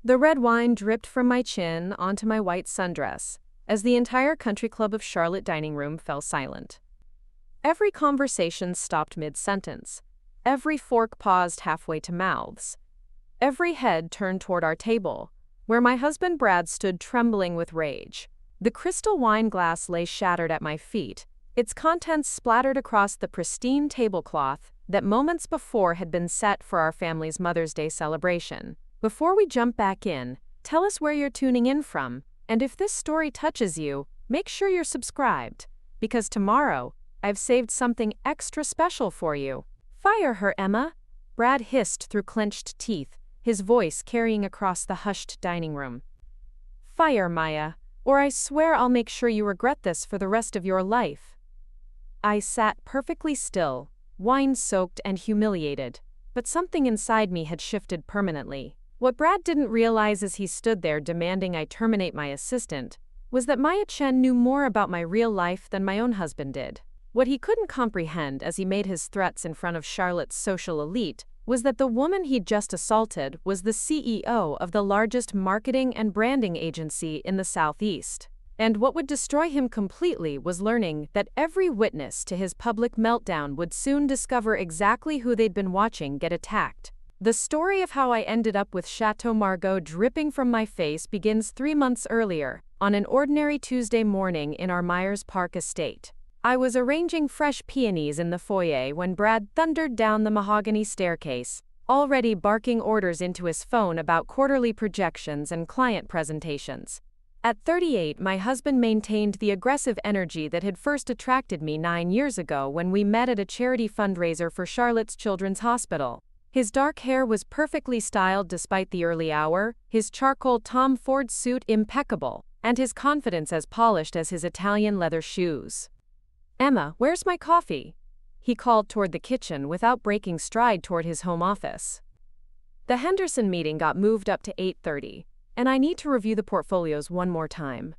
The red wine dripped from my chin onto my white sundress, as the entire country club of Charlotte dining room fell silent. Every conversation stopped mid-sentence. Every fork paused halfway to mouths. Every head turned toward our table, where my husband Brad stood trembling with rage. The crystal wine glass lay shattered at my feet, its contents splattered across the pristine tablecloth that moments before had been set for our family's Mother's Day celebration. Before we jump back in, tell us where you're tuning in from, and if this story touches you, make sure you're subscribed, because tomorrow, I've saved something extra special for you. Fire her, Emma, Brad hissed through clenched teeth, his voice carrying across the hushed dining room. Fire, Maya, or I swear I'll make sure you regret this for the rest of your life. I sat perfectly still, wine-soaked and humiliated, but something inside me had shifted permanently. What Brad didn't realize as he stood there demanding I terminate my assistant was that Maya Chen knew more about my real life than my own husband did. What he couldn't comprehend as he made his threats in front of Charlotte's social elite was that the woman he'd just assaulted was the CEO of the largest marketing and branding agency in the Southeast. And what would destroy him completely was learning that every witness to his public meltdown would soon discover exactly who they'd been watching get attacked. The story of how I ended up with Château Margaux dripping from my face begins 3 months earlier, on an ordinary Tuesday morning in our Myers Park estate. I was arranging fresh peonies in the foyer when Brad thundered down the mahogany staircase, already barking orders into his phone about quarterly projections and client presentations. At 38, my husband maintained the aggressive energy that had first attracted me 9 years ago when we met at a charity fundraiser for Charlotte's Children's Hospital. His dark hair was perfectly styled despite the early hour, his charcoal Tom Ford suit impeccable, and his confidence as polished as his Italian leather shoes. Emma, where's my coffee? He called toward the kitchen without breaking stride toward his home office. The Henderson meeting got moved up to 8:30, and I need to review the portfolios one more time.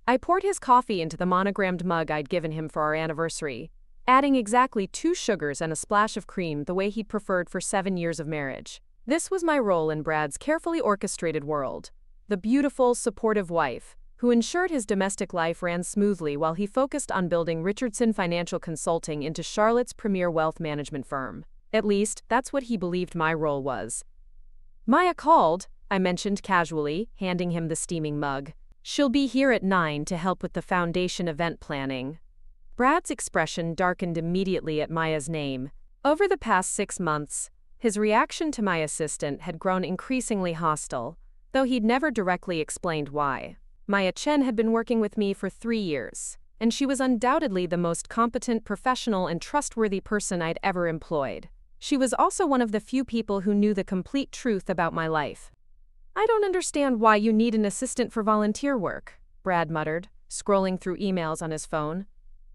I poured his coffee into the monogrammed mug I'd given him for our anniversary, adding exactly 2 sugars and a splash of cream the way he'd preferred for 7 years of marriage. This was my role in Brad's carefully orchestrated world, the beautiful, supportive wife, who ensured his domestic life ran smoothly while he focused on building Richardson Financial Consulting into Charlotte's premier wealth management firm. At least, that's what he believed my role was. Maya called, I mentioned casually, handing him the steaming mug. She'll be here at 9 to help with the foundation event planning. Brad's expression darkened immediately at Maya's name. Over the past 6 months, his reaction to my assistant had grown increasingly hostile, though he'd never directly explained why. Maya Chen had been working with me for 3 years, and she was undoubtedly the most competent, professional, and trustworthy person I'd ever employed. She was also one of the few people who knew the complete truth about my life. I don't understand why you need an assistant for volunteer work, Brad muttered, scrolling through emails on his phone.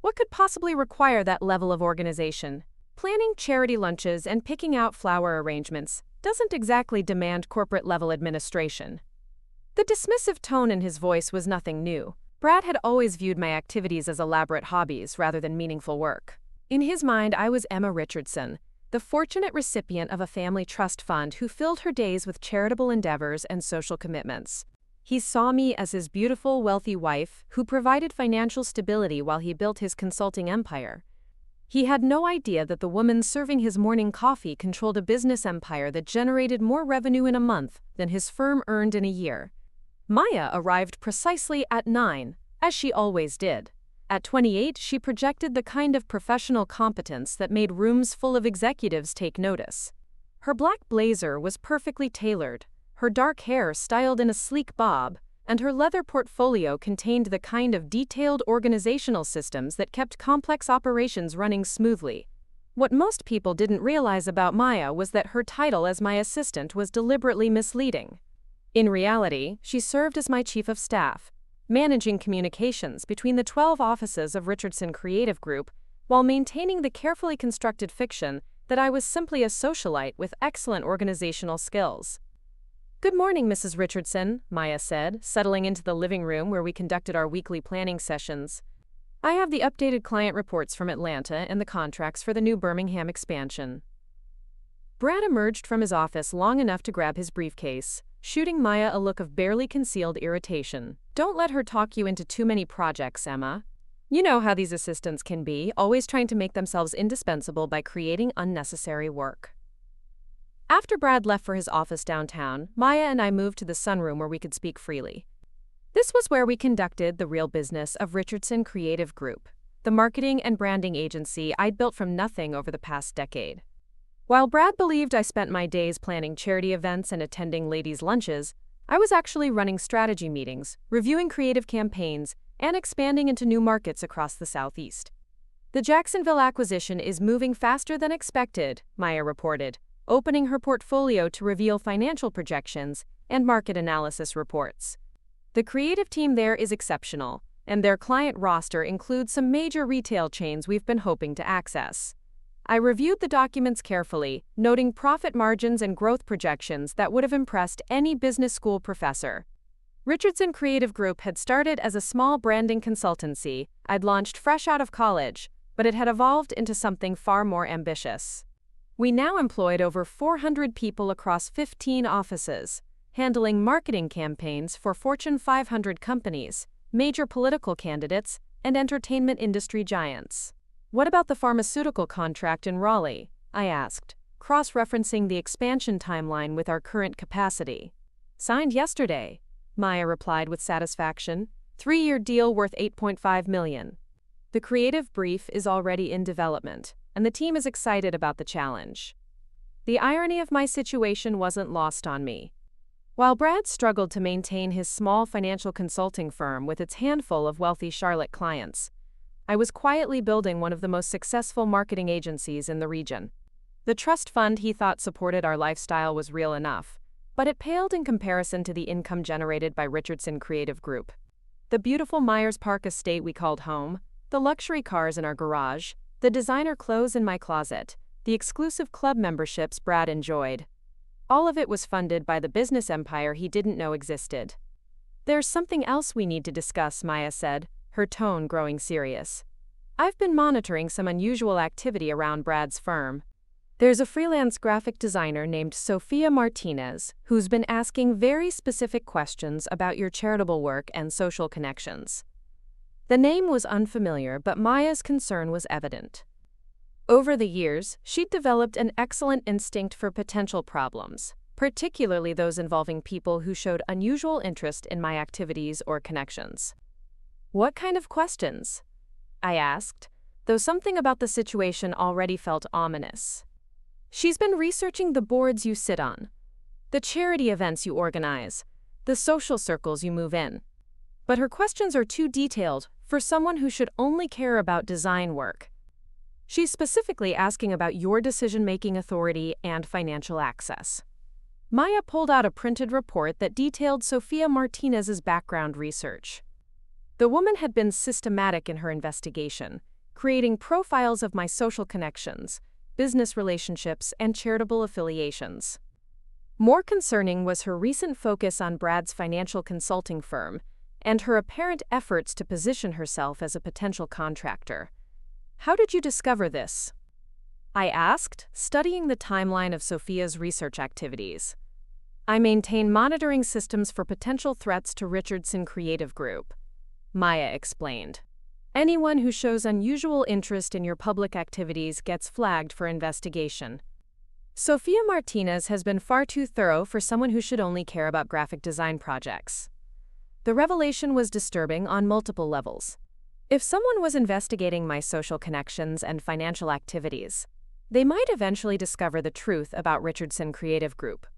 What could possibly require that level of organization? Planning charity lunches and picking out flower arrangements doesn't exactly demand corporate-level administration. The dismissive tone in his voice was nothing new. Brad had always viewed my activities as elaborate hobbies rather than meaningful work. In his mind, I was Emma Richardson, the fortunate recipient of a family trust fund who filled her days with charitable endeavors and social commitments. He saw me as his beautiful, wealthy wife who provided financial stability while he built his consulting empire. He had no idea that the woman serving his morning coffee controlled a business empire that generated more revenue in a month than his firm earned in a year. Maya arrived precisely at 9, as she always did. At 28, she projected the kind of professional competence that made rooms full of executives take notice. Her black blazer was perfectly tailored, her dark hair styled in a sleek bob, and her leather portfolio contained the kind of detailed organizational systems that kept complex operations running smoothly. What most people didn't realize about Maya was that her title as my assistant was deliberately misleading. In reality, she served as my chief of staff, managing communications between the 12 offices of Richardson Creative Group while maintaining the carefully constructed fiction that I was simply a socialite with excellent organizational skills. Good morning, Mrs. Richardson, Maya said, settling into the living room where we conducted our weekly planning sessions. I have the updated client reports from Atlanta and the contracts for the new Birmingham expansion. Brad emerged from his office long enough to grab his briefcase, shooting Maya a look of barely concealed irritation. Don't let her talk you into too many projects, Emma. You know how these assistants can be, always trying to make themselves indispensable by creating unnecessary work. After Brad left for his office downtown, Maya and I moved to the sunroom where we could speak freely. This was where we conducted the real business of Richardson Creative Group, the marketing and branding agency I'd built from nothing over the past decade. While Brad believed I spent my days planning charity events and attending ladies' lunches, I was actually running strategy meetings, reviewing creative campaigns, and expanding into new markets across the Southeast. The Jacksonville acquisition is moving faster than expected, Maya reported, opening her portfolio to reveal financial projections and market analysis reports. The creative team there is exceptional, and their client roster includes some major retail chains we've been hoping to access. I reviewed the documents carefully, noting profit margins and growth projections that would have impressed any business school professor. Richardson Creative Group had started as a small branding consultancy I'd launched fresh out of college, but it had evolved into something far more ambitious. We now employed over 400 people across 15 offices, handling marketing campaigns for Fortune 500 companies, major political candidates, and entertainment industry giants. What about the pharmaceutical contract in Raleigh? I asked, cross-referencing the expansion timeline with our current capacity. Signed yesterday, Maya replied with satisfaction. 3-year deal worth $8.5 million. The creative brief is already in development, and the team is excited about the challenge. The irony of my situation wasn't lost on me. While Brad struggled to maintain his small financial consulting firm with its handful of wealthy Charlotte clients, I was quietly building one of the most successful marketing agencies in the region. The trust fund he thought supported our lifestyle was real enough, but it paled in comparison to the income generated by Richardson Creative Group. The beautiful Myers Park estate we called home, the luxury cars in our garage, the designer clothes in my closet, the exclusive club memberships Brad enjoyed. All of it was funded by the business empire he didn't know existed. There's something else we need to discuss, Maya said, her tone growing serious. I've been monitoring some unusual activity around Brad's firm. There's a freelance graphic designer named Sophia Martinez who's been asking very specific questions about your charitable work and social connections. The name was unfamiliar, but Maya's concern was evident. Over the years, she'd developed an excellent instinct for potential problems, particularly those involving people who showed unusual interest in my activities or connections. What kind of questions? I asked, though something about the situation already felt ominous. She's been researching the boards you sit on, the charity events you organize, the social circles you move in. But her questions are too detailed for someone who should only care about design work. She's specifically asking about your decision-making authority and financial access. Maya pulled out a printed report that detailed Sophia Martinez's background research. The woman had been systematic in her investigation, creating profiles of my social connections, business relationships, and charitable affiliations. More concerning was her recent focus on Brad's financial consulting firm and her apparent efforts to position herself as a potential contractor. How did you discover this? I asked, studying the timeline of Sophia's research activities. I maintain monitoring systems for potential threats to Richardson Creative Group, Maya explained. Anyone who shows unusual interest in your public activities gets flagged for investigation. Sophia Martinez has been far too thorough for someone who should only care about graphic design projects. The revelation was disturbing on multiple levels. If someone was investigating my social connections and financial activities, they might eventually discover the truth about Richardson Creative Group.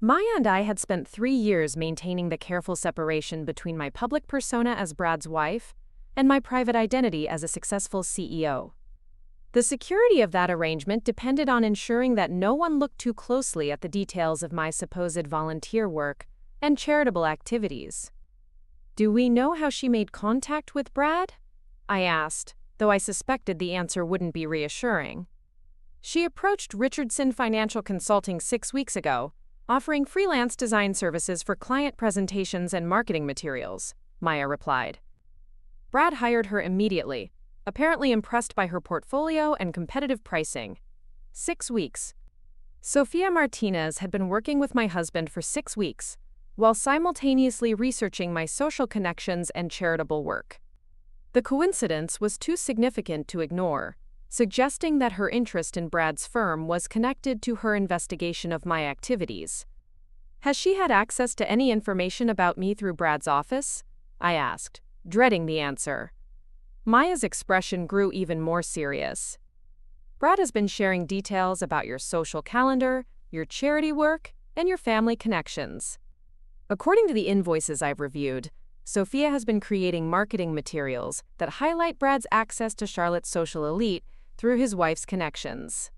Maya and I had spent 3 years maintaining the careful separation between my public persona as Brad's wife and my private identity as a successful CEO. The security of that arrangement depended on ensuring that no one looked too closely at the details of my supposed volunteer work and charitable activities. Do we know how she made contact with Brad? I asked, though I suspected the answer wouldn't be reassuring. She approached Richardson Financial Consulting 6 weeks ago, offering freelance design services for client presentations and marketing materials, Maya replied. Brad hired her immediately, apparently impressed by her portfolio and competitive pricing. 6 weeks. Sophia Martinez had been working with my husband for 6 weeks, while simultaneously researching my social connections and charitable work. The coincidence was too significant to ignore, suggesting that her interest in Brad's firm was connected to her investigation of my activities. Has she had access to any information about me through Brad's office? I asked, dreading the answer. Maya's expression grew even more serious. Brad has been sharing details about your social calendar, your charity work, and your family connections. According to the invoices I've reviewed, Sophia has been creating marketing materials that highlight Brad's access to Charlotte's social elite through his wife's connections.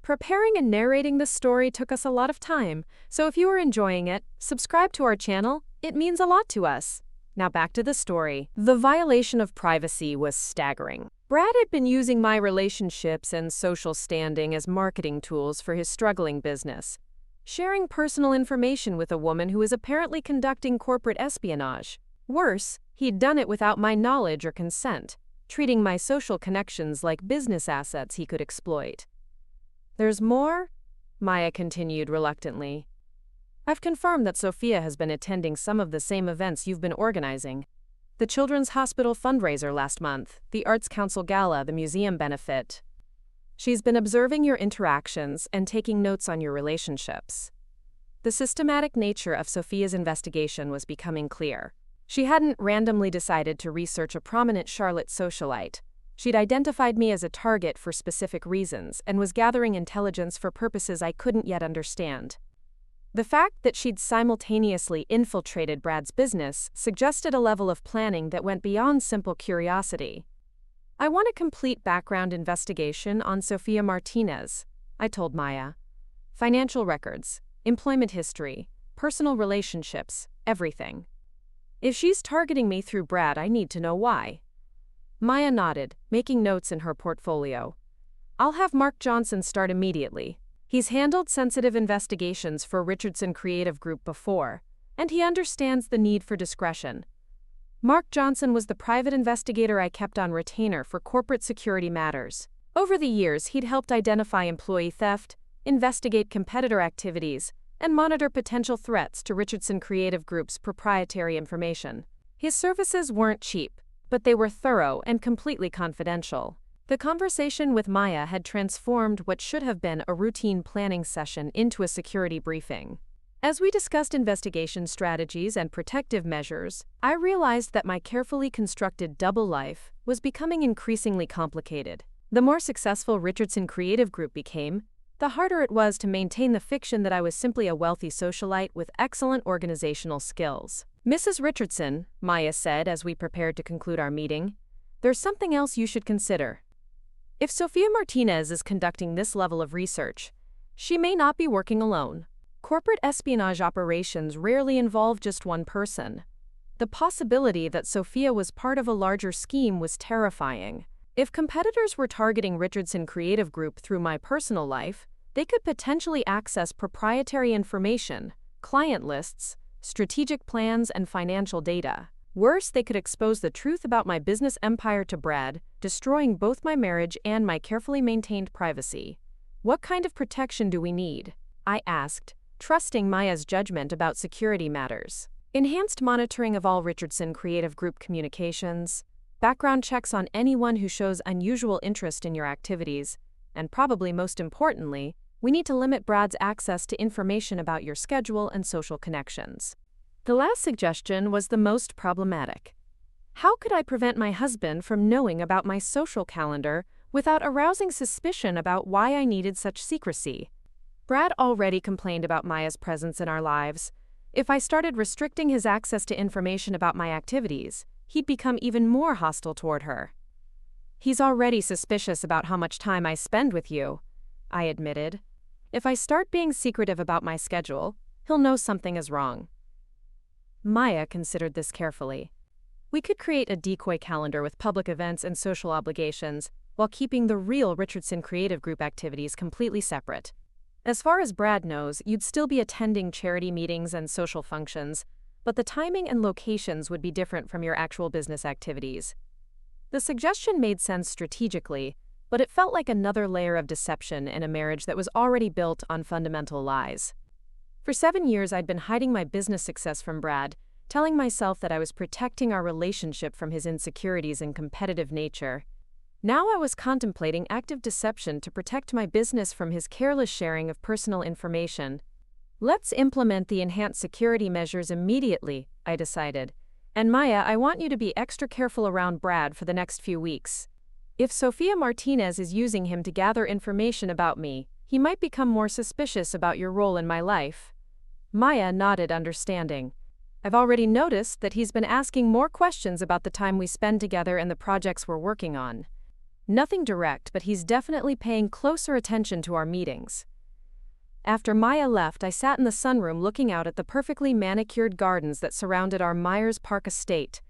Preparing and narrating this story took us a lot of time, so if you are enjoying it, subscribe to our channel. It means a lot to us. Now back to the story. The violation of privacy was staggering. Brad had been using my relationships and social standing as marketing tools for his struggling business, sharing personal information with a woman who is apparently conducting corporate espionage. Worse, he'd done it without my knowledge or consent, treating my social connections like business assets he could exploit. There's more? Maya continued reluctantly. I've confirmed that Sophia has been attending some of the same events you've been organizing. The Children's Hospital fundraiser last month, the Arts Council Gala, the museum benefit. She's been observing your interactions and taking notes on your relationships. The systematic nature of Sophia's investigation was becoming clear. She hadn't randomly decided to research a prominent Charlotte socialite. She'd identified me as a target for specific reasons and was gathering intelligence for purposes I couldn't yet understand. The fact that she'd simultaneously infiltrated Brad's business suggested a level of planning that went beyond simple curiosity. I want a complete background investigation on Sophia Martinez, I told Maya. Financial records, employment history, personal relationships, everything. If she's targeting me through Brad, I need to know why. Maya nodded, making notes in her portfolio. I'll have Mark Johnson start immediately. He's handled sensitive investigations for Richardson Creative Group before, and he understands the need for discretion. Mark Johnson was the private investigator I kept on retainer for corporate security matters. Over the years, he'd helped identify employee theft, investigate competitor activities, and monitor potential threats to Richardson Creative Group's proprietary information. His services weren't cheap, but they were thorough and completely confidential. The conversation with Maya had transformed what should have been a routine planning session into a security briefing. As we discussed investigation strategies and protective measures, I realized that my carefully constructed double life was becoming increasingly complicated. The more successful Richardson Creative Group became, the harder it was to maintain the fiction that I was simply a wealthy socialite with excellent organizational skills. Mrs. Richardson, Maya said as we prepared to conclude our meeting, there's something else you should consider. If Sophia Martinez is conducting this level of research, she may not be working alone. Corporate espionage operations rarely involve just one person. The possibility that Sophia was part of a larger scheme was terrifying. If competitors were targeting Richardson Creative Group through my personal life, they could potentially access proprietary information, client lists, strategic plans, and financial data. Worse, they could expose the truth about my business empire to Brad, destroying both my marriage and my carefully maintained privacy. What kind of protection do we need? I asked, trusting Maya's judgment about security matters. Enhanced monitoring of all Richardson Creative Group communications, background checks on anyone who shows unusual interest in your activities, and probably most importantly, we need to limit Brad's access to information about your schedule and social connections. The last suggestion was the most problematic. How could I prevent my husband from knowing about my social calendar without arousing suspicion about why I needed such secrecy? Brad already complained about Maya's presence in our lives. If I started restricting his access to information about my activities, he'd become even more hostile toward her. He's already suspicious about how much time I spend with you, I admitted. If I start being secretive about my schedule, he'll know something is wrong. Maya considered this carefully. We could create a decoy calendar with public events and social obligations, while keeping the real Richardson Creative Group activities completely separate. As far as Brad knows, you'd still be attending charity meetings and social functions, but the timing and locations would be different from your actual business activities. The suggestion made sense strategically, but it felt like another layer of deception in a marriage that was already built on fundamental lies. For 7 years, I'd been hiding my business success from Brad, telling myself that I was protecting our relationship from his insecurities and competitive nature. Now I was contemplating active deception to protect my business from his careless sharing of personal information. Let's implement the enhanced security measures immediately, I decided. And Maya, I want you to be extra careful around Brad for the next few weeks. If Sofia Martinez is using him to gather information about me, he might become more suspicious about your role in my life. Maya nodded understanding. I've already noticed that he's been asking more questions about the time we spend together and the projects we're working on. Nothing direct, but he's definitely paying closer attention to our meetings. After Maya left, I sat in the sunroom looking out at the perfectly manicured gardens that surrounded our Myers Park estate.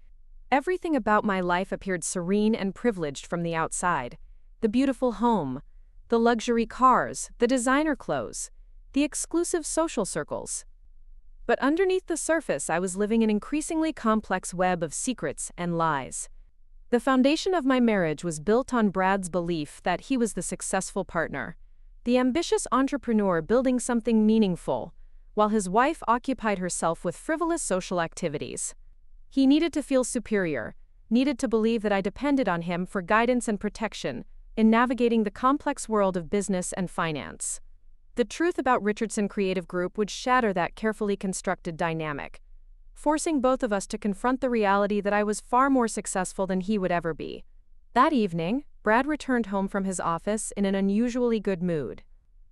Everything about my life appeared serene and privileged from the outside. The beautiful home, the luxury cars, the designer clothes, the exclusive social circles. But underneath the surface, I was living an increasingly complex web of secrets and lies. The foundation of my marriage was built on Brad's belief that he was the successful partner, the ambitious entrepreneur building something meaningful, while his wife occupied herself with frivolous social activities. He needed to feel superior, needed to believe that I depended on him for guidance and protection in navigating the complex world of business and finance. The truth about Richardson Creative Group would shatter that carefully constructed dynamic, forcing both of us to confront the reality that I was far more successful than he would ever be. That evening, Brad returned home from his office in an unusually good mood.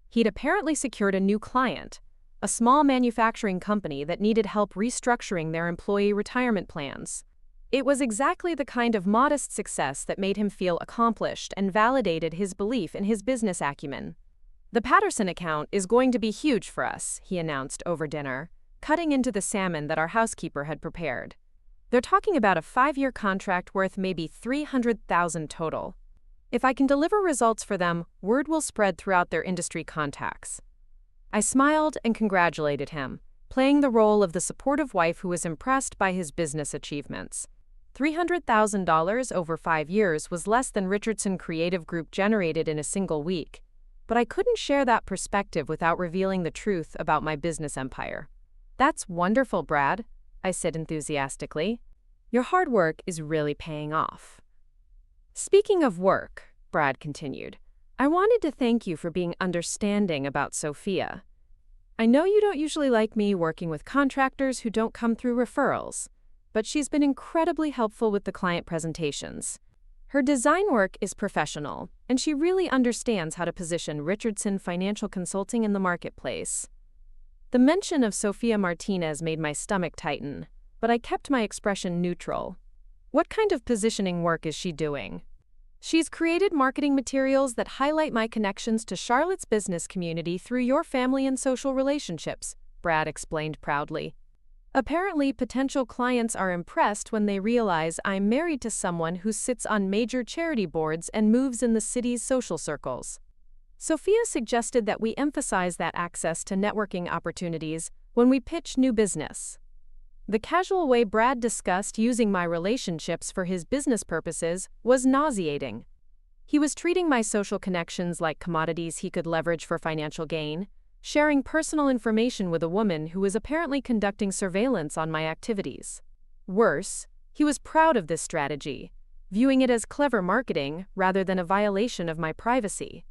He'd apparently secured a new client, a small manufacturing company that needed help restructuring their employee retirement plans. It was exactly the kind of modest success that made him feel accomplished and validated his belief in his business acumen. "The Patterson account is going to be huge for us," he announced over dinner, cutting into the salmon that our housekeeper had prepared. "They're talking about a 5-year contract worth maybe $300,000 total. If I can deliver results for them, word will spread throughout their industry contacts." I smiled and congratulated him, playing the role of the supportive wife who was impressed by his business achievements. $300,000 over 5 years was less than Richardson Creative Group generated in a single week, but I couldn't share that perspective without revealing the truth about my business empire. "That's wonderful, Brad," I said enthusiastically. "Your hard work is really paying off." "Speaking of work," Brad continued, "I wanted to thank you for being understanding about Sofia. I know you don't usually like me working with contractors who don't come through referrals, but she's been incredibly helpful with the client presentations. Her design work is professional, and she really understands how to position Richardson Financial Consulting in the marketplace." The mention of Sofia Martinez made my stomach tighten, but I kept my expression neutral. "What kind of positioning work is she doing?" "She's created marketing materials that highlight my connections to Charlotte's business community through your family and social relationships," Brad explained proudly. "Apparently, potential clients are impressed when they realize I'm married to someone who sits on major charity boards and moves in the city's social circles." Sofia suggested that we emphasize that access to networking opportunities when we pitch new business. The casual way Brad discussed using my relationships for his business purposes was nauseating. He was treating my social connections like commodities he could leverage for financial gain, sharing personal information with a woman who was apparently conducting surveillance on my activities. Worse, he was proud of this strategy, viewing it as clever marketing rather than a violation of my privacy.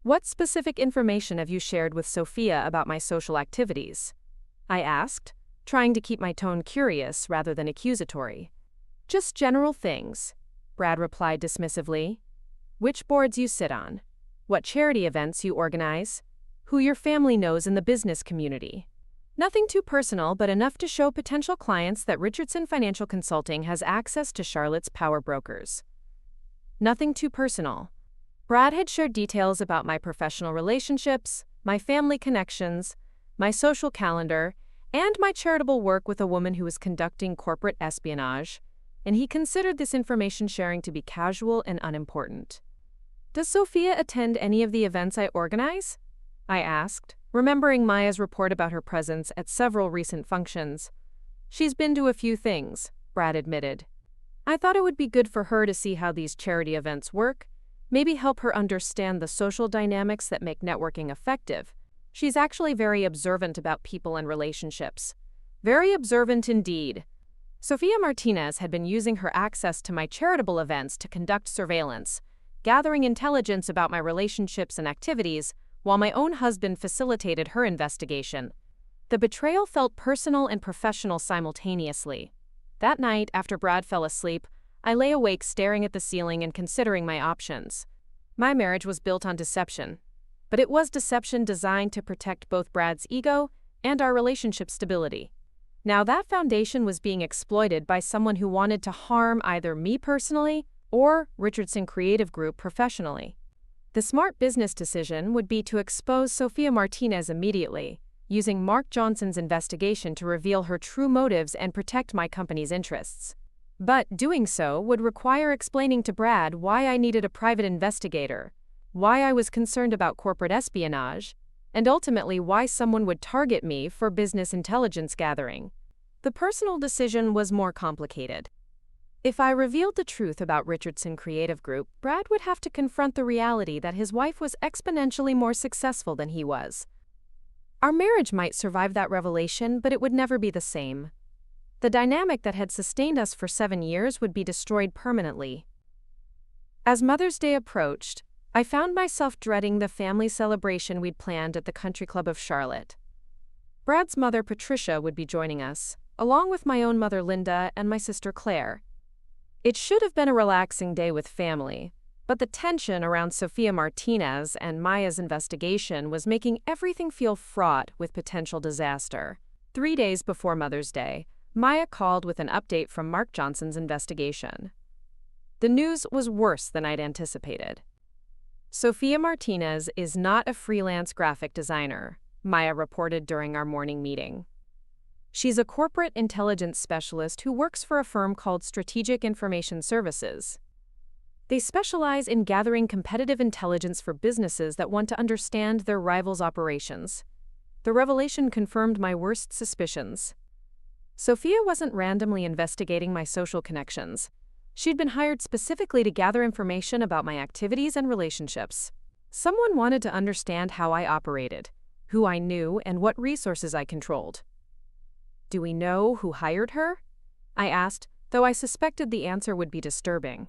"What specific information have you shared with Sofia about my social activities?" I asked, trying to keep my tone curious rather than accusatory. "Just general things," Brad replied dismissively. "Which boards you sit on, what charity events you organize, who your family knows in the business community. Nothing too personal, but enough to show potential clients that Richardson Financial Consulting has access to Charlotte's power brokers." Nothing too personal. Brad had shared details about my professional relationships, my family connections, my social calendar, and my charitable work with a woman who was conducting corporate espionage, and he considered this information sharing to be casual and unimportant. "Does Sofia attend any of the events I organize?" I asked, remembering Maya's report about her presence at several recent functions. "She's been to a few things," Brad admitted. "I thought it would be good for her to see how these charity events work, maybe help her understand the social dynamics that make networking effective. She's actually very observant about people and relationships. Very observant indeed. Sofia Martinez had been using her access to my charitable events to conduct surveillance, gathering intelligence about my relationships and activities, while my own husband facilitated her investigation. The betrayal felt personal and professional simultaneously. That night, after Brad fell asleep, I lay awake staring at the ceiling and considering my options. My marriage was built on deception, but it was deception designed to protect both Brad's ego and our relationship stability. Now that foundation was being exploited by someone who wanted to harm either me personally or Richardson Creative Group professionally. The smart business decision would be to expose Sofia Martinez immediately, using Mark Johnson's investigation to reveal her true motives and protect my company's interests. But doing so would require explaining to Brad why I needed a private investigator, why I was concerned about corporate espionage, and ultimately why someone would target me for business intelligence gathering. The personal decision was more complicated. If I revealed the truth about Richardson Creative Group, Brad would have to confront the reality that his wife was exponentially more successful than he was. Our marriage might survive that revelation, but it would never be the same. The dynamic that had sustained us for 7 years would be destroyed permanently. As Mother's Day approached, I found myself dreading the family celebration we'd planned at the Country Club of Charlotte. Brad's mother, Patricia, would be joining us, along with my own mother, Linda, and my sister, Claire. It should have been a relaxing day with family, but the tension around Sofia Martinez and Maya's investigation was making everything feel fraught with potential disaster. 3 days before Mother's Day, Maya called with an update from Mark Johnson's investigation. The news was worse than I'd anticipated. Sofia Martinez is not a freelance graphic designer, Maya reported during our morning meeting. She's a corporate intelligence specialist who works for a firm called Strategic Information Services. They specialize in gathering competitive intelligence for businesses that want to understand their rivals' operations. The revelation confirmed my worst suspicions. Sofia wasn't randomly investigating my social connections. She'd been hired specifically to gather information about my activities and relationships. Someone wanted to understand how I operated, who I knew, and what resources I controlled. Do we know who hired her? I asked, though I suspected the answer would be disturbing.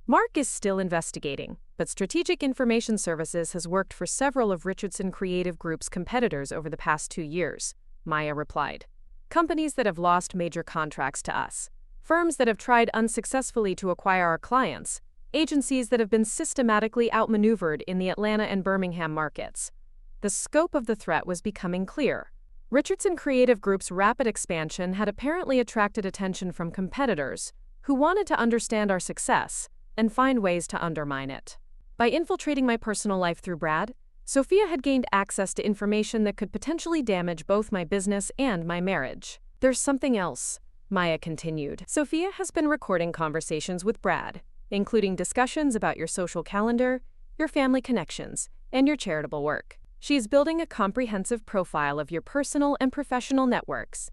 Mark is still investigating, but Strategic Information Services has worked for several of Richardson Creative Group's competitors over the past 2 years, Maya replied. Companies that have lost major contracts to us, firms that have tried unsuccessfully to acquire our clients, agencies that have been systematically outmaneuvered in the Atlanta and Birmingham markets. The scope of the threat was becoming clear. Richardson Creative Group's rapid expansion had apparently attracted attention from competitors who wanted to understand our success and find ways to undermine it. By infiltrating my personal life through Brad, Sofia had gained access to information that could potentially damage both my business and my marriage. There's something else, Maya continued. Sofia has been recording conversations with Brad, including discussions about your social calendar, your family connections, and your charitable work. She's building a comprehensive profile of your personal and professional networks.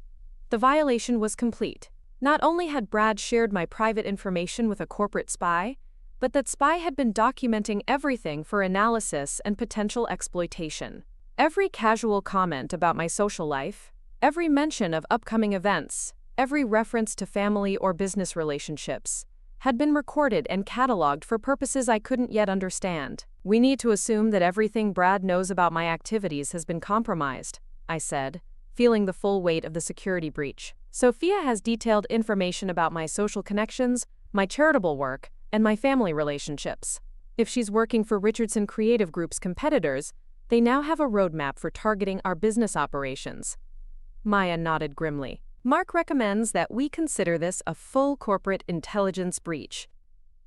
The violation was complete. Not only had Brad shared my private information with a corporate spy, but that spy had been documenting everything for analysis and potential exploitation. Every casual comment about my social life, every mention of upcoming events, every reference to family or business relationships, had been recorded and cataloged for purposes I couldn't yet understand. We need to assume that everything Brad knows about my activities has been compromised, I said, feeling the full weight of the security breach. Sofia has detailed information about my social connections, my charitable work, and my family relationships. If she's working for Richardson Creative Group's competitors, they now have a roadmap for targeting our business operations. Maya nodded grimly. Mark recommends that we consider this a full corporate intelligence breach.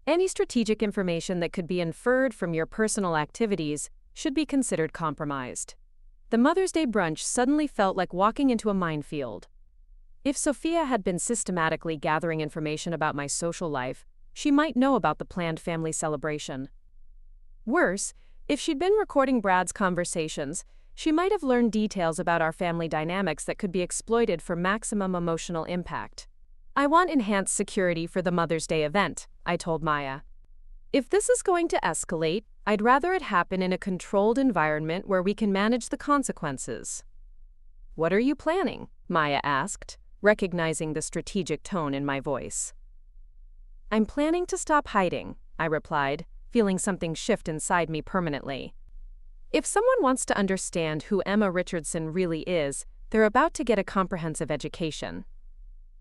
Any strategic information that could be inferred from your personal activities should be considered compromised. The Mother's Day brunch suddenly felt like walking into a minefield. If Sofia had been systematically gathering information about my social life, she might know about the planned family celebration. Worse, if she'd been recording Brad's conversations, she might have learned details about our family dynamics that could be exploited for maximum emotional impact. I want enhanced security for the Mother's Day event, I told Maya. If this is going to escalate, I'd rather it happen in a controlled environment where we can manage the consequences. What are you planning? Maya asked, recognizing the strategic tone in my voice. I'm planning to stop hiding, I replied, feeling something shift inside me permanently. If someone wants to understand who Emma Richardson really is, they're about to get a comprehensive education.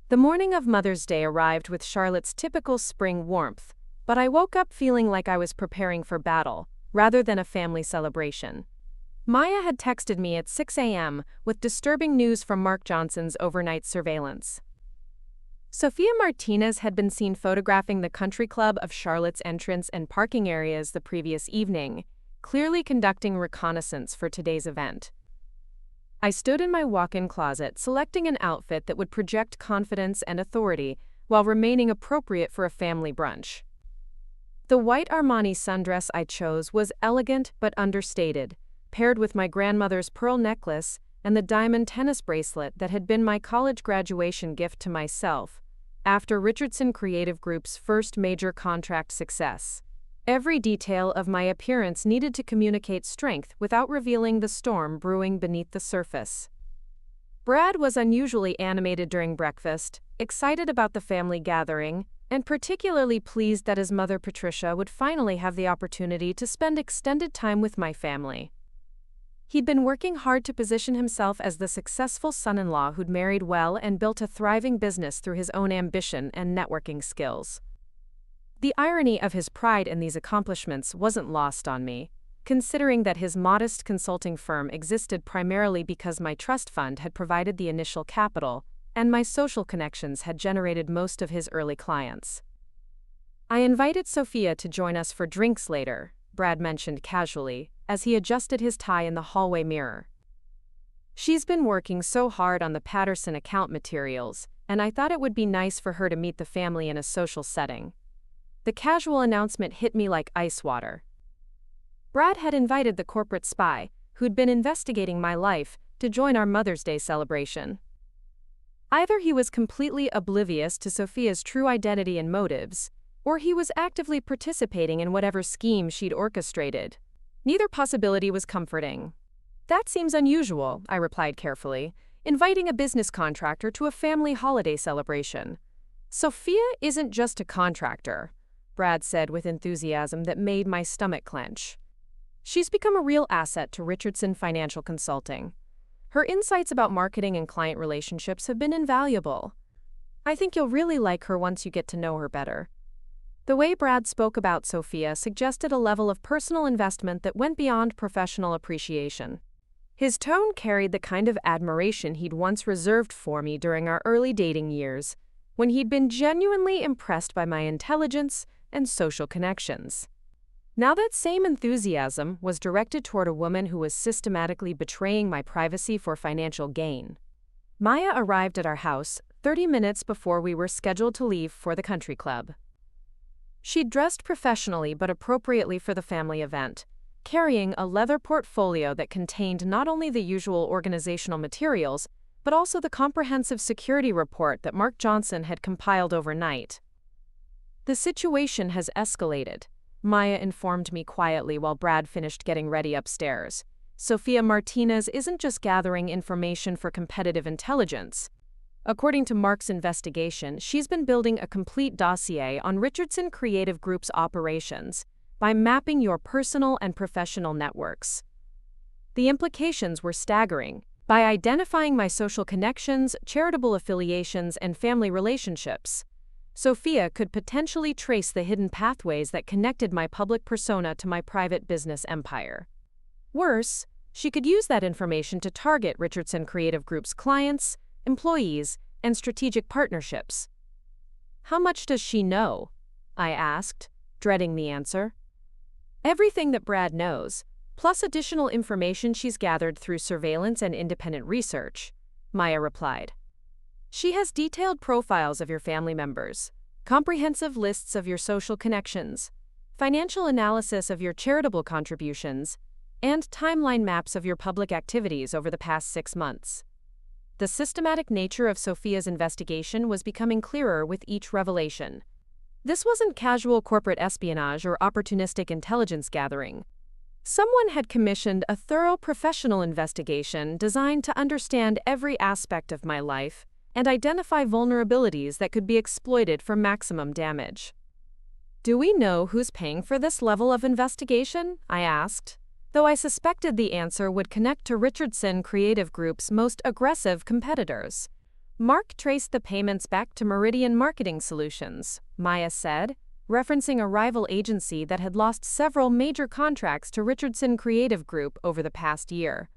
The morning of Mother's Day arrived with Charlotte's typical spring warmth, but I woke up feeling like I was preparing for battle, rather than a family celebration. Maya had texted me at 6 a.m. with disturbing news from Mark Johnson's overnight surveillance. Sophia Martinez had been seen photographing the country club of Charlotte's entrance and parking areas the previous evening, clearly conducting reconnaissance for today's event. I stood in my walk-in closet, selecting an outfit that would project confidence and authority while remaining appropriate for a family brunch. The white Armani sundress I chose was elegant but understated, paired with my grandmother's pearl necklace and the diamond tennis bracelet that had been my college graduation gift to myself after Richardson Creative Group's first major contract success. Every detail of my appearance needed to communicate strength without revealing the storm brewing beneath the surface. Brad was unusually animated during breakfast, excited about the family gathering, and particularly pleased that his mother Patricia would finally have the opportunity to spend extended time with my family. He'd been working hard to position himself as the successful son-in-law who'd married well and built a thriving business through his own ambition and networking skills. The irony of his pride in these accomplishments wasn't lost on me, considering that his modest consulting firm existed primarily because my trust fund had provided the initial capital, and my social connections had generated most of his early clients. I invited Sophia to join us for drinks later, Brad mentioned casually, as he adjusted his tie in the hallway mirror. She's been working so hard on the Patterson account materials, and I thought it would be nice for her to meet the family in a social setting. The casual announcement hit me like ice water. Brad had invited the corporate spy, who'd been investigating my life, to join our Mother's Day celebration. Either he was completely oblivious to Sophia's true identity and motives, or he was actively participating in whatever scheme she'd orchestrated. Neither possibility was comforting. That seems unusual, I replied carefully, inviting a business contractor to a family holiday celebration. Sophia isn't just a contractor, Brad said with enthusiasm that made my stomach clench. She's become a real asset to Richardson Financial Consulting. Her insights about marketing and client relationships have been invaluable. I think you'll really like her once you get to know her better. The way Brad spoke about Sophia suggested a level of personal investment that went beyond professional appreciation. His tone carried the kind of admiration he'd once reserved for me during our early dating years, when he'd been genuinely impressed by my intelligence and social connections. Now that same enthusiasm was directed toward a woman who was systematically betraying my privacy for financial gain. Maya arrived at our house 30 minutes before we were scheduled to leave for the country club. She'd dressed professionally but appropriately for the family event, carrying a leather portfolio that contained not only the usual organizational materials, but also the comprehensive security report that Mark Johnson had compiled overnight. The situation has escalated, Maya informed me quietly while Brad finished getting ready upstairs. Sophia Martinez isn't just gathering information for competitive intelligence. According to Mark's investigation, she's been building a complete dossier on Richardson Creative Group's operations by mapping your personal and professional networks. The implications were staggering. By identifying my social connections, charitable affiliations, and family relationships, Sophia could potentially trace the hidden pathways that connected my public persona to my private business empire. Worse, she could use that information to target Richardson Creative Group's clients, employees, and strategic partnerships. How much does she know? I asked, dreading the answer. Everything that Brad knows, plus additional information she's gathered through surveillance and independent research, Maya replied. She has detailed profiles of your family members, comprehensive lists of your social connections, financial analysis of your charitable contributions, and timeline maps of your public activities over the past 6 months. The systematic nature of Sophia's investigation was becoming clearer with each revelation. This wasn't casual corporate espionage or opportunistic intelligence gathering. Someone had commissioned a thorough professional investigation designed to understand every aspect of my life and identify vulnerabilities that could be exploited for maximum damage. "Do we know who's paying for this level of investigation?" I asked, though I suspected the answer would connect to Richardson Creative Group's most aggressive competitors. "Mark traced the payments back to Meridian Marketing Solutions," Maya said, referencing a rival agency that had lost several major contracts to Richardson Creative Group over the past year.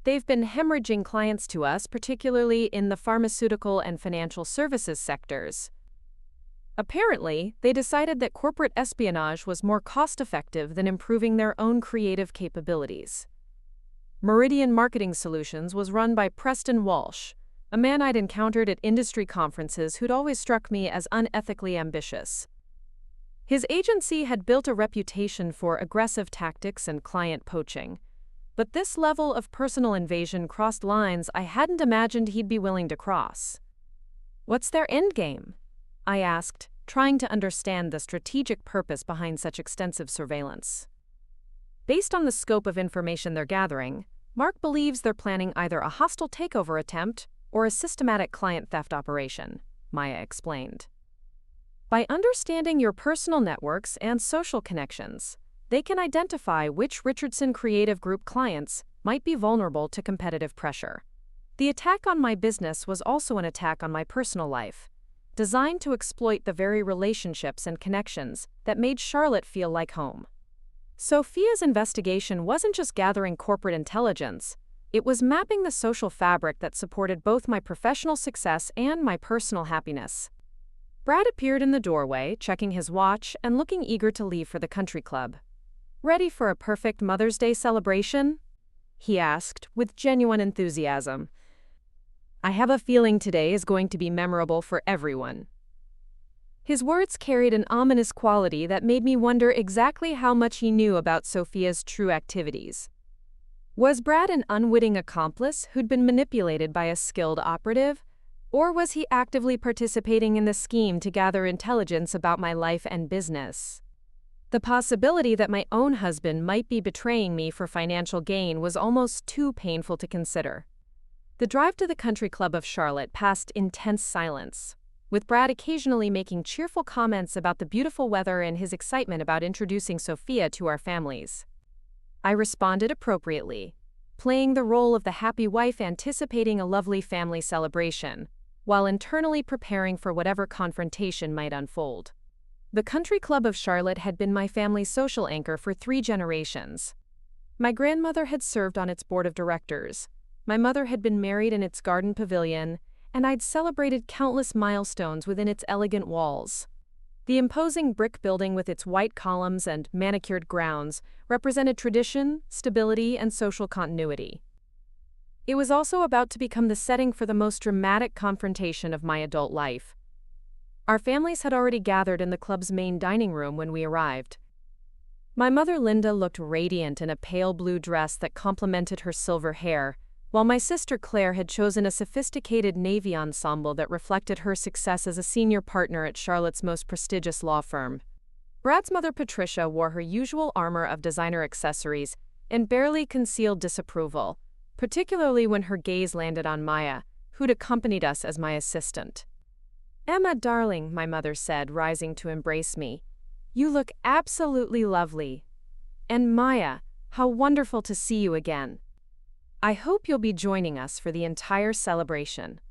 "They've been hemorrhaging clients to us, particularly in the pharmaceutical and financial services sectors. Apparently, they decided that corporate espionage was more cost-effective than improving their own creative capabilities." Meridian Marketing Solutions was run by Preston Walsh, a man I'd encountered at industry conferences who'd always struck me as unethically ambitious. His agency had built a reputation for aggressive tactics and client poaching, but this level of personal invasion crossed lines I hadn't imagined he'd be willing to cross. "What's their endgame?" I asked, trying to understand the strategic purpose behind such extensive surveillance. "Based on the scope of information they're gathering, Mark believes they're planning either a hostile takeover attempt or a systematic client theft operation," Maya explained. "By understanding your personal networks and social connections, they can identify which Richardson Creative Group clients might be vulnerable to competitive pressure. The attack on my business was also an attack on my personal life, designed to exploit the very relationships and connections that made Charlotte feel like home." Sophia's investigation wasn't just gathering corporate intelligence, it was mapping the social fabric that supported both my professional success and my personal happiness. Brad appeared in the doorway, checking his watch and looking eager to leave for the country club. "Ready for a perfect Mother's Day celebration?" he asked, with genuine enthusiasm. "I have a feeling today is going to be memorable for everyone." His words carried an ominous quality that made me wonder exactly how much he knew about Sophia's true activities. Was Brad an unwitting accomplice who'd been manipulated by a skilled operative, or was he actively participating in the scheme to gather intelligence about my life and business? The possibility that my own husband might be betraying me for financial gain was almost too painful to consider. The drive to the country club of Charlotte passed in tense silence, with Brad occasionally making cheerful comments about the beautiful weather and his excitement about introducing Sophia to our families. I responded appropriately, playing the role of the happy wife anticipating a lovely family celebration, while internally preparing for whatever confrontation might unfold. The country club of Charlotte had been my family's social anchor for 3 generations. My grandmother had served on its board of directors, my mother had been married in its garden pavilion, and I'd celebrated countless milestones within its elegant walls. The imposing brick building with its white columns and manicured grounds represented tradition, stability, and social continuity. It was also about to become the setting for the most dramatic confrontation of my adult life. Our families had already gathered in the club's main dining room when we arrived. My mother Linda looked radiant in a pale blue dress that complemented her silver hair, while my sister Claire had chosen a sophisticated navy ensemble that reflected her success as a senior partner at Charlotte's most prestigious law firm. Brad's mother Patricia wore her usual armor of designer accessories and barely concealed disapproval, particularly when her gaze landed on Maya, who'd accompanied us as my assistant. "Emma, darling," my mother said, rising to embrace me, "you look absolutely lovely. And Maya, how wonderful to see you again. I hope you'll be joining us for the entire celebration."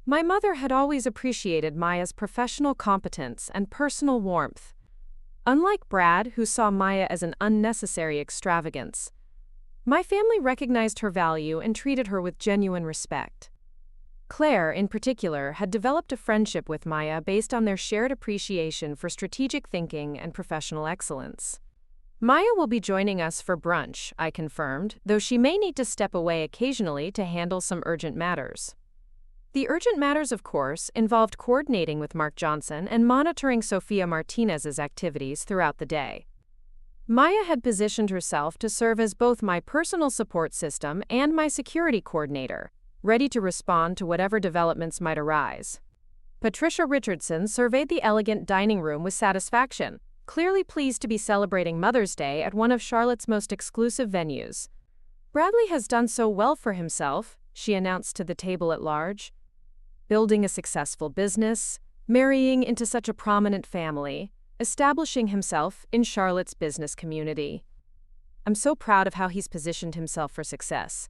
My mother had always appreciated Maya's professional competence and personal warmth. Unlike Brad, who saw Maya as an unnecessary extravagance, my family recognized her value and treated her with genuine respect. Claire, in particular, had developed a friendship with Maya based on their shared appreciation for strategic thinking and professional excellence. "Maya will be joining us for brunch," I confirmed, though she may need to step away occasionally to handle some urgent matters. The urgent matters, of course, involved coordinating with Mark Johnson and monitoring Sophia Martinez's activities throughout the day. Maya had positioned herself to serve as both my personal support system and my security coordinator, ready to respond to whatever developments might arise. Patricia Richardson surveyed the elegant dining room with satisfaction, clearly pleased to be celebrating Mother's Day at one of Charlotte's most exclusive venues. "Bradley has done so well for himself," she announced to the table at large. "Building a successful business, marrying into such a prominent family, establishing himself in Charlotte's business community. I'm so proud of how he's positioned himself for success."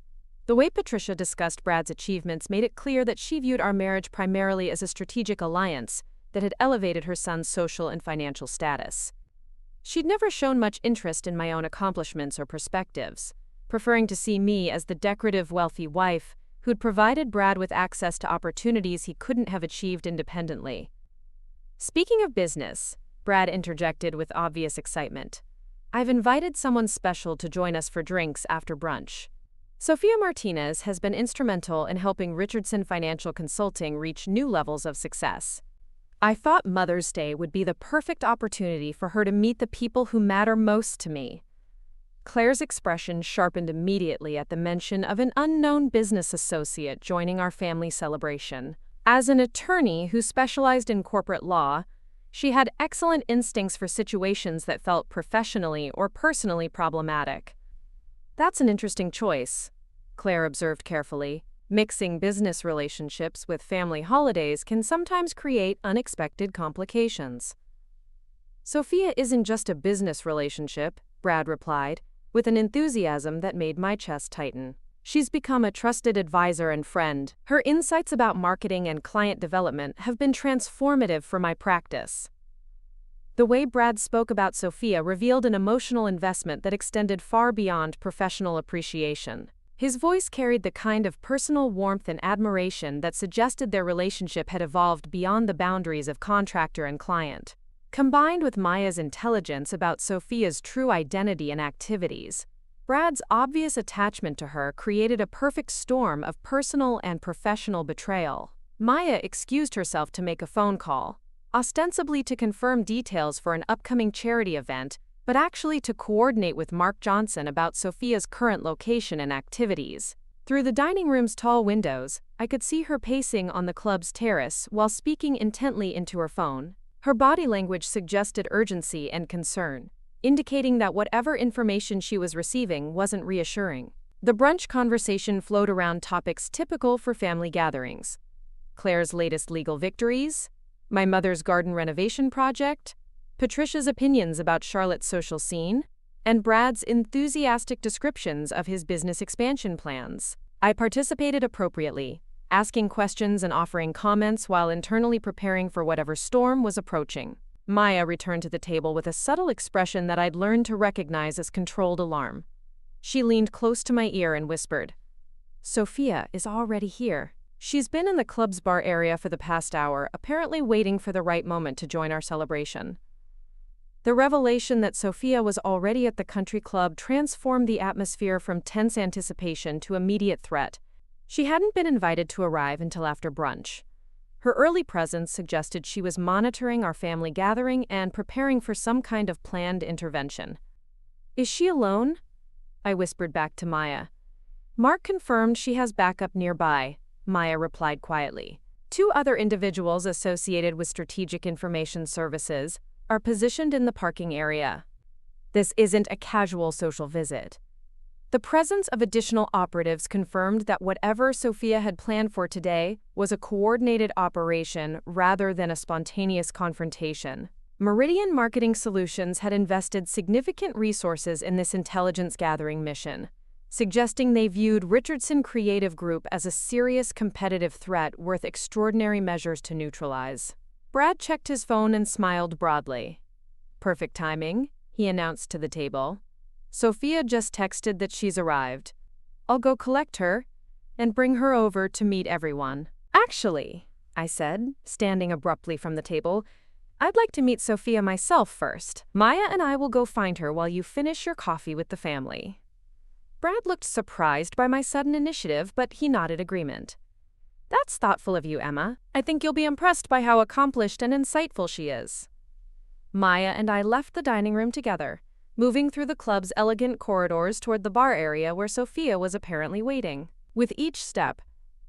The way Patricia discussed Brad's achievements made it clear that she viewed our marriage primarily as a strategic alliance that had elevated her son's social and financial status. She'd never shown much interest in my own accomplishments or perspectives, preferring to see me as the decorative, wealthy wife who'd provided Brad with access to opportunities he couldn't have achieved independently. "Speaking of business," Brad interjected with obvious excitement, "I've invited someone special to join us for drinks after brunch. Sophia Martinez has been instrumental in helping Richardson Financial Consulting reach new levels of success. I thought Mother's Day would be the perfect opportunity for her to meet the people who matter most to me." Claire's expression sharpened immediately at the mention of an unknown business associate joining our family celebration. As an attorney who specialized in corporate law, she had excellent instincts for situations that felt professionally or personally problematic. "That's an interesting choice," Claire observed carefully. "Mixing business relationships with family holidays can sometimes create unexpected complications." "Sophia isn't just a business relationship," Brad replied, with an enthusiasm that made my chest tighten. "She's become a trusted advisor and friend. Her insights about marketing and client development have been transformative for my practice." The way Brad spoke about Sophia revealed an emotional investment that extended far beyond professional appreciation. His voice carried the kind of personal warmth and admiration that suggested their relationship had evolved beyond the boundaries of contractor and client. Combined with Maya's intelligence about Sophia's true identity and activities, Brad's obvious attachment to her created a perfect storm of personal and professional betrayal. Maya excused herself to make a phone call, ostensibly to confirm details for an upcoming charity event, but actually to coordinate with Mark Johnson about Sophia's current location and activities. Through the dining room's tall windows, I could see her pacing on the club's terrace while speaking intently into her phone. Her body language suggested urgency and concern, indicating that whatever information she was receiving wasn't reassuring. The brunch conversation flowed around topics typical for family gatherings: Claire's latest legal victories, my mother's garden renovation project, Patricia's opinions about Charlotte's social scene, and Brad's enthusiastic descriptions of his business expansion plans. I participated appropriately, asking questions and offering comments while internally preparing for whatever storm was approaching. Maya returned to the table with a subtle expression that I'd learned to recognize as controlled alarm. She leaned close to my ear and whispered, "Sophia is already here. She's been in the club's bar area for the past hour, apparently waiting for the right moment to join our celebration." The revelation that Sophia was already at the country club transformed the atmosphere from tense anticipation to immediate threat. She hadn't been invited to arrive until after brunch. Her early presence suggested she was monitoring our family gathering and preparing for some kind of planned intervention. "Is she alone?" I whispered back to Maya. "Mark confirmed she has backup nearby," Maya replied quietly. "Two other individuals associated with Strategic Information Services are positioned in the parking area. This isn't a casual social visit." The presence of additional operatives confirmed that whatever Sophia had planned for today was a coordinated operation rather than a spontaneous confrontation. Meridian Marketing Solutions had invested significant resources in this intelligence gathering mission, suggesting they viewed Richardson Creative Group as a serious competitive threat worth extraordinary measures to neutralize. Brad checked his phone and smiled broadly. "Perfect timing," he announced to the table. "Sophia just texted that she's arrived. I'll go collect her and bring her over to meet everyone." "Actually," I said, standing abruptly from the table, "I'd like to meet Sophia myself first. Maya and I will go find her while you finish your coffee with the family." Brad looked surprised by my sudden initiative, but he nodded agreement. "That's thoughtful of you, Emma. I think you'll be impressed by how accomplished and insightful she is." Maya and I left the dining room together, moving through the club's elegant corridors toward the bar area where Sophia was apparently waiting. With each step,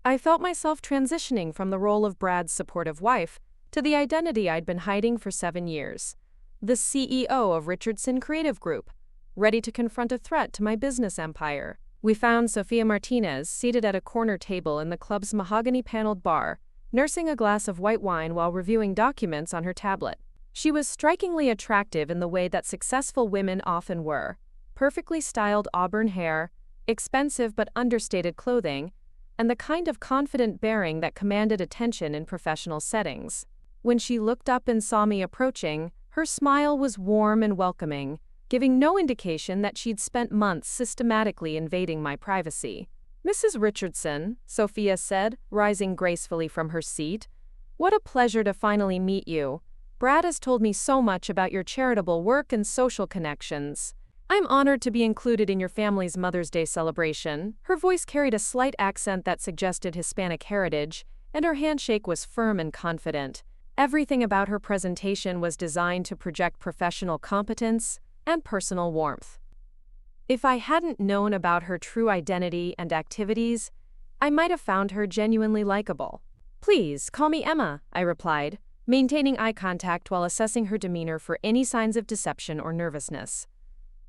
I felt myself transitioning from the role of Brad's supportive wife to the identity I'd been hiding for 7 years. The CEO of Richardson Creative Group, ready to confront a threat to my business empire. We found Sophia Martinez seated at a corner table in the club's mahogany-paneled bar, nursing a glass of white wine while reviewing documents on her tablet. She was strikingly attractive in the way that successful women often were: perfectly styled auburn hair, expensive but understated clothing, and the kind of confident bearing that commanded attention in professional settings. When she looked up and saw me approaching, her smile was warm and welcoming, giving no indication that she'd spent months systematically invading my privacy. "Mrs. Richardson," Sophia said, rising gracefully from her seat, "what a pleasure to finally meet you. Brad has told me so much about your charitable work and social connections. I'm honored to be included in your family's Mother's Day celebration." Her voice carried a slight accent that suggested Hispanic heritage, and her handshake was firm and confident. Everything about her presentation was designed to project professional competence and personal warmth. If I hadn't known about her true identity and activities, I might have found her genuinely likable. "Please, call me Emma," I replied, maintaining eye contact while assessing her demeanor for any signs of deception or nervousness.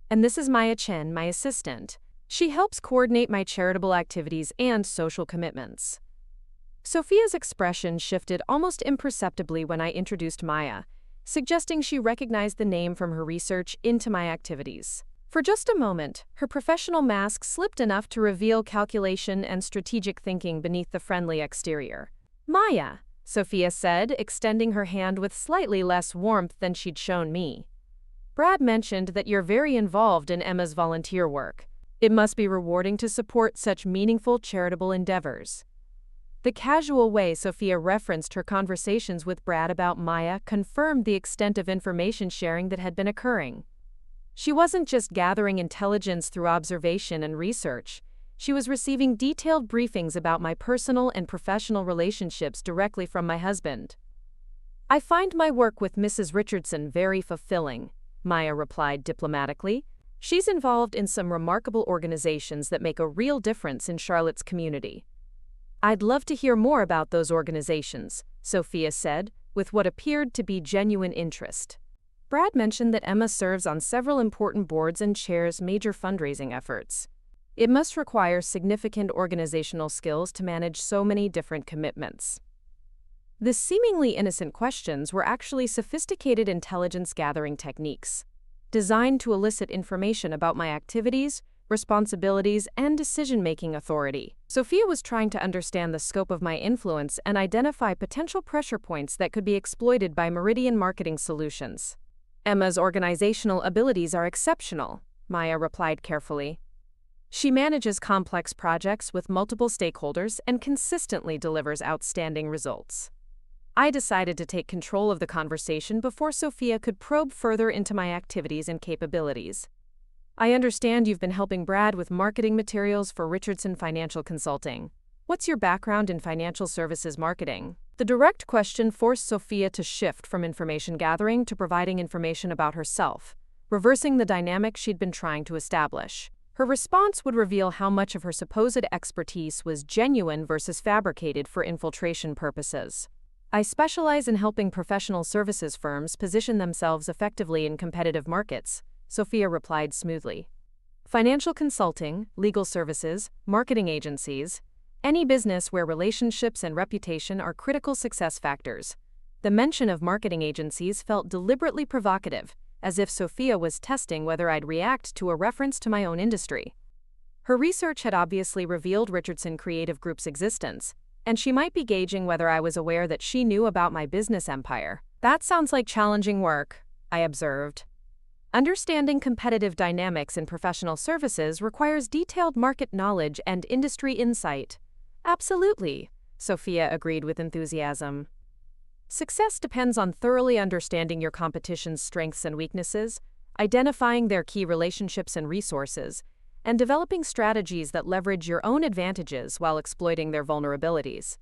"And this is Maya Chen, my assistant. She helps coordinate my charitable activities and social commitments." Sophia's expression shifted almost imperceptibly when I introduced Maya, suggesting she recognized the name from her research into my activities. For just a moment, her professional mask slipped enough to reveal calculation and strategic thinking beneath the friendly exterior. "Maya," Sophia said, extending her hand with slightly less warmth than she'd shown me. "Brad mentioned that you're very involved in Emma's volunteer work. It must be rewarding to support such meaningful charitable endeavors." The casual way Sophia referenced her conversations with Brad about Maya confirmed the extent of information sharing that had been occurring. She wasn't just gathering intelligence through observation and research. She was receiving detailed briefings about my personal and professional relationships directly from my husband. "I find my work with Mrs. Richardson very fulfilling," Maya replied diplomatically. "She's involved in some remarkable organizations that make a real difference in Charlotte's community." "I'd love to hear more about those organizations," Sophia said, with what appeared to be genuine interest. Brad mentioned that Emma serves on several important boards and chairs major fundraising efforts. It must require significant organizational skills to manage so many different commitments. The seemingly innocent questions were actually sophisticated intelligence-gathering techniques, designed to elicit information about my activities, responsibilities, and decision-making authority. Sophia was trying to understand the scope of my influence and identify potential pressure points that could be exploited by Meridian Marketing Solutions. "Emma's organizational abilities are exceptional," Maya replied carefully. "She manages complex projects with multiple stakeholders and consistently delivers outstanding results." I decided to take control of the conversation before Sophia could probe further into my activities and capabilities. "I understand you've been helping Brad with marketing materials for Richardson Financial Consulting. What's your background in financial services marketing?" The direct question forced Sophia to shift from information gathering to providing information about herself, reversing the dynamic she'd been trying to establish. Her response would reveal how much of her supposed expertise was genuine versus fabricated for infiltration purposes. "I specialize in helping professional services firms position themselves effectively in competitive markets," Sophia replied smoothly. "Financial consulting, legal services, marketing agencies, any business where relationships and reputation are critical success factors." The mention of marketing agencies felt deliberately provocative, as if Sophia was testing whether I'd react to a reference to my own industry. Her research had obviously revealed Richardson Creative Group's existence, and she might be gauging whether I was aware that she knew about my business empire. "That sounds like challenging work," I observed. "Understanding competitive dynamics in professional services requires detailed market knowledge and industry insight." "Absolutely," Sophia agreed with enthusiasm. "Success depends on thoroughly understanding your competition's strengths and weaknesses, identifying their key relationships and resources, and developing strategies that leverage your own advantages while exploiting their vulnerabilities."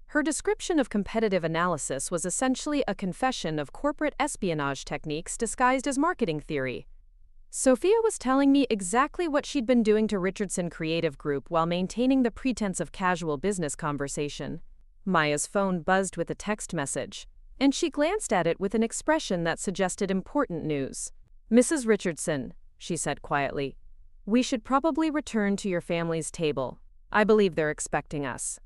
Her description of competitive analysis was essentially a confession of corporate espionage techniques disguised as marketing theory. Sophia was telling me exactly what she'd been doing to Richardson Creative Group while maintaining the pretense of casual business conversation. Maya's phone buzzed with a text message, and she glanced at it with an expression that suggested important news. "Mrs. Richardson," she said quietly, "we should probably return to your family's table. I believe they're expecting us."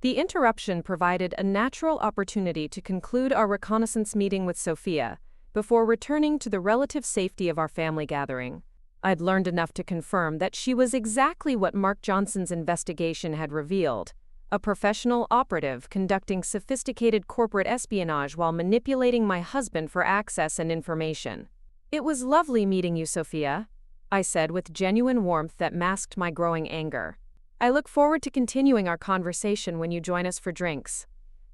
The interruption provided a natural opportunity to conclude our reconnaissance meeting with Sophia before returning to the relative safety of our family gathering. I'd learned enough to confirm that she was exactly what Mark Johnson's investigation had revealed: a professional operative conducting sophisticated corporate espionage while manipulating my husband for access and information. "It was lovely meeting you, Sophia," I said with genuine warmth that masked my growing anger. "I look forward to continuing our conversation when you join us for drinks."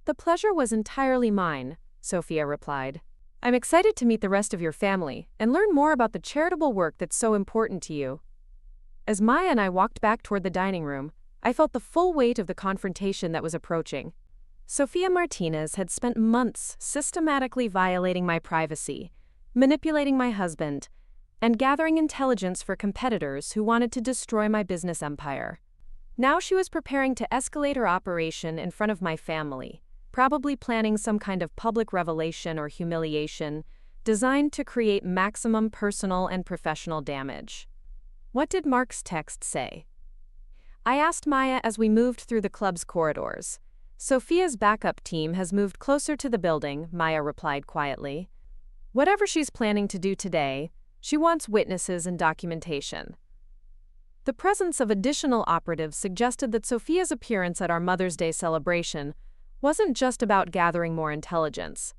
"The pleasure was entirely mine," Sophia replied. "I'm excited to meet the rest of your family and learn more about the charitable work that's so important to you." As Maya and I walked back toward the dining room, I felt the full weight of the confrontation that was approaching. Sophia Martinez had spent months systematically violating my privacy, manipulating my husband, and gathering intelligence for competitors who wanted to destroy my business empire. Now she was preparing to escalate her operation in front of my family, probably planning some kind of public revelation or humiliation designed to create maximum personal and professional damage. What did Mark's text say? I asked Maya as we moved through the club's corridors. "Sophia's backup team has moved closer to the building," Maya replied quietly. "Whatever she's planning to do today, she wants witnesses and documentation." The presence of additional operatives suggested that Sophia's appearance at our Mother's Day celebration wasn't just about gathering more intelligence.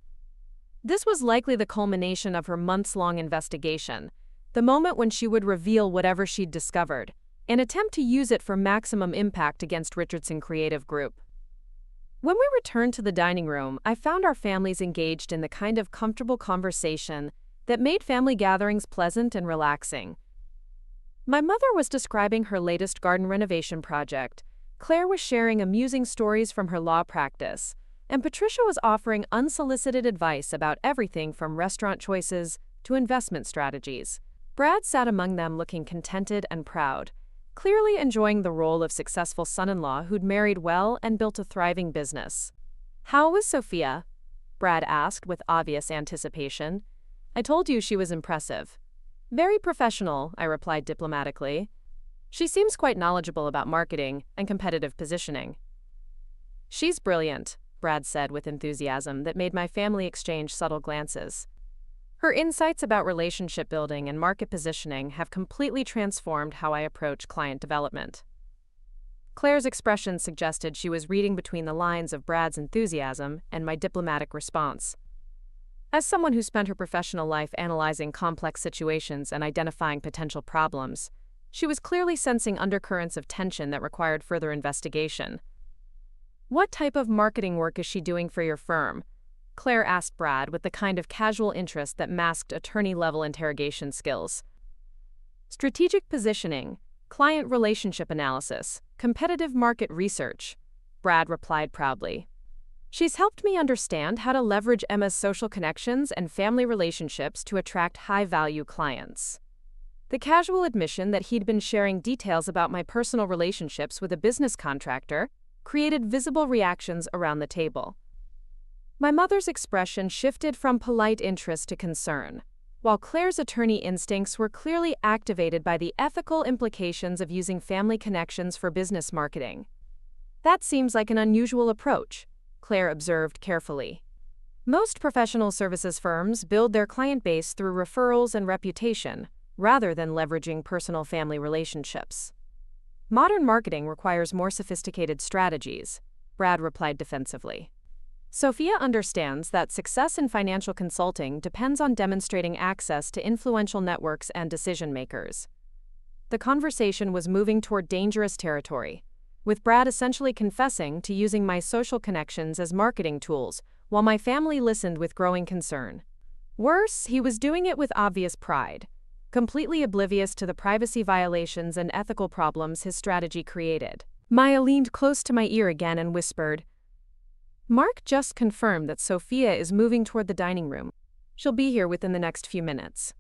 This was likely the culmination of her months-long investigation, the moment when she would reveal whatever she'd discovered, and attempt to use it for maximum impact against Richardson Creative Group. When we returned to the dining room, I found our families engaged in the kind of comfortable conversation that made family gatherings pleasant and relaxing. My mother was describing her latest garden renovation project, Claire was sharing amusing stories from her law practice, and Patricia was offering unsolicited advice about everything from restaurant choices to investment strategies. Brad sat among them looking contented and proud, clearly enjoying the role of successful son-in-law who'd married well and built a thriving business. "How was Sophia?" Brad asked with obvious anticipation. "I told you she was impressive." "Very professional," I replied diplomatically. "She seems quite knowledgeable about marketing and competitive positioning." "She's brilliant," Brad said with enthusiasm that made my family exchange subtle glances. "Her insights about relationship building and market positioning have completely transformed how I approach client development." Claire's expression suggested she was reading between the lines of Brad's enthusiasm and my diplomatic response. As someone who spent her professional life analyzing complex situations and identifying potential problems, she was clearly sensing undercurrents of tension that required further investigation. "What type of marketing work is she doing for your firm?" Claire asked Brad with the kind of casual interest that masked attorney-level interrogation skills. "Strategic positioning, client relationship analysis, competitive market research," Brad replied proudly. "She's helped me understand how to leverage Emma's social connections and family relationships to attract high-value clients." The casual admission that he'd been sharing details about my personal relationships with a business contractor created visible reactions around the table. My mother's expression shifted from polite interest to concern, while Claire's attorney instincts were clearly activated by the ethical implications of using family connections for business marketing. "That seems like an unusual approach," Claire observed carefully. "Most professional services firms build their client base through referrals and reputation, rather than leveraging personal family relationships. Modern marketing requires more sophisticated strategies," Brad replied defensively. "Sophia understands that success in financial consulting depends on demonstrating access to influential networks and decision-makers." The conversation was moving toward dangerous territory, with Brad essentially confessing to using my social connections as marketing tools, while my family listened with growing concern. Worse, he was doing it with obvious pride, completely oblivious to the privacy violations and ethical problems his strategy created. Maya leaned close to my ear again and whispered, "Mark just confirmed that Sophia is moving toward the dining room. She'll be here within the next few minutes."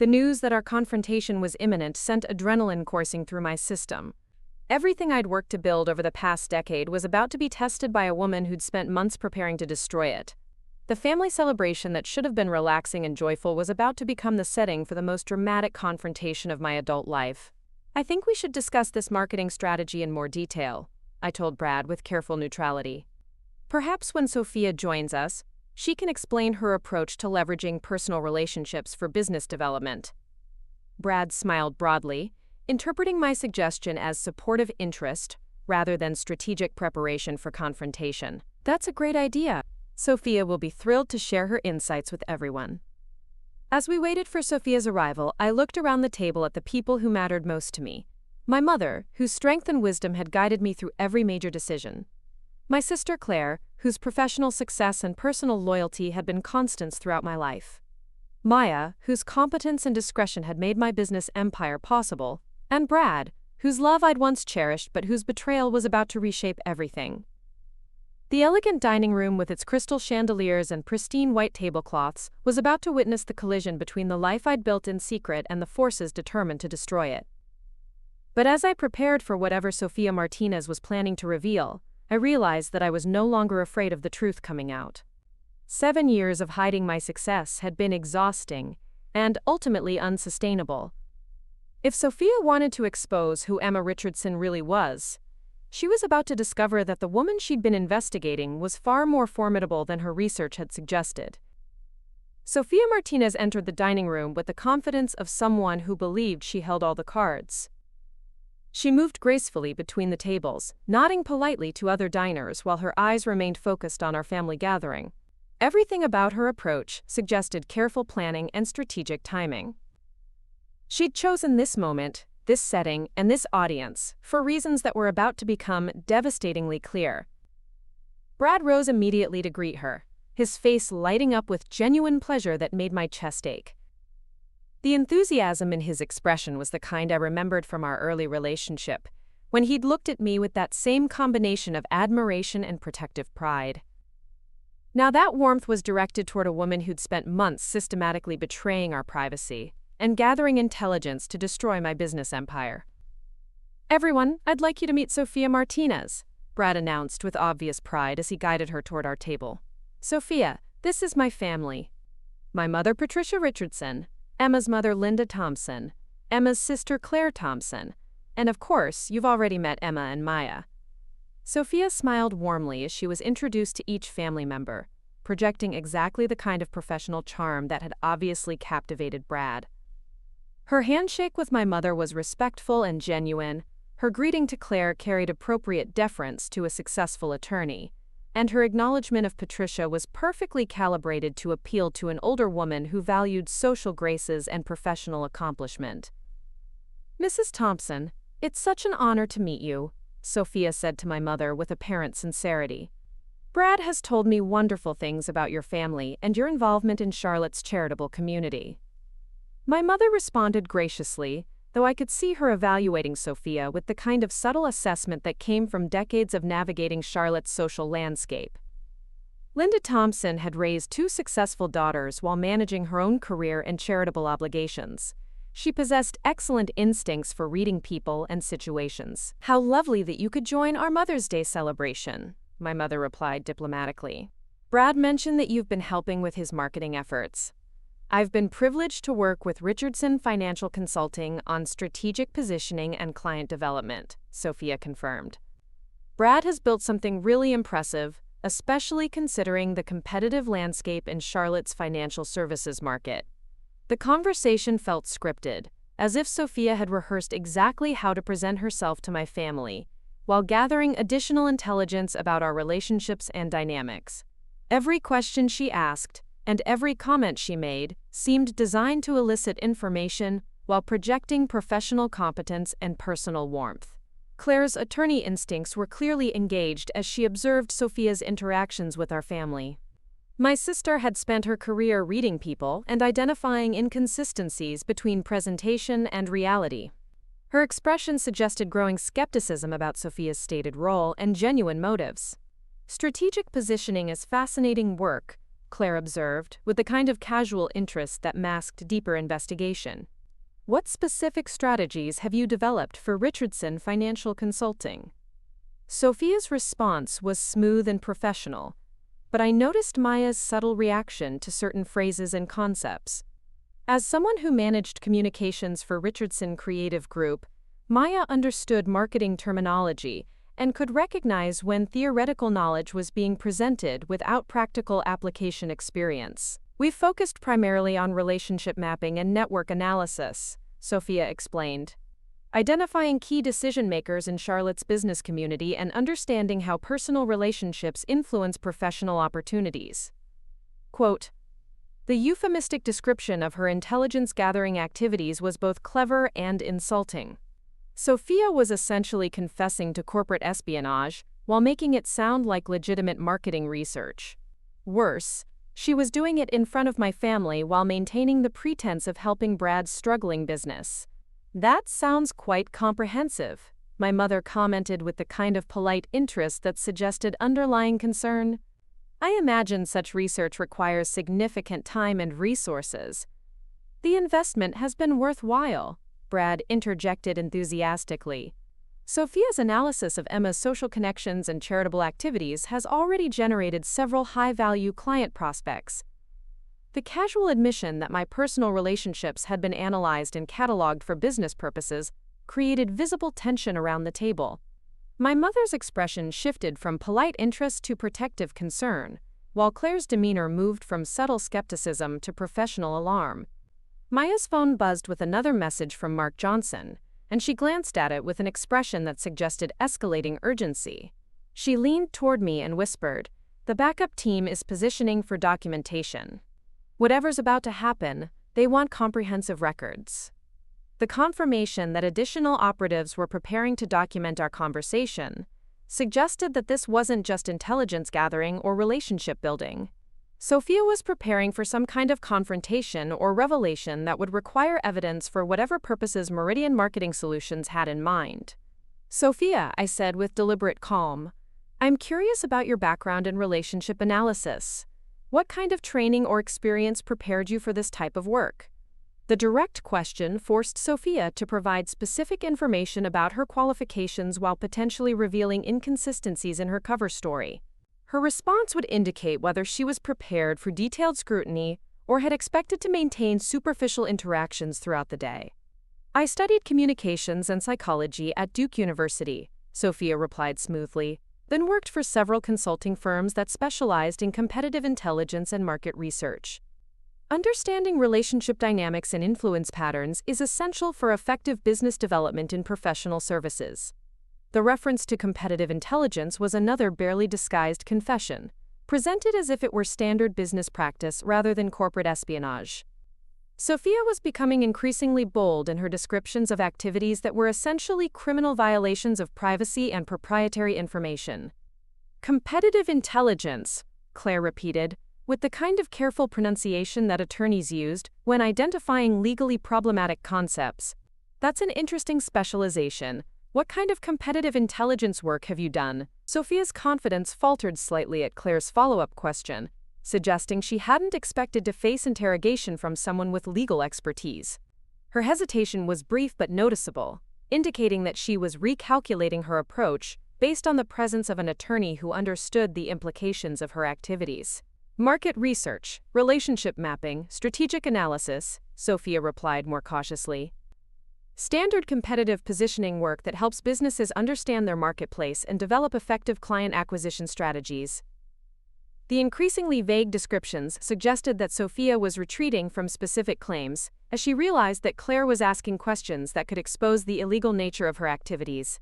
The news that our confrontation was imminent sent adrenaline coursing through my system. Everything I'd worked to build over the past decade was about to be tested by a woman who'd spent months preparing to destroy it. The family celebration that should have been relaxing and joyful was about to become the setting for the most dramatic confrontation of my adult life. "I think we should discuss this marketing strategy in more detail," I told Brad with careful neutrality. "Perhaps when Sophia joins us, she can explain her approach to leveraging personal relationships for business development." Brad smiled broadly, interpreting my suggestion as supportive interest rather than strategic preparation for confrontation. "That's a great idea. Sophia will be thrilled to share her insights with everyone." As we waited for Sophia's arrival, I looked around the table at the people who mattered most to me. My mother, whose strength and wisdom had guided me through every major decision. My sister Claire, whose professional success and personal loyalty had been constants throughout my life. Maya, whose competence and discretion had made my business empire possible. And Brad, whose love I'd once cherished but whose betrayal was about to reshape everything. The elegant dining room with its crystal chandeliers and pristine white tablecloths was about to witness the collision between the life I'd built in secret and the forces determined to destroy it. But as I prepared for whatever Sophia Martinez was planning to reveal, I realized that I was no longer afraid of the truth coming out. 7 years of hiding my success had been exhausting and ultimately unsustainable. If Sophia wanted to expose who Emma Richardson really was, she was about to discover that the woman she'd been investigating was far more formidable than her research had suggested. Sophia Martinez entered the dining room with the confidence of someone who believed she held all the cards. She moved gracefully between the tables, nodding politely to other diners while her eyes remained focused on our family gathering. Everything about her approach suggested careful planning and strategic timing. She'd chosen this moment, this setting, and this audience for reasons that were about to become devastatingly clear. Brad rose immediately to greet her, his face lighting up with genuine pleasure that made my chest ache. The enthusiasm in his expression was the kind I remembered from our early relationship, when he'd looked at me with that same combination of admiration and protective pride. Now that warmth was directed toward a woman who'd spent months systematically betraying our privacy and gathering intelligence to destroy my business empire. "Everyone, I'd like you to meet Sophia Martinez," Brad announced with obvious pride as he guided her toward our table. "Sophia, this is my family. My mother, Patricia Richardson, Emma's mother, Linda Thompson, Emma's sister, Claire Thompson, and of course, you've already met Emma and Maya." Sophia smiled warmly as she was introduced to each family member, projecting exactly the kind of professional charm that had obviously captivated Brad. Her handshake with my mother was respectful and genuine, her greeting to Claire carried appropriate deference to a successful attorney, and her acknowledgement of Patricia was perfectly calibrated to appeal to an older woman who valued social graces and professional accomplishment. "Mrs. Thompson, it's such an honor to meet you," Sophia said to my mother with apparent sincerity. "Brad has told me wonderful things about your family and your involvement in Charlotte's charitable community." My mother responded graciously, though I could see her evaluating Sophia with the kind of subtle assessment that came from decades of navigating Charlotte's social landscape. Linda Thompson had raised 2 successful daughters while managing her own career and charitable obligations. She possessed excellent instincts for reading people and situations. "How lovely that you could join our Mother's Day celebration," my mother replied diplomatically. "Brad mentioned that you've been helping with his marketing efforts. I've been privileged to work with Richardson Financial Consulting on strategic positioning and client development," Sophia confirmed. "Brad has built something really impressive, especially considering the competitive landscape in Charlotte's financial services market." The conversation felt scripted, as if Sophia had rehearsed exactly how to present herself to my family, while gathering additional intelligence about our relationships and dynamics. Every question she asked, and every comment she made, seemed designed to elicit information while projecting professional competence and personal warmth. Claire's attorney instincts were clearly engaged as she observed Sophia's interactions with our family. My sister had spent her career reading people and identifying inconsistencies between presentation and reality. Her expression suggested growing skepticism about Sophia's stated role and genuine motives. Strategic positioning is fascinating work, Claire observed, with the kind of casual interest that masked deeper investigation. What specific strategies have you developed for Richardson Financial Consulting? Sophia's response was smooth and professional, but I noticed Maya's subtle reaction to certain phrases and concepts. As someone who managed communications for Richardson Creative Group, Maya understood marketing terminology and could recognize when theoretical knowledge was being presented without practical application experience. We focused primarily on relationship mapping and network analysis, Sophia explained, identifying key decision-makers in Charlotte's business community and understanding how personal relationships influence professional opportunities. Quote, the euphemistic description of her intelligence-gathering activities was both clever and insulting. Sophia was essentially confessing to corporate espionage while making it sound like legitimate marketing research. Worse, she was doing it in front of my family while maintaining the pretense of helping Brad's struggling business. That sounds quite comprehensive, my mother commented with the kind of polite interest that suggested underlying concern. I imagine such research requires significant time and resources. The investment has been worthwhile, Brad interjected enthusiastically. Sophia's analysis of Emma's social connections and charitable activities has already generated several high-value client prospects. The casual admission that my personal relationships had been analyzed and cataloged for business purposes created visible tension around the table. My mother's expression shifted from polite interest to protective concern, while Claire's demeanor moved from subtle skepticism to professional alarm. Maya's phone buzzed with another message from Mark Johnson, and she glanced at it with an expression that suggested escalating urgency. She leaned toward me and whispered, "The backup team is positioning for documentation. Whatever's about to happen, they want comprehensive records." The confirmation that additional operatives were preparing to document our conversation suggested that this wasn't just intelligence gathering or relationship building. Sophia was preparing for some kind of confrontation or revelation that would require evidence for whatever purposes Meridian Marketing Solutions had in mind. "Sophia," I said with deliberate calm, "I'm curious about your background in relationship analysis. What kind of training or experience prepared you for this type of work?" The direct question forced Sophia to provide specific information about her qualifications while potentially revealing inconsistencies in her cover story. Her response would indicate whether she was prepared for detailed scrutiny or had expected to maintain superficial interactions throughout the day. "I studied communications and psychology at Duke University," Sophia replied smoothly, "then worked for several consulting firms that specialized in competitive intelligence and market research. Understanding relationship dynamics and influence patterns is essential for effective business development in professional services." The reference to competitive intelligence was another barely disguised confession, presented as if it were standard business practice rather than corporate espionage. Sophia was becoming increasingly bold in her descriptions of activities that were essentially criminal violations of privacy and proprietary information. "Competitive intelligence," Claire repeated, with the kind of careful pronunciation that attorneys used when identifying legally problematic concepts. "That's an interesting specialization. What kind of competitive intelligence work have you done?" Sophia's confidence faltered slightly at Claire's follow-up question, suggesting she hadn't expected to face interrogation from someone with legal expertise. Her hesitation was brief but noticeable, indicating that she was recalculating her approach based on the presence of an attorney who understood the implications of her activities. "Market research, relationship mapping, strategic analysis," Sophia replied more cautiously. "Standard competitive positioning work that helps businesses understand their marketplace and develop effective client acquisition strategies." The increasingly vague descriptions suggested that Sophia was retreating from specific claims, as she realized that Claire was asking questions that could expose the illegal nature of her activities.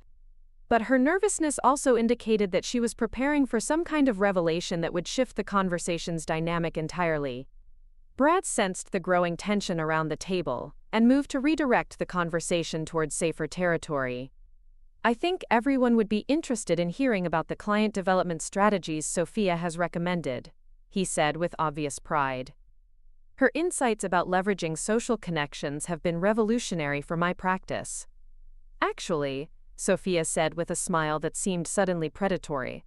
But her nervousness also indicated that she was preparing for some kind of revelation that would shift the conversation's dynamic entirely. Brad sensed the growing tension around the table and moved to redirect the conversation towards safer territory. "I think everyone would be interested in hearing about the client development strategies Sophia has recommended," he said with obvious pride. "Her insights about leveraging social connections have been revolutionary for my practice." "Actually," Sophia said with a smile that seemed suddenly predatory,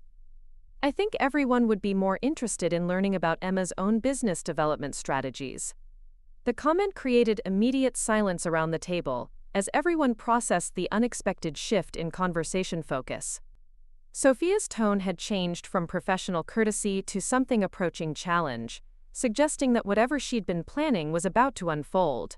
I think everyone would be more interested in learning about Emma's own business development strategies. The comment created immediate silence around the table, as everyone processed the unexpected shift in conversation focus. Sophia's tone had changed from professional courtesy to something approaching challenge, suggesting that whatever she'd been planning was about to unfold.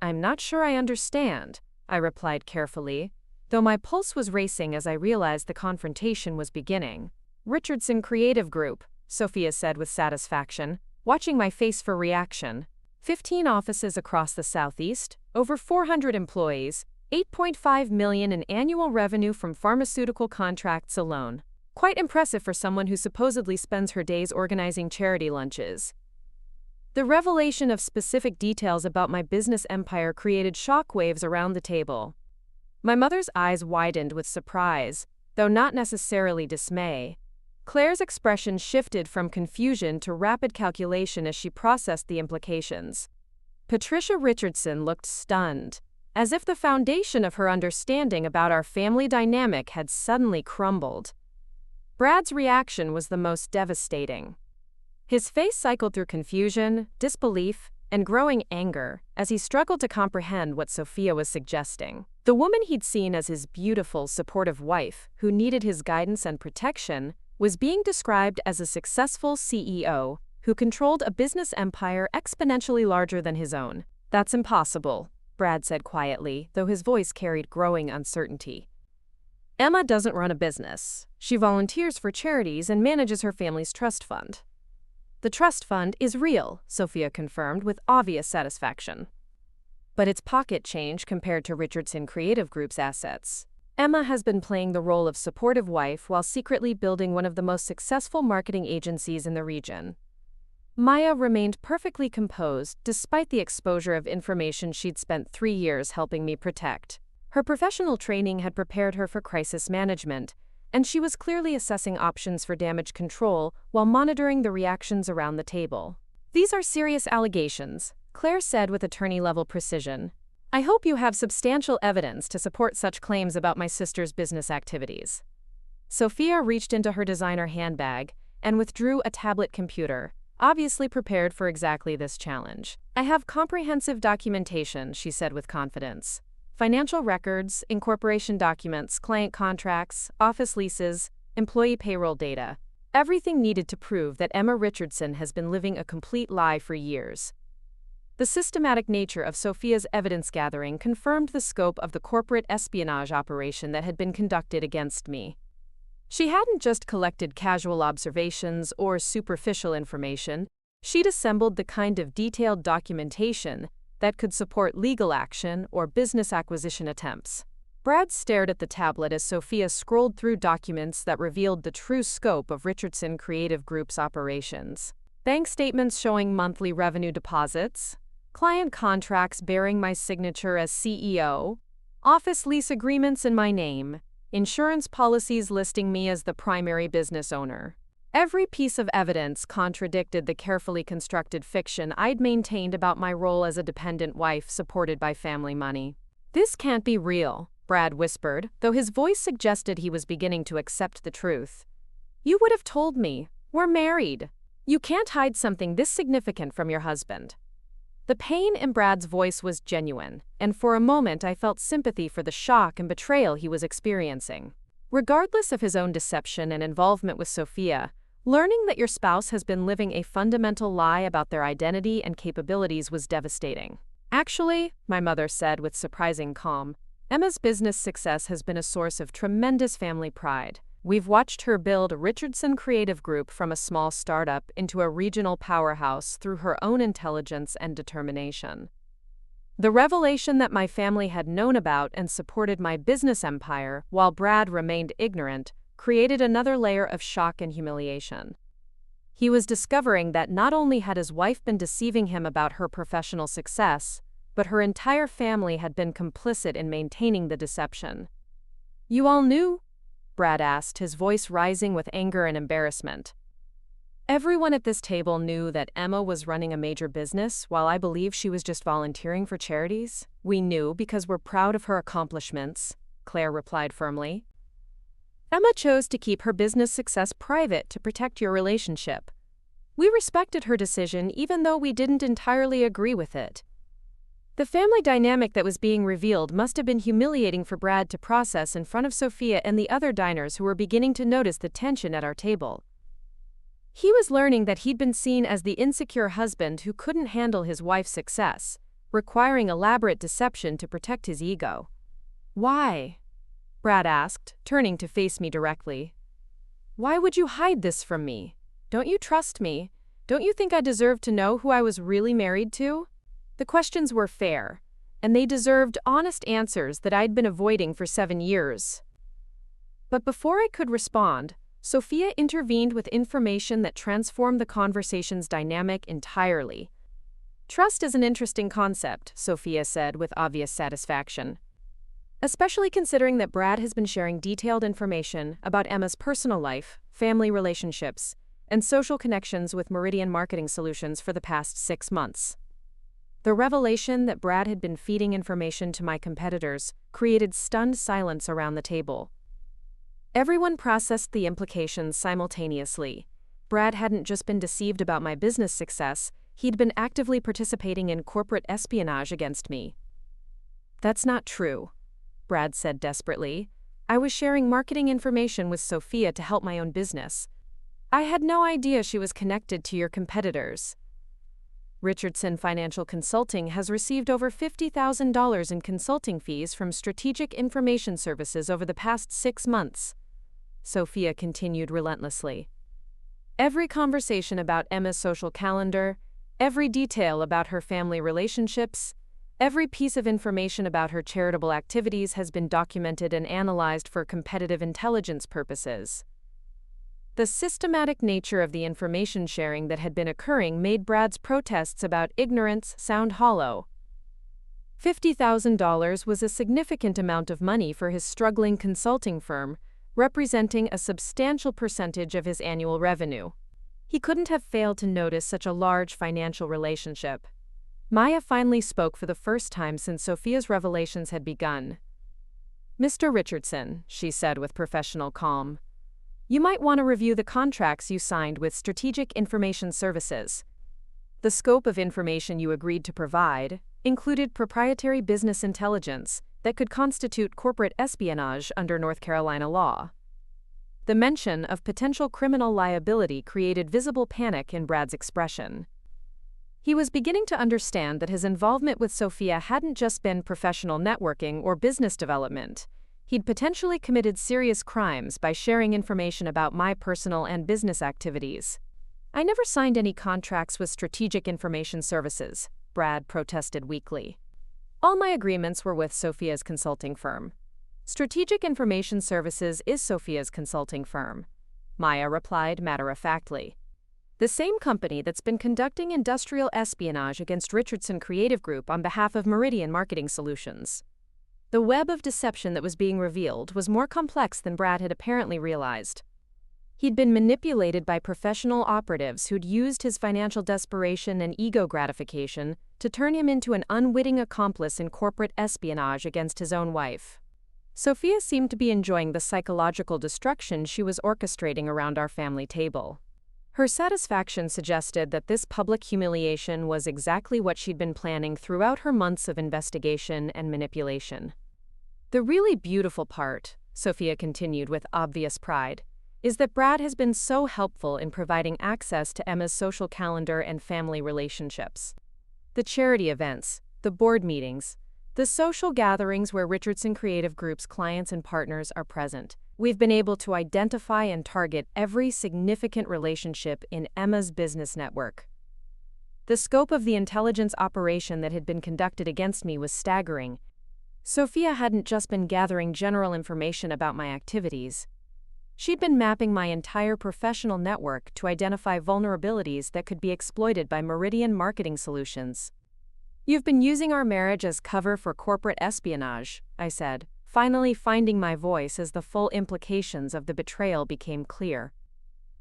"I'm not sure I understand," I replied carefully, though my pulse was racing as I realized the confrontation was beginning. "Richardson Creative Group," Sophia said with satisfaction, watching my face for reaction. 15 offices across the Southeast, over 400 employees, 8.5 million in annual revenue from pharmaceutical contracts alone. Quite impressive for someone who supposedly spends her days organizing charity lunches. The revelation of specific details about my business empire created shockwaves around the table. My mother's eyes widened with surprise, though not necessarily dismay. Claire's expression shifted from confusion to rapid calculation as she processed the implications. Patricia Richardson looked stunned, as if the foundation of her understanding about our family dynamic had suddenly crumbled. Brad's reaction was the most devastating. His face cycled through confusion, disbelief, and growing anger as he struggled to comprehend what Sophia was suggesting. The woman he'd seen as his beautiful, supportive wife, who needed his guidance and protection, was being described as a successful CEO who controlled a business empire exponentially larger than his own. "That's impossible," Brad said quietly, though his voice carried growing uncertainty. "Emma doesn't run a business. She volunteers for charities and manages her family's trust fund." "The trust fund is real," Sophia confirmed with obvious satisfaction. "But it's pocket change compared to Richardson Creative Group's assets. Emma has been playing the role of supportive wife while secretly building one of the most successful marketing agencies in the region." Maya remained perfectly composed despite the exposure of information she'd spent 3 years helping me protect. Her professional training had prepared her for crisis management, and she was clearly assessing options for damage control while monitoring the reactions around the table. "These are serious allegations," Claire said with attorney-level precision. "I hope you have substantial evidence to support such claims about my sister's business activities." Sophia reached into her designer handbag and withdrew a tablet computer, obviously prepared for exactly this challenge. "I have comprehensive documentation," she said with confidence. "Financial records, incorporation documents, client contracts, office leases, employee payroll data. Everything needed to prove that Emma Richardson has been living a complete lie for years." The systematic nature of Sophia's evidence gathering confirmed the scope of the corporate espionage operation that had been conducted against me. She hadn't just collected casual observations or superficial information, she'd assembled the kind of detailed documentation that could support legal action or business acquisition attempts. Brad stared at the tablet as Sophia scrolled through documents that revealed the true scope of Richardson Creative Group's operations. Bank statements showing monthly revenue deposits, client contracts bearing my signature as CEO, office lease agreements in my name, insurance policies listing me as the primary business owner. Every piece of evidence contradicted the carefully constructed fiction I'd maintained about my role as a dependent wife supported by family money. "This can't be real," Brad whispered, though his voice suggested he was beginning to accept the truth. "You would have told me. We're married. You can't hide something this significant from your husband." The pain in Brad's voice was genuine, and for a moment I felt sympathy for the shock and betrayal he was experiencing. Regardless of his own deception and involvement with Sophia, learning that your spouse has been living a fundamental lie about their identity and capabilities was devastating. "Actually," my mother said with surprising calm, "Emma's business success has been a source of tremendous family pride. We've watched her build Richardson Creative Group from a small startup into a regional powerhouse through her own intelligence and determination." The revelation that my family had known about and supported my business empire while Brad remained ignorant created another layer of shock and humiliation. He was discovering that not only had his wife been deceiving him about her professional success, but her entire family had been complicit in maintaining the deception. "You all knew?" Brad asked, his voice rising with anger and embarrassment. "Everyone at this table knew that Emma was running a major business while I believe she was just volunteering for charities. We knew because we're proud of her accomplishments," Claire replied firmly. Emma chose to keep her business success private to protect your relationship. We respected her decision even though we didn't entirely agree with it. The family dynamic that was being revealed must have been humiliating for Brad to process in front of Sophia and the other diners who were beginning to notice the tension at our table. He was learning that he'd been seen as the insecure husband who couldn't handle his wife's success, requiring elaborate deception to protect his ego. "Why?" Brad asked, turning to face me directly. "Why would you hide this from me? Don't you trust me? Don't you think I deserve to know who I was really married to?" The questions were fair, and they deserved honest answers that I'd been avoiding for 7 years. But before I could respond, Sophia intervened with information that transformed the conversation's dynamic entirely. "Trust is an interesting concept," Sophia said with obvious satisfaction. "Especially considering that Brad has been sharing detailed information about Emma's personal life, family relationships, and social connections with Meridian Marketing Solutions for the past 6 months. The revelation that Brad had been feeding information to my competitors created stunned silence around the table. Everyone processed the implications simultaneously. Brad hadn't just been deceived about my business success, he'd been actively participating in corporate espionage against me. "That's not true," Brad said desperately. "I was sharing marketing information with Sophia to help my own business. I had no idea she was connected to your competitors." Richardson Financial Consulting has received over $50,000 in consulting fees from Strategic Information Services over the past 6 months. Sophia continued relentlessly. Every conversation about Emma's social calendar, every detail about her family relationships, every piece of information about her charitable activities has been documented and analyzed for competitive intelligence purposes. The systematic nature of the information sharing that had been occurring made Brad's protests about ignorance sound hollow. $50,000 was a significant amount of money for his struggling consulting firm, representing a substantial percentage of his annual revenue. He couldn't have failed to notice such a large financial relationship. Maya finally spoke for the first time since Sophia's revelations had begun. "Mr. Richardson," she said with professional calm, "you might want to review the contracts you signed with Strategic Information Services. The scope of information you agreed to provide included proprietary business intelligence that could constitute corporate espionage under North Carolina law." The mention of potential criminal liability created visible panic in Brad's expression. He was beginning to understand that his involvement with Sophia hadn't just been professional networking or business development. He'd potentially committed serious crimes by sharing information about my personal and business activities. "I never signed any contracts with Strategic Information Services," Brad protested weakly. "All my agreements were with Sophia's consulting firm." "Strategic Information Services is Sophia's consulting firm," Maya replied matter-of-factly. "The same company that's been conducting industrial espionage against Richardson Creative Group on behalf of Meridian Marketing Solutions." The web of deception that was being revealed was more complex than Brad had apparently realized. He'd been manipulated by professional operatives who'd used his financial desperation and ego gratification to turn him into an unwitting accomplice in corporate espionage against his own wife. Sophia seemed to be enjoying the psychological destruction she was orchestrating around our family table. Her satisfaction suggested that this public humiliation was exactly what she'd been planning throughout her months of investigation and manipulation. "The really beautiful part," Sophia continued with obvious pride, "is that Brad has been so helpful in providing access to Emma's social calendar and family relationships. The charity events, the board meetings, the social gatherings where Richardson Creative Group's clients and partners are present. We've been able to identify and target every significant relationship in Emma's business network. The scope of the intelligence operation that had been conducted against me was staggering. Sophia hadn't just been gathering general information about my activities. She'd been mapping my entire professional network to identify vulnerabilities that could be exploited by Meridian Marketing Solutions." "You've been using our marriage as cover for corporate espionage," I said, finally finding my voice as the full implications of the betrayal became clear.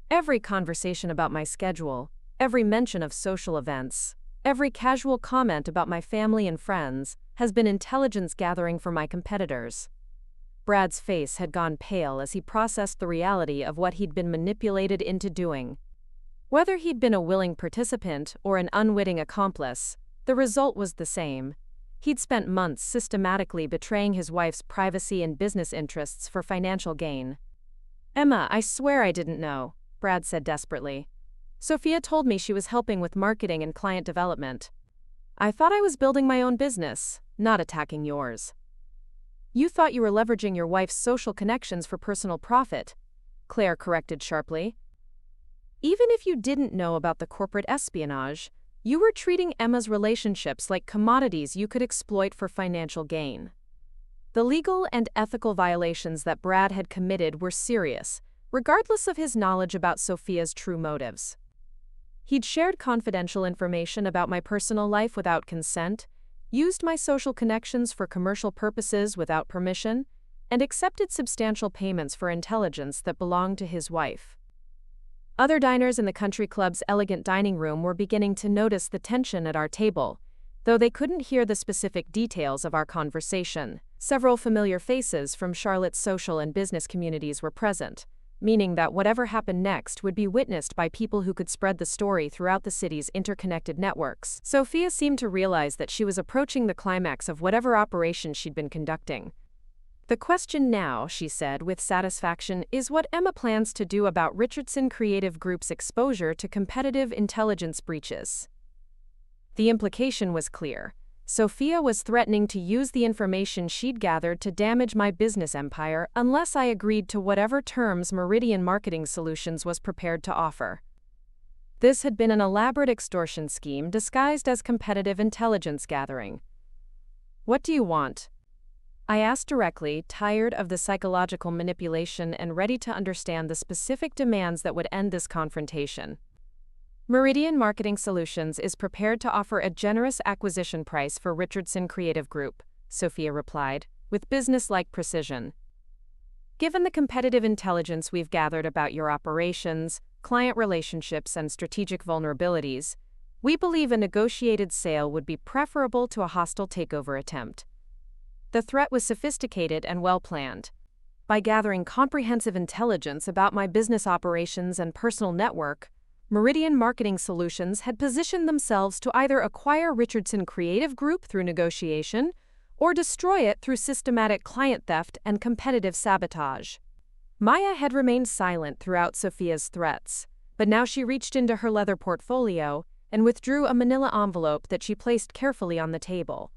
"Every conversation about my schedule, every mention of social events, every casual comment about my family and friends has been intelligence gathering for my competitors." Brad's face had gone pale as he processed the reality of what he'd been manipulated into doing. Whether he'd been a willing participant or an unwitting accomplice, the result was the same. He'd spent months systematically betraying his wife's privacy and business interests for financial gain. "Emma, I swear I didn't know," Brad said desperately. "Sophia told me she was helping with marketing and client development. I thought I was building my own business, not attacking yours." "You thought you were leveraging your wife's social connections for personal profit," Claire corrected sharply. "Even if you didn't know about the corporate espionage, you were treating Emma's relationships like commodities you could exploit for financial gain." The legal and ethical violations that Brad had committed were serious, regardless of his knowledge about Sophia's true motives. He'd shared confidential information about my personal life without consent, used my social connections for commercial purposes without permission, and accepted substantial payments for intelligence that belonged to his wife. Other diners in the country club's elegant dining room were beginning to notice the tension at our table, though they couldn't hear the specific details of our conversation. Several familiar faces from Charlotte's social and business communities were present, meaning that whatever happened next would be witnessed by people who could spread the story throughout the city's interconnected networks. Sophia seemed to realize that she was approaching the climax of whatever operation she'd been conducting. "The question now," she said with satisfaction, "is what Emma plans to do about Richardson Creative Group's exposure to competitive intelligence breaches." The implication was clear. Sophia was threatening to use the information she'd gathered to damage my business empire unless I agreed to whatever terms Meridian Marketing Solutions was prepared to offer. This had been an elaborate extortion scheme disguised as competitive intelligence gathering. "What do you want?" I asked directly, tired of the psychological manipulation and ready to understand the specific demands that would end this confrontation. "Meridian Marketing Solutions is prepared to offer a generous acquisition price for Richardson Creative Group," Sophia replied, with business-like precision. "Given the competitive intelligence we've gathered about your operations, client relationships, and strategic vulnerabilities, we believe a negotiated sale would be preferable to a hostile takeover attempt." The threat was sophisticated and well-planned. By gathering comprehensive intelligence about my business operations and personal network, Meridian Marketing Solutions had positioned themselves to either acquire Richardson Creative Group through negotiation or destroy it through systematic client theft and competitive sabotage. Maya had remained silent throughout Sophia's threats, but now she reached into her leather portfolio and withdrew a manila envelope that she placed carefully on the table.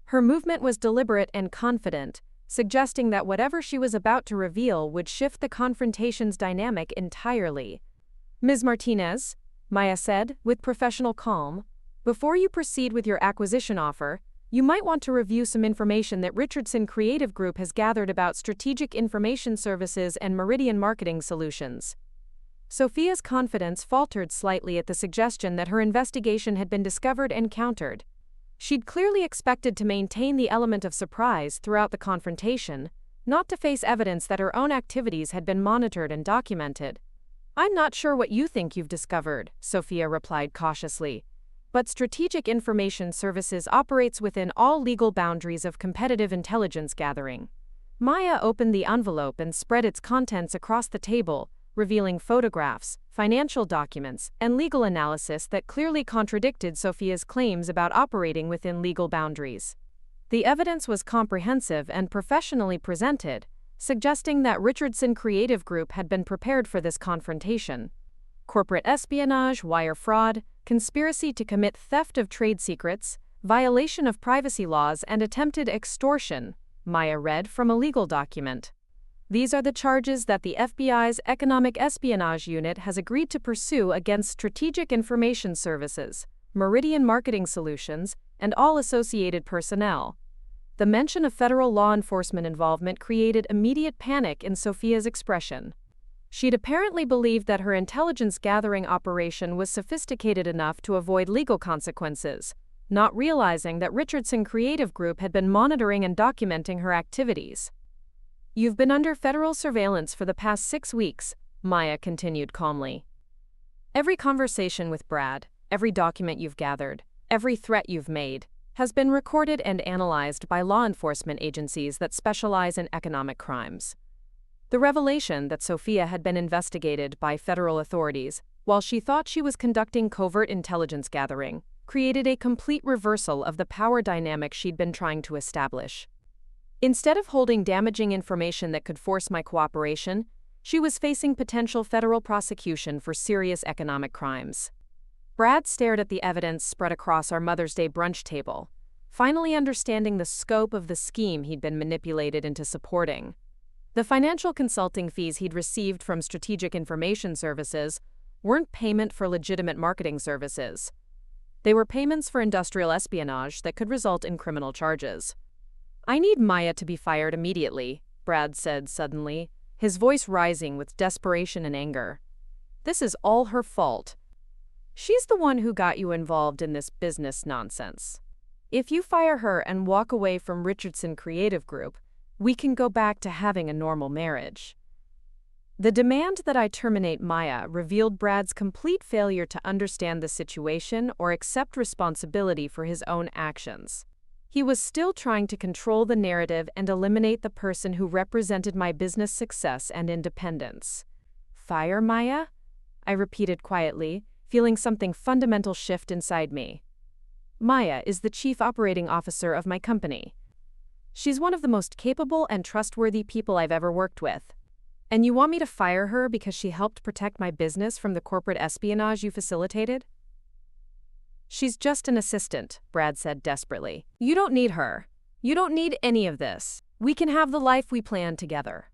Her movement was deliberate and confident, suggesting that whatever she was about to reveal would shift the confrontation's dynamic entirely. "Ms. Martinez," Maya said, with professional calm, "before you proceed with your acquisition offer, you might want to review some information that Richardson Creative Group has gathered about Strategic Information Services and Meridian Marketing Solutions." Sophia's confidence faltered slightly at the suggestion that her investigation had been discovered and countered. She'd clearly expected to maintain the element of surprise throughout the confrontation, not to face evidence that her own activities had been monitored and documented. "I'm not sure what you think you've discovered," Sophia replied cautiously, "but Strategic Information Services operates within all legal boundaries of competitive intelligence gathering." Maya opened the envelope and spread its contents across the table, revealing photographs, financial documents, and legal analysis that clearly contradicted Sophia's claims about operating within legal boundaries. The evidence was comprehensive and professionally presented, suggesting that Richardson Creative Group had been prepared for this confrontation. Corporate espionage, wire fraud, conspiracy to commit theft of trade secrets, violation of privacy laws, and attempted extortion, Maya read from a legal document. These are the charges that the FBI's Economic Espionage Unit has agreed to pursue against Strategic Information Services, Meridian Marketing Solutions, and all associated personnel. The mention of federal law enforcement involvement created immediate panic in Sophia's expression. She'd apparently believed that her intelligence-gathering operation was sophisticated enough to avoid legal consequences, not realizing that Richardson Creative Group had been monitoring and documenting her activities. "You've been under federal surveillance for the past 6 weeks," Maya continued calmly. "Every conversation with Brad, every document you've gathered, every threat you've made, has been recorded and analyzed by law enforcement agencies that specialize in economic crimes. The revelation that Sophia had been investigated by federal authorities while she thought she was conducting covert intelligence gathering created a complete reversal of the power dynamic she'd been trying to establish. Instead of holding damaging information that could force my cooperation, she was facing potential federal prosecution for serious economic crimes. Brad stared at the evidence spread across our Mother's Day brunch table, finally understanding the scope of the scheme he'd been manipulated into supporting. The financial consulting fees he'd received from Strategic Information Services weren't payment for legitimate marketing services. They were payments for industrial espionage that could result in criminal charges. "I need Maya to be fired immediately," Brad said suddenly, his voice rising with desperation and anger. "This is all her fault. She's the one who got you involved in this business nonsense. If you fire her and walk away from Richardson Creative Group, we can go back to having a normal marriage." The demand that I terminate Maya revealed Brad's complete failure to understand the situation or accept responsibility for his own actions. He was still trying to control the narrative and eliminate the person who represented my business success and independence. "Fire Maya?" I repeated quietly, feeling something fundamental shift inside me. "Maya is the chief operating officer of my company. She's one of the most capable and trustworthy people I've ever worked with. And you want me to fire her because she helped protect my business from the corporate espionage you facilitated?" "She's just an assistant," Brad said desperately. "You don't need her. You don't need any of this. We can have the life we planned together."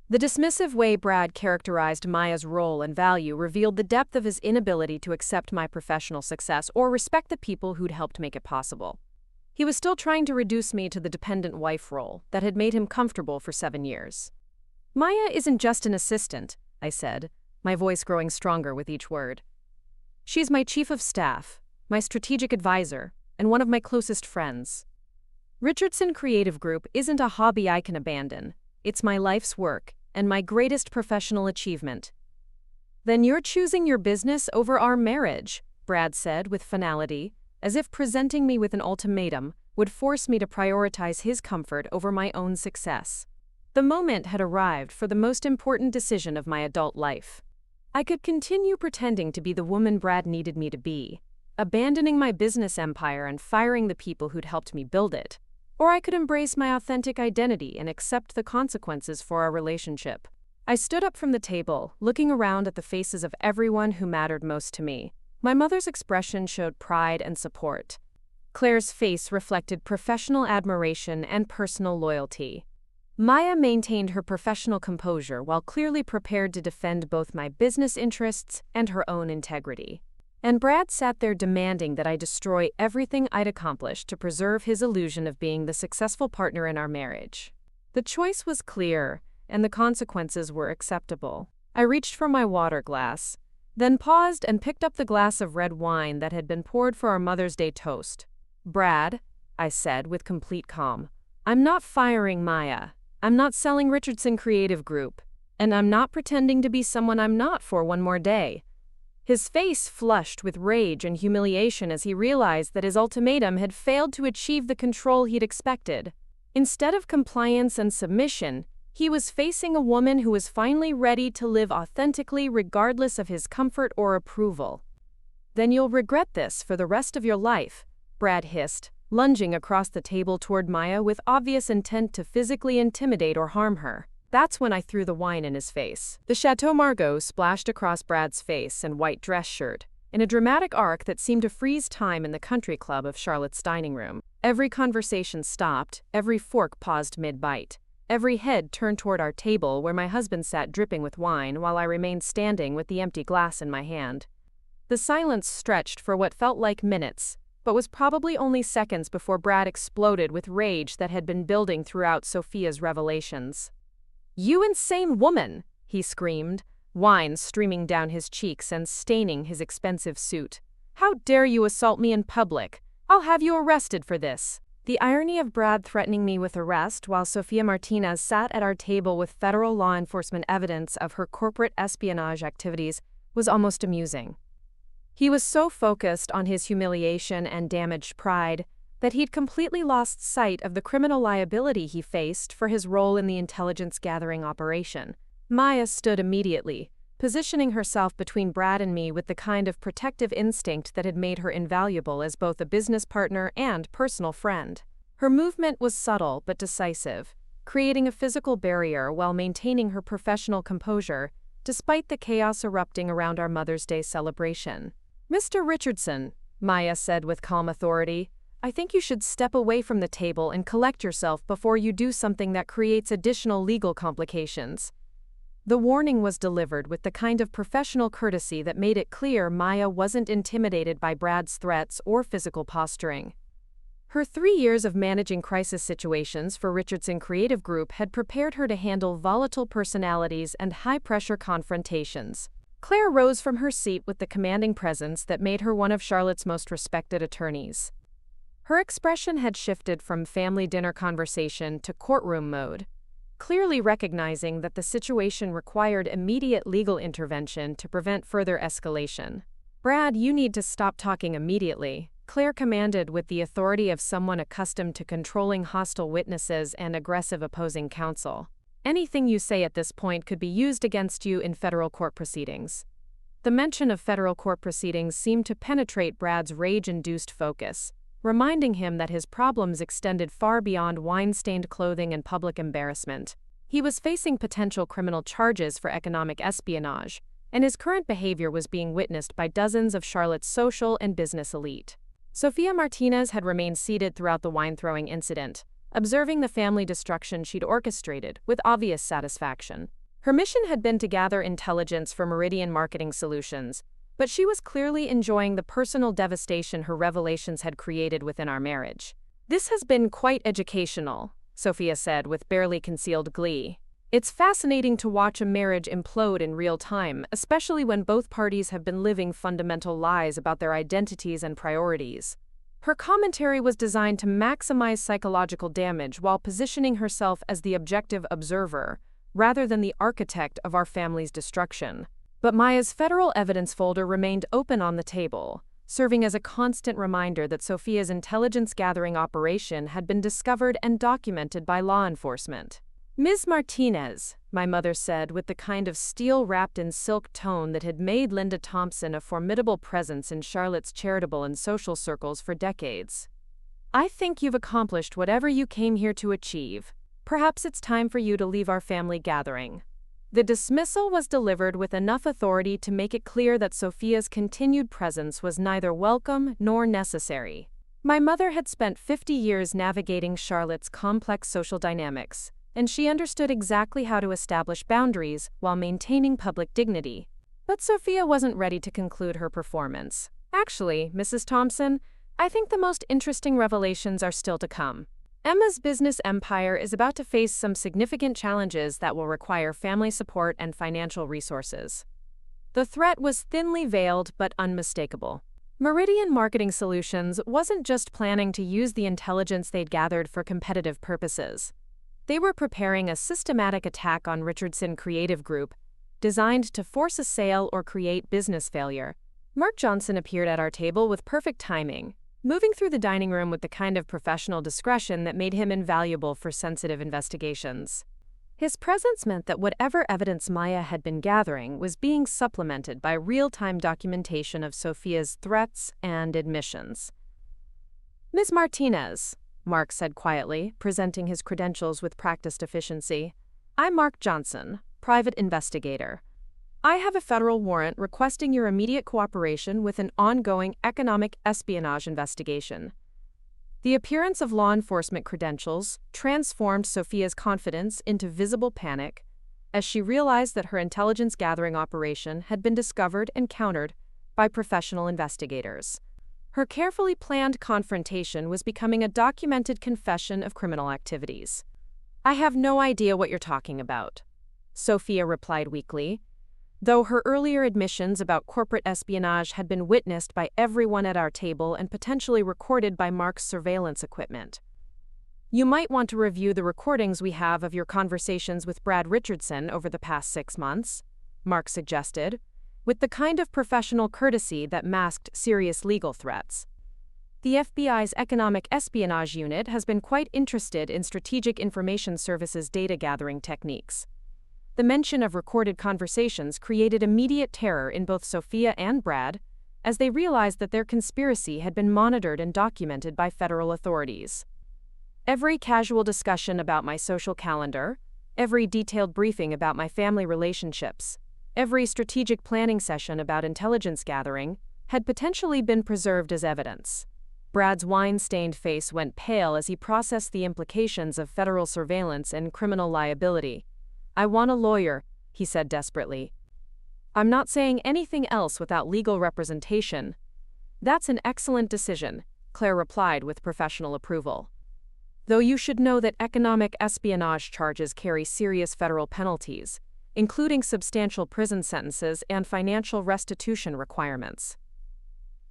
The dismissive way Brad characterized Maya's role and value revealed the depth of his inability to accept my professional success or respect the people who'd helped make it possible. He was still trying to reduce me to the dependent wife role that had made him comfortable for 7 years. "Maya isn't just an assistant," I said, my voice growing stronger with each word. "She's my chief of staff, my strategic advisor, and one of my closest friends. Richardson Creative Group isn't a hobby I can abandon. It's my life's work and my greatest professional achievement." "Then you're choosing your business over our marriage," Brad said with finality, as if presenting me with an ultimatum would force me to prioritize his comfort over my own success. The moment had arrived for the most important decision of my adult life. I could continue pretending to be the woman Brad needed me to be, abandoning my business empire and firing the people who'd helped me build it. Or I could embrace my authentic identity and accept the consequences for our relationship. I stood up from the table, looking around at the faces of everyone who mattered most to me. My mother's expression showed pride and support. Claire's face reflected professional admiration and personal loyalty. Maya maintained her professional composure while clearly prepared to defend both my business interests and her own integrity. And Brad sat there demanding that I destroy everything I'd accomplished to preserve his illusion of being the successful partner in our marriage. The choice was clear, and the consequences were acceptable. I reached for my water glass, then paused and picked up the glass of red wine that had been poured for our Mother's Day toast. "Brad," I said with complete calm, "I'm not firing Maya. I'm not selling Richardson Creative Group. And I'm not pretending to be someone I'm not for one more day." His face flushed with rage and humiliation as he realized that his ultimatum had failed to achieve the control he'd expected. Instead of compliance and submission, he was facing a woman who was finally ready to live authentically regardless of his comfort or approval. "Then you'll regret this for the rest of your life," Brad hissed, lunging across the table toward Maya with obvious intent to physically intimidate or harm her. That's when I threw the wine in his face. The Château Margaux splashed across Brad's face and white dress shirt, in a dramatic arc that seemed to freeze time in the country club of Charlotte's dining room. Every conversation stopped, every fork paused mid-bite. Every head turned toward our table where my husband sat dripping with wine while I remained standing with the empty glass in my hand. The silence stretched for what felt like minutes, but was probably only seconds before Brad exploded with rage that had been building throughout Sophia's revelations. "You insane woman!" he screamed, wine streaming down his cheeks and staining his expensive suit. "How dare you assault me in public? I'll have you arrested for this." The irony of Brad threatening me with arrest while Sofia Martinez sat at our table with federal law enforcement evidence of her corporate espionage activities was almost amusing. He was so focused on his humiliation and damaged pride, that he'd completely lost sight of the criminal liability he faced for his role in the intelligence-gathering operation. Maya stood immediately, positioning herself between Brad and me with the kind of protective instinct that had made her invaluable as both a business partner and personal friend. Her movement was subtle but decisive, creating a physical barrier while maintaining her professional composure, despite the chaos erupting around our Mother's Day celebration. "Mr. Richardson," Maya said with calm authority, "I think you should step away from the table and collect yourself before you do something that creates additional legal complications." The warning was delivered with the kind of professional courtesy that made it clear Maya wasn't intimidated by Brad's threats or physical posturing. Her 3 years of managing crisis situations for Richardson Creative Group had prepared her to handle volatile personalities and high-pressure confrontations. Claire rose from her seat with the commanding presence that made her one of Charlotte's most respected attorneys. Her expression had shifted from family dinner conversation to courtroom mode, clearly recognizing that the situation required immediate legal intervention to prevent further escalation. "Brad, you need to stop talking immediately," Claire commanded with the authority of someone accustomed to controlling hostile witnesses and aggressive opposing counsel. "Anything you say at this point could be used against you in federal court proceedings." The mention of federal court proceedings seemed to penetrate Brad's rage-induced focus, reminding him that his problems extended far beyond wine-stained clothing and public embarrassment. He was facing potential criminal charges for economic espionage, and his current behavior was being witnessed by dozens of Charlotte's social and business elite. Sofia Martinez had remained seated throughout the wine-throwing incident, observing the family destruction she'd orchestrated with obvious satisfaction. Her mission had been to gather intelligence for Meridian Marketing Solutions, but she was clearly enjoying the personal devastation her revelations had created within our marriage. "This has been quite educational," Sofia said with barely concealed glee. "It's fascinating to watch a marriage implode in real time, especially when both parties have been living fundamental lies about their identities and priorities." Her commentary was designed to maximize psychological damage while positioning herself as the objective observer, rather than the architect of our family's destruction. But Maya's federal evidence folder remained open on the table, serving as a constant reminder that Sofia's intelligence-gathering operation had been discovered and documented by law enforcement. "Ms. Martinez," my mother said with the kind of steel-wrapped-in-silk tone that had made Linda Thompson a formidable presence in Charlotte's charitable and social circles for decades, "I think you've accomplished whatever you came here to achieve. Perhaps it's time for you to leave our family gathering." The dismissal was delivered with enough authority to make it clear that Sofia's continued presence was neither welcome nor necessary. My mother had spent 50 years navigating Charlotte's complex social dynamics, and she understood exactly how to establish boundaries while maintaining public dignity. But Sofia wasn't ready to conclude her performance. "Actually, Mrs. Thompson, I think the most interesting revelations are still to come. Emma's business empire is about to face some significant challenges that will require family support and financial resources." The threat was thinly veiled but unmistakable. Meridian Marketing Solutions wasn't just planning to use the intelligence they'd gathered for competitive purposes. They were preparing a systematic attack on Richardson Creative Group, designed to force a sale or create business failure. Mark Johnson appeared at our table with perfect timing, moving through the dining room with the kind of professional discretion that made him invaluable for sensitive investigations. His presence meant that whatever evidence Maya had been gathering was being supplemented by real-time documentation of Sofia's threats and admissions. "Ms. Martinez," Mark said quietly, presenting his credentials with practiced efficiency, "I'm Mark Johnson, private investigator. I have a federal warrant requesting your immediate cooperation with an ongoing economic espionage investigation." The appearance of law enforcement credentials transformed Sofia's confidence into visible panic as she realized that her intelligence-gathering operation had been discovered and countered by professional investigators. Her carefully planned confrontation was becoming a documented confession of criminal activities. "I have no idea what you're talking about," Sofia replied weakly, though her earlier admissions about corporate espionage had been witnessed by everyone at our table and potentially recorded by Mark's surveillance equipment. "You might want to review the recordings we have of your conversations with Brad Richardson over the past 6 months, Mark suggested, with the kind of professional courtesy that masked serious legal threats. The FBI's Economic Espionage Unit has been quite interested in Strategic Information Services data gathering techniques. The mention of recorded conversations created immediate terror in both Sophia and Brad, as they realized that their conspiracy had been monitored and documented by federal authorities. Every casual discussion about my social calendar, every detailed briefing about my family relationships, every strategic planning session about intelligence gathering had potentially been preserved as evidence. Brad's wine-stained face went pale as he processed the implications of federal surveillance and criminal liability. "I want a lawyer," he said desperately. "I'm not saying anything else without legal representation." "That's an excellent decision," Claire replied with professional approval. "Though you should know that economic espionage charges carry serious federal penalties, including substantial prison sentences and financial restitution requirements."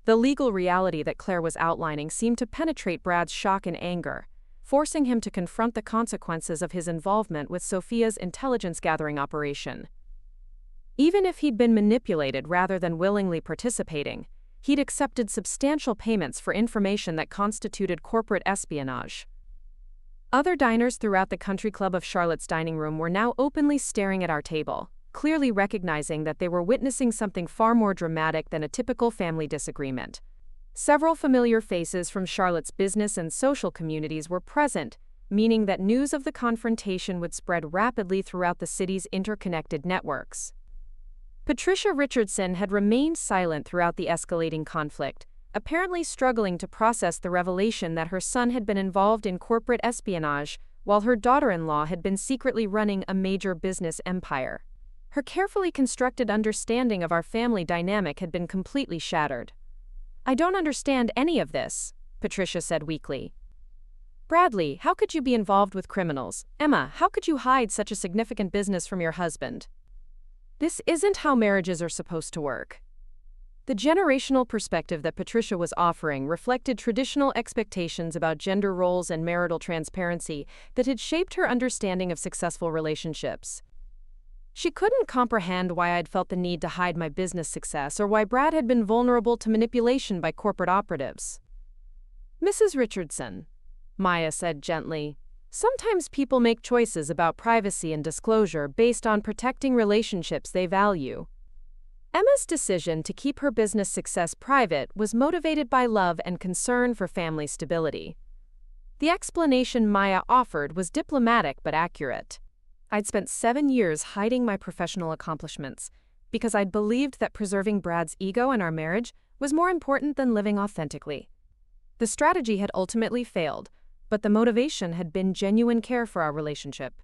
The legal reality that Claire was outlining seemed to penetrate Brad's shock and anger, forcing him to confront the consequences of his involvement with Sophia's intelligence-gathering operation. Even if he'd been manipulated rather than willingly participating, he'd accepted substantial payments for information that constituted corporate espionage. Other diners throughout the country club of Charlotte's dining room were now openly staring at our table, clearly recognizing that they were witnessing something far more dramatic than a typical family disagreement. Several familiar faces from Charlotte's business and social communities were present, meaning that news of the confrontation would spread rapidly throughout the city's interconnected networks. Patricia Richardson had remained silent throughout the escalating conflict, apparently struggling to process the revelation that her son had been involved in corporate espionage while her daughter-in-law had been secretly running a major business empire. Her carefully constructed understanding of our family dynamic had been completely shattered. "I don't understand any of this," Patricia said weakly. "Bradley, how could you be involved with criminals? Emma, how could you hide such a significant business from your husband? This isn't how marriages are supposed to work." The generational perspective that Patricia was offering reflected traditional expectations about gender roles and marital transparency that had shaped her understanding of successful relationships. She couldn't comprehend why I'd felt the need to hide my business success or why Brad had been vulnerable to manipulation by corporate operatives. "Mrs. Richardson," Maya said gently, "sometimes people make choices about privacy and disclosure based on protecting relationships they value. Emma's decision to keep her business success private was motivated by love and concern for family stability." The explanation Maya offered was diplomatic but accurate. I'd spent 7 years hiding my professional accomplishments because I'd believed that preserving Brad's ego in our marriage was more important than living authentically. The strategy had ultimately failed, but the motivation had been genuine care for our relationship.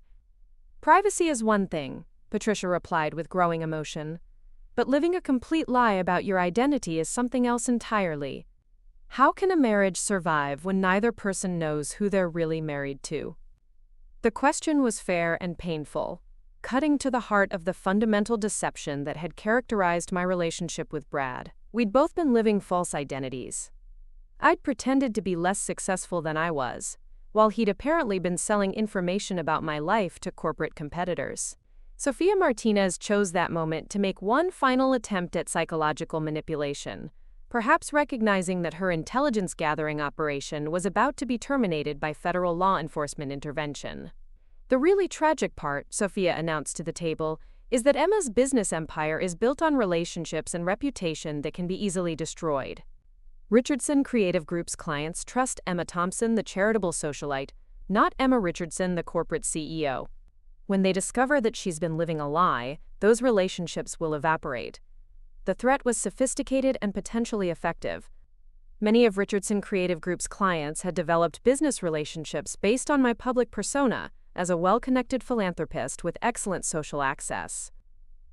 "Privacy is one thing," Patricia replied with growing emotion, "but living a complete lie about your identity is something else entirely. How can a marriage survive when neither person knows who they're really married to?" The question was fair and painful, cutting to the heart of the fundamental deception that had characterized my relationship with Brad. We'd both been living false identities. I'd pretended to be less successful than I was, while he'd apparently been selling information about my life to corporate competitors. Sophia Martinez chose that moment to make one final attempt at psychological manipulation, perhaps recognizing that her intelligence-gathering operation was about to be terminated by federal law enforcement intervention. "The really tragic part," Sophia announced to the table, "is that Emma's business empire is built on relationships and reputation that can be easily destroyed." Richardson Creative Group's clients trust Emma Thompson, the charitable socialite, not Emma Richardson, the corporate CEO. When they discover that she's been living a lie, those relationships will evaporate. The threat was sophisticated and potentially effective. Many of Richardson Creative Group's clients had developed business relationships based on my public persona as a well-connected philanthropist with excellent social access.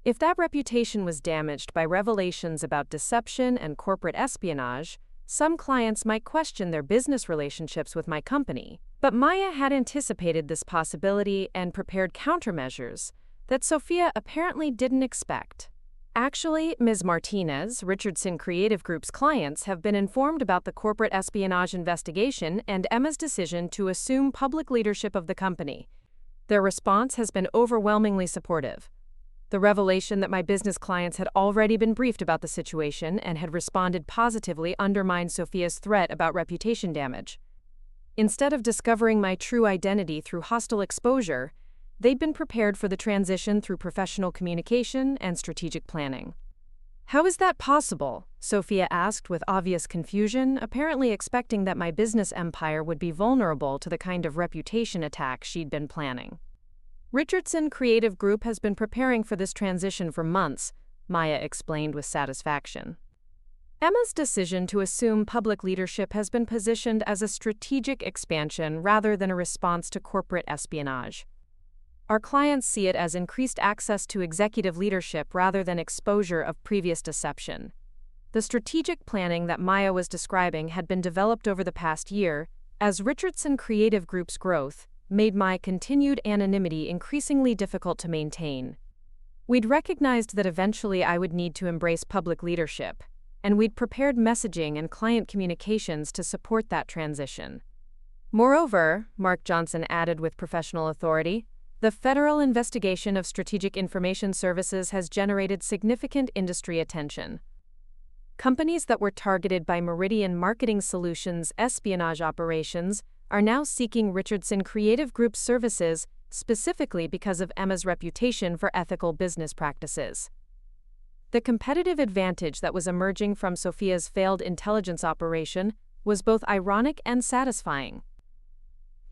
If that reputation was damaged by revelations about deception and corporate espionage, some clients might question their business relationships with my company. But Maya had anticipated this possibility and prepared countermeasures that Sophia apparently didn't expect. Actually, Ms. Martinez, Richardson Creative Group's clients, have been informed about the corporate espionage investigation and Emma's decision to assume public leadership of the company. Their response has been overwhelmingly supportive. The revelation that my business clients had already been briefed about the situation and had responded positively undermined Sophia's threat about reputation damage. Instead of discovering my true identity through hostile exposure, they'd been prepared for the transition through professional communication and strategic planning. "How is that possible?" Sophia asked with obvious confusion, apparently expecting that my business empire would be vulnerable to the kind of reputation attack she'd been planning. "Richardson Creative Group has been preparing for this transition for months," Maya explained with satisfaction. "Emma's decision to assume public leadership has been positioned as a strategic expansion rather than a response to corporate espionage. Our clients see it as increased access to executive leadership rather than exposure of previous deception." The strategic planning that Maya was describing had been developed over the past year, as Richardson Creative Group's growth made my continued anonymity increasingly difficult to maintain. We'd recognized that eventually I would need to embrace public leadership, and we'd prepared messaging and client communications to support that transition. "Moreover," Mark Johnson added with professional authority, "the federal investigation of Strategic Information Services has generated significant industry attention. Companies that were targeted by Meridian Marketing Solutions' espionage operations are now seeking Richardson Creative Group's services specifically because of Emma's reputation for ethical business practices." The competitive advantage that was emerging from Sophia's failed intelligence operation was both ironic and satisfying.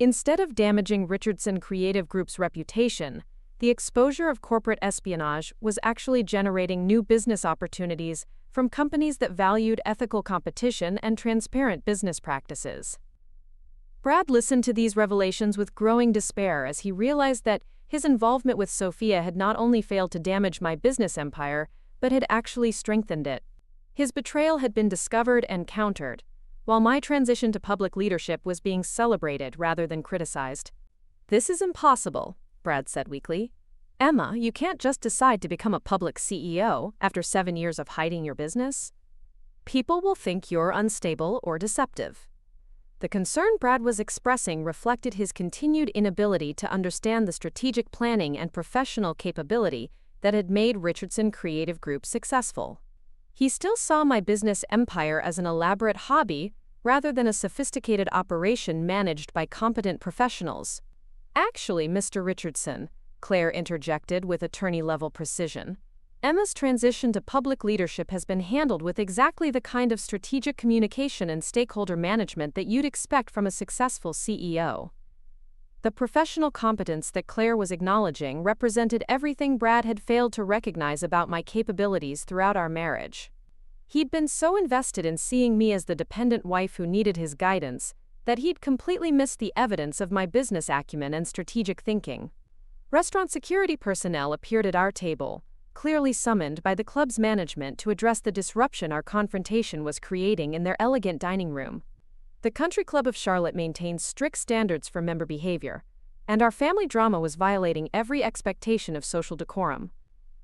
Instead of damaging Richardson Creative Group's reputation, the exposure of corporate espionage was actually generating new business opportunities from companies that valued ethical competition and transparent business practices. Brad listened to these revelations with growing despair as he realized that his involvement with Sophia had not only failed to damage my business empire, but had actually strengthened it. His betrayal had been discovered and countered, while my transition to public leadership was being celebrated rather than criticized. "This is impossible," Brad said weakly. "Emma, you can't just decide to become a public CEO after 7 years of hiding your business. People will think you're unstable or deceptive." The concern Brad was expressing reflected his continued inability to understand the strategic planning and professional capability that had made Richardson Creative Group successful. He still saw my business empire as an elaborate hobby rather than a sophisticated operation managed by competent professionals. "Actually, Mr. Richardson," Claire interjected with attorney-level precision, "Emma's transition to public leadership has been handled with exactly the kind of strategic communication and stakeholder management that you'd expect from a successful CEO." The professional competence that Claire was acknowledging represented everything Brad had failed to recognize about my capabilities throughout our marriage. He'd been so invested in seeing me as the dependent wife who needed his guidance that he'd completely missed the evidence of my business acumen and strategic thinking. Restaurant security personnel appeared at our table, clearly summoned by the club's management to address the disruption our confrontation was creating in their elegant dining room. The Country Club of Charlotte maintains strict standards for member behavior, and our family drama was violating every expectation of social decorum.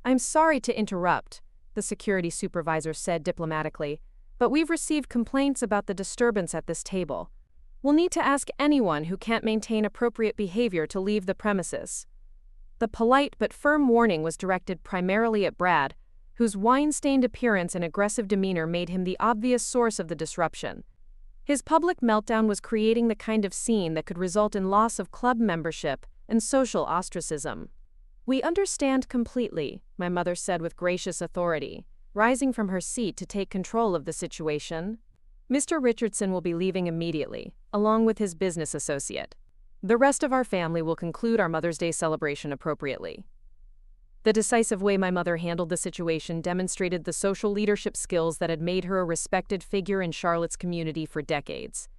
"I'm sorry to interrupt," the security supervisor said diplomatically, "but we've received complaints about the disturbance at this table. We'll need to ask anyone who can't maintain appropriate behavior to leave the premises." The polite but firm warning was directed primarily at Brad, whose wine-stained appearance and aggressive demeanor made him the obvious source of the disruption. His public meltdown was creating the kind of scene that could result in loss of club membership and social ostracism. "We understand completely," my mother said with gracious authority, rising from her seat to take control of the situation. "Mr. Richardson will be leaving immediately, along with his business associate. The rest of our family will conclude our Mother's Day celebration appropriately." The decisive way my mother handled the situation demonstrated the social leadership skills that had made her a respected figure in Charlotte's community for decades.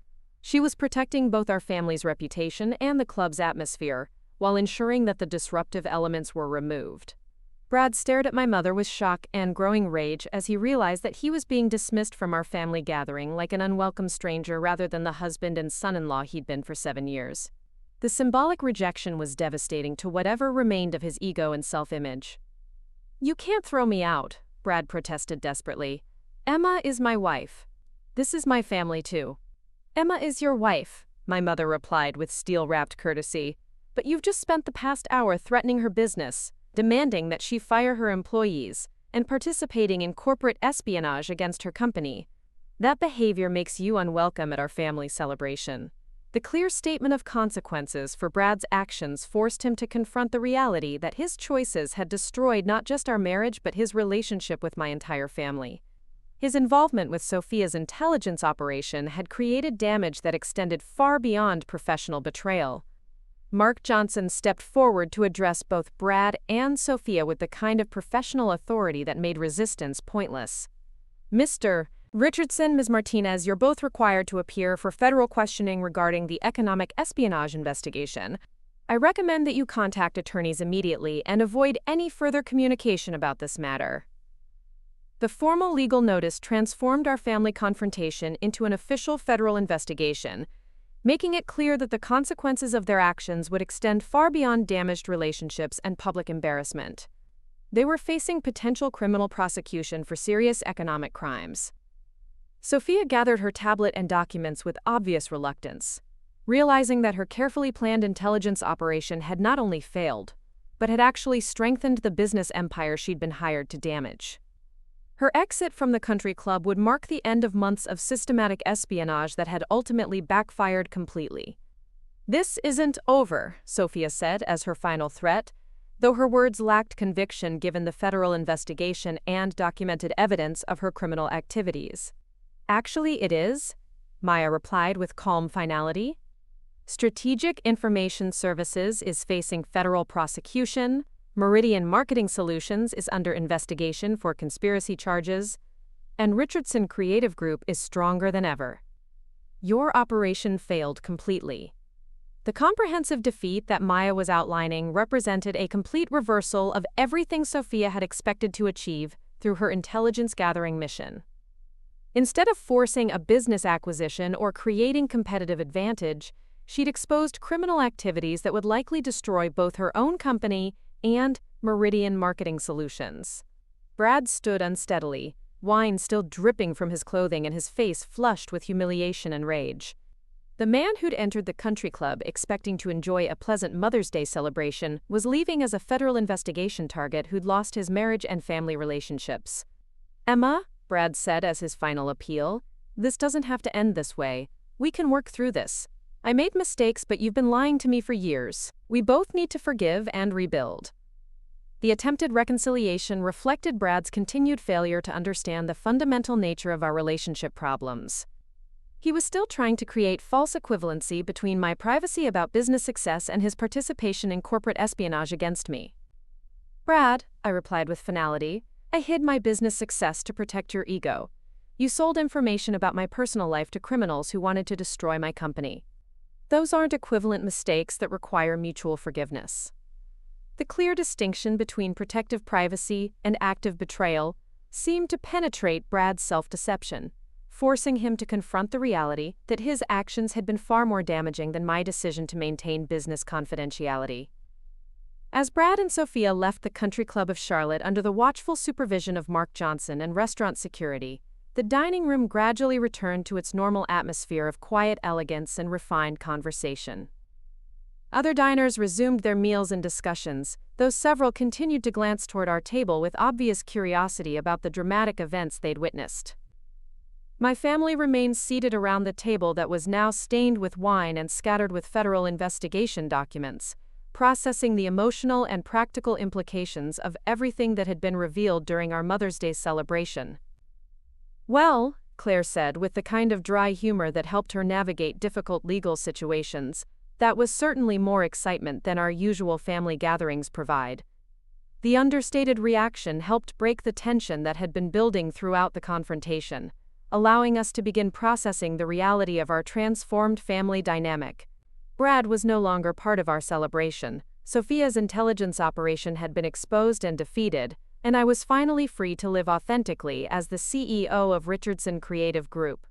She was protecting both our family's reputation and the club's atmosphere, while ensuring that the disruptive elements were removed. Brad stared at my mother with shock and growing rage as he realized that he was being dismissed from our family gathering like an unwelcome stranger rather than the husband and son-in-law he'd been for 7 years. The symbolic rejection was devastating to whatever remained of his ego and self-image. "You can't throw me out," Brad protested desperately. "Emma is my wife. This is my family too." "Emma is your wife," my mother replied with steel-wrapped courtesy, "but you've just spent the past hour threatening her business, demanding that she fire her employees, and participating in corporate espionage against her company. That behavior makes you unwelcome at our family celebration. The clear statement of consequences for Brad's actions forced him to confront the reality that his choices had destroyed not just our marriage but his relationship with my entire family. His involvement with Sophia's intelligence operation had created damage that extended far beyond professional betrayal. Mark Johnson stepped forward to address both Brad and Sophia with the kind of professional authority that made resistance pointless. "Mr. Richardson, Ms. Martinez, you're both required to appear for federal questioning regarding the economic espionage investigation. I recommend that you contact attorneys immediately and avoid any further communication about this matter." The formal legal notice transformed our family confrontation into an official federal investigation, making it clear that the consequences of their actions would extend far beyond damaged relationships and public embarrassment. They were facing potential criminal prosecution for serious economic crimes. Sophia gathered her tablet and documents with obvious reluctance, realizing that her carefully planned intelligence operation had not only failed, but had actually strengthened the business empire she'd been hired to damage. Her exit from the country club would mark the end of months of systematic espionage that had ultimately backfired completely. "This isn't over," Sophia said as her final threat, though her words lacked conviction given the federal investigation and documented evidence of her criminal activities. "Actually, it is," Maya replied with calm finality. "Strategic Information Services is facing federal prosecution, Meridian Marketing Solutions is under investigation for conspiracy charges, and Richardson Creative Group is stronger than ever. Your operation failed completely." The comprehensive defeat that Maya was outlining represented a complete reversal of everything Sophia had expected to achieve through her intelligence-gathering mission. Instead of forcing a business acquisition or creating competitive advantage, she'd exposed criminal activities that would likely destroy both her own company and Meridian Marketing Solutions. Brad stood unsteadily, wine still dripping from his clothing and his face flushed with humiliation and rage. The man who'd entered the country club expecting to enjoy a pleasant Mother's Day celebration was leaving as a federal investigation target who'd lost his marriage and family relationships. "Emma," Brad said as his final appeal, "this doesn't have to end this way. We can work through this. I made mistakes, but you've been lying to me for years. We both need to forgive and rebuild." The attempted reconciliation reflected Brad's continued failure to understand the fundamental nature of our relationship problems. He was still trying to create false equivalency between my privacy about business success and his participation in corporate espionage against me. "Brad," I replied with finality, "I hid my business success to protect your ego. You sold information about my personal life to criminals who wanted to destroy my company. Those aren't equivalent mistakes that require mutual forgiveness." The clear distinction between protective privacy and active betrayal seemed to penetrate Brad's self-deception, forcing him to confront the reality that his actions had been far more damaging than my decision to maintain business confidentiality. As Brad and Sophia left the country club of Charlotte under the watchful supervision of Mark Johnson and restaurant security, the dining room gradually returned to its normal atmosphere of quiet elegance and refined conversation. Other diners resumed their meals and discussions, though several continued to glance toward our table with obvious curiosity about the dramatic events they'd witnessed. My family remained seated around the table that was now stained with wine and scattered with federal investigation documents, processing the emotional and practical implications of everything that had been revealed during our Mother's Day celebration. "Well," Claire said with the kind of dry humor that helped her navigate difficult legal situations, "that was certainly more excitement than our usual family gatherings provide." The understated reaction helped break the tension that had been building throughout the confrontation, allowing us to begin processing the reality of our transformed family dynamic. Brad was no longer part of our celebration. Sophia's intelligence operation had been exposed and defeated, and I was finally free to live authentically as the CEO of Richardson Creative Group.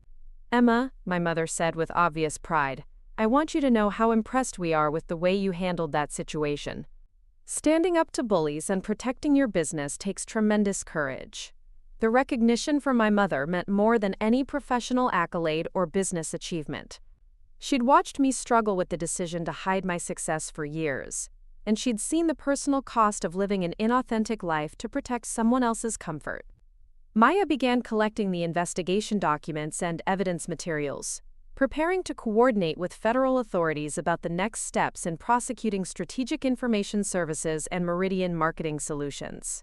"Emma," my mother said with obvious pride, "I want you to know how impressed we are with the way you handled that situation. Standing up to bullies and protecting your business takes tremendous courage." The recognition from my mother meant more than any professional accolade or business achievement. She'd watched me struggle with the decision to hide my success for years, and she'd seen the personal cost of living an inauthentic life to protect someone else's comfort. Maya began collecting the investigation documents and evidence materials, preparing to coordinate with federal authorities about the next steps in prosecuting Strategic Information Services and Meridian Marketing Solutions.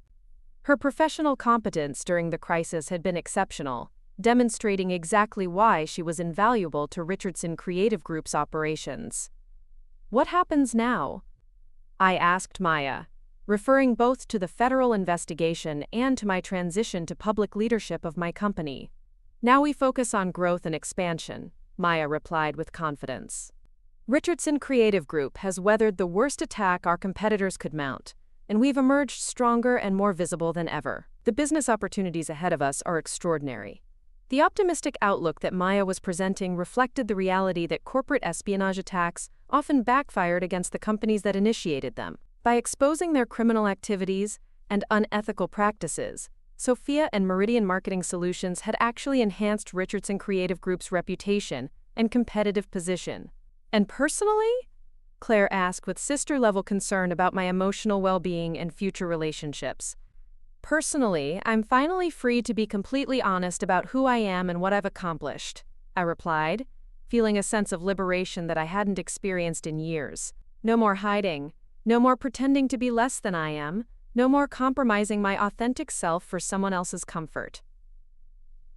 Her professional competence during the crisis had been exceptional, demonstrating exactly why she was invaluable to Richardson Creative Group's operations. "What happens now?" I asked Maya, referring both to the federal investigation and to my transition to public leadership of my company. "Now we focus on growth and expansion," Maya replied with confidence. "Richardson Creative Group has weathered the worst attack our competitors could mount, and we've emerged stronger and more visible than ever. The business opportunities ahead of us are extraordinary." The optimistic outlook that Maya was presenting reflected the reality that corporate espionage attacks often backfired against the companies that initiated them. By exposing their criminal activities and unethical practices, Sophia and Meridian Marketing Solutions had actually enhanced Richardson Creative Group's reputation and competitive position. "And personally?" Claire asked with sister-level concern about my emotional well-being and future relationships. "Personally, I'm finally free to be completely honest about who I am and what I've accomplished," I replied, feeling a sense of liberation that I hadn't experienced in years. No more hiding, no more pretending to be less than I am, no more compromising my authentic self for someone else's comfort.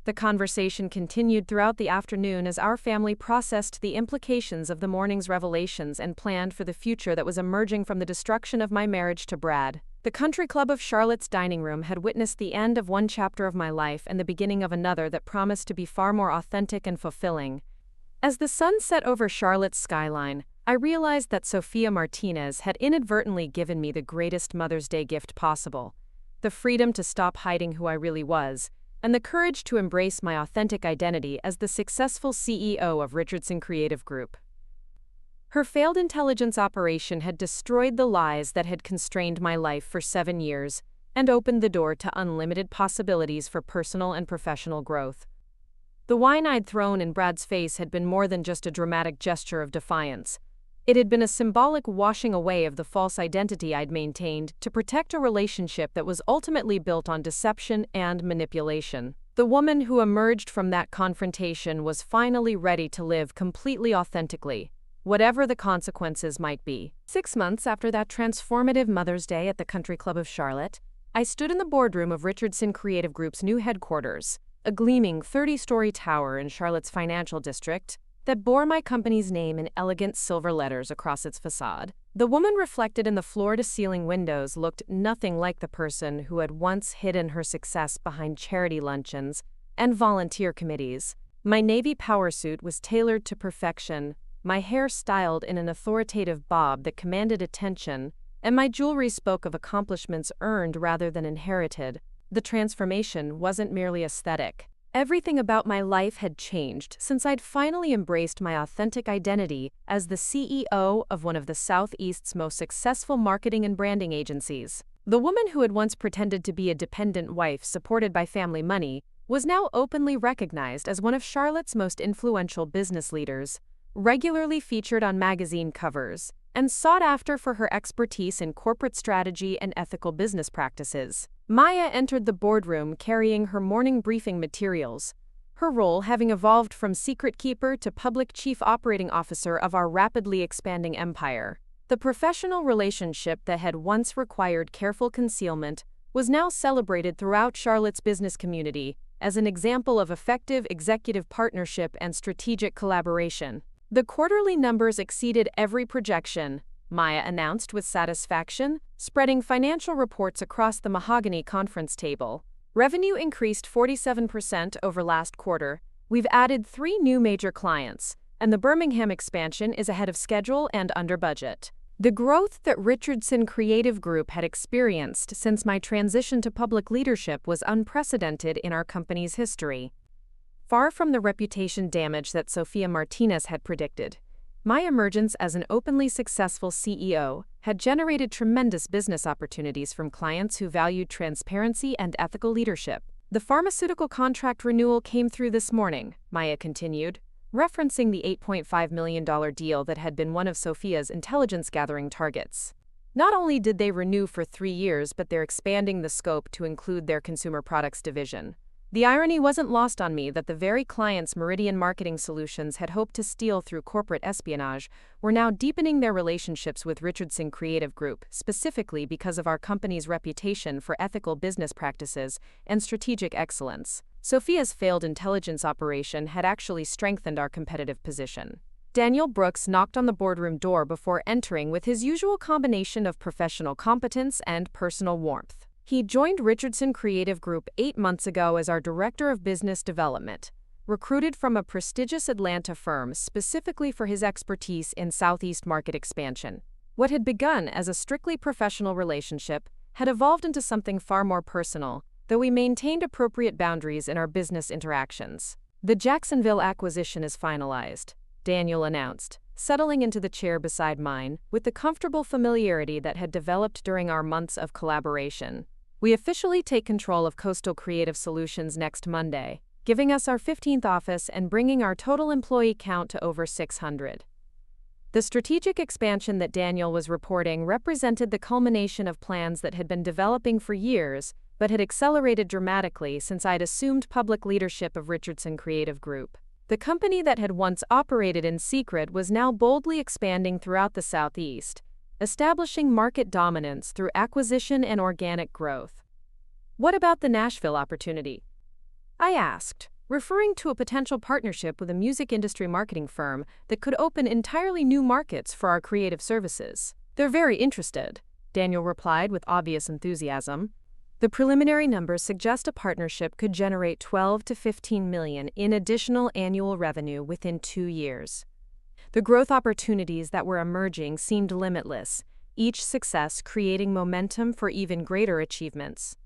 The conversation continued throughout the afternoon as our family processed the implications of the morning's revelations and planned for the future that was emerging from the destruction of my marriage to Brad. The Country Club of Charlotte's dining room had witnessed the end of one chapter of my life and the beginning of another that promised to be far more authentic and fulfilling. As the sun set over Charlotte's skyline, I realized that Sophia Martinez had inadvertently given me the greatest Mother's Day gift possible: the freedom to stop hiding who I really was, and the courage to embrace my authentic identity as the successful CEO of Richardson Creative Group. Her failed intelligence operation had destroyed the lies that had constrained my life for 7 years and opened the door to unlimited possibilities for personal and professional growth. The wine I'd thrown in Brad's face had been more than just a dramatic gesture of defiance. It had been a symbolic washing away of the false identity I'd maintained to protect a relationship that was ultimately built on deception and manipulation. The woman who emerged from that confrontation was finally ready to live completely authentically, whatever the consequences might be. 6 months after that transformative Mother's Day at the Country Club of Charlotte, I stood in the boardroom of Richardson Creative Group's new headquarters, a gleaming 30-story tower in Charlotte's financial district that bore my company's name in elegant silver letters across its facade. The woman reflected in the floor-to-ceiling windows looked nothing like the person who had once hidden her success behind charity luncheons and volunteer committees. My navy power suit was tailored to perfection, my hair styled in an authoritative bob that commanded attention, and my jewelry spoke of accomplishments earned rather than inherited. The transformation wasn't merely aesthetic. Everything about my life had changed since I'd finally embraced my authentic identity as the CEO of one of the Southeast's most successful marketing and branding agencies. The woman who had once pretended to be a dependent wife supported by family money was now openly recognized as one of Charlotte's most influential business leaders, regularly featured on magazine covers, and sought after for her expertise in corporate strategy and ethical business practices. Maya entered the boardroom carrying her morning briefing materials, her role having evolved from secret keeper to public chief operating officer of our rapidly expanding empire. The professional relationship that had once required careful concealment was now celebrated throughout Charlotte's business community as an example of effective executive partnership and strategic collaboration. The quarterly numbers exceeded every projection, Maya announced with satisfaction, spreading financial reports across the mahogany conference table. Revenue increased 47% over last quarter. We've added 3 new major clients, and the Birmingham expansion is ahead of schedule and under budget. The growth that Richardson Creative Group had experienced since my transition to public leadership was unprecedented in our company's history. Far from the reputation damage that Sophia Martinez had predicted, my emergence as an openly successful CEO had generated tremendous business opportunities from clients who valued transparency and ethical leadership. The pharmaceutical contract renewal came through this morning, Maya continued, referencing the $8.5 million deal that had been one of Sophia's intelligence-gathering targets. Not only did they renew for 3 years, but they're expanding the scope to include their consumer products division. The irony wasn't lost on me that the very clients Meridian Marketing Solutions had hoped to steal through corporate espionage were now deepening their relationships with Richardson Creative Group, specifically because of our company's reputation for ethical business practices and strategic excellence. Sophia's failed intelligence operation had actually strengthened our competitive position. Daniel Brooks knocked on the boardroom door before entering with his usual combination of professional competence and personal warmth. He joined Richardson Creative Group 8 months ago as our Director of Business Development, recruited from a prestigious Atlanta firm specifically for his expertise in Southeast market expansion. What had begun as a strictly professional relationship had evolved into something far more personal, though we maintained appropriate boundaries in our business interactions. "The Jacksonville acquisition is finalized," Daniel announced, settling into the chair beside mine with the comfortable familiarity that had developed during our months of collaboration. "We officially take control of Coastal Creative Solutions next Monday, giving us our 15th office and bringing our total employee count to over 600. The strategic expansion that Daniel was reporting represented the culmination of plans that had been developing for years, but had accelerated dramatically since I'd assumed public leadership of Richardson Creative Group. The company that had once operated in secret was now boldly expanding throughout the Southeast, establishing market dominance through acquisition and organic growth. "What about the Nashville opportunity?" I asked, referring to a potential partnership with a music industry marketing firm that could open entirely new markets for our creative services. "They're very interested," Daniel replied with obvious enthusiasm. "The preliminary numbers suggest a partnership could generate 12 to 15 million in additional annual revenue within 2 years. The growth opportunities that were emerging seemed limitless, each success creating momentum for even greater achievements."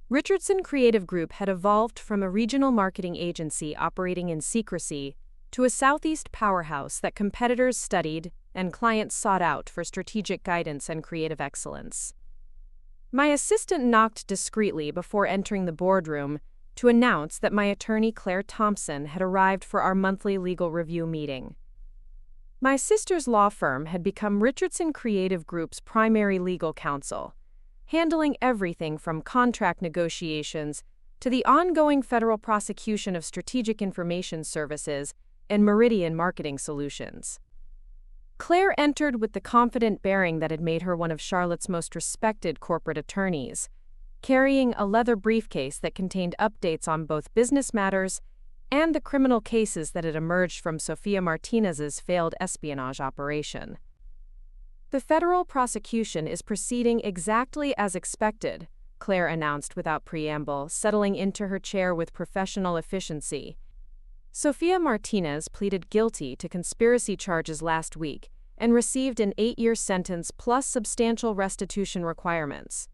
Richardson Creative Group had evolved from a regional marketing agency operating in secrecy to a Southeast powerhouse that competitors studied and clients sought out for strategic guidance and creative excellence. My assistant knocked discreetly before entering the boardroom to announce that my attorney Claire Thompson had arrived for our monthly legal review meeting. My sister's law firm had become Richardson Creative Group's primary legal counsel, handling everything from contract negotiations to the ongoing federal prosecution of Strategic Information Services and Meridian Marketing Solutions. Claire entered with the confident bearing that had made her one of Charlotte's most respected corporate attorneys, carrying a leather briefcase that contained updates on both business matters and the criminal cases that had emerged from Sophia Martinez's failed espionage operation. "The federal prosecution is proceeding exactly as expected," Claire announced without preamble, settling into her chair with professional efficiency. "Sophia Martinez pleaded guilty to conspiracy charges last week and received an 8-year sentence plus substantial restitution requirements.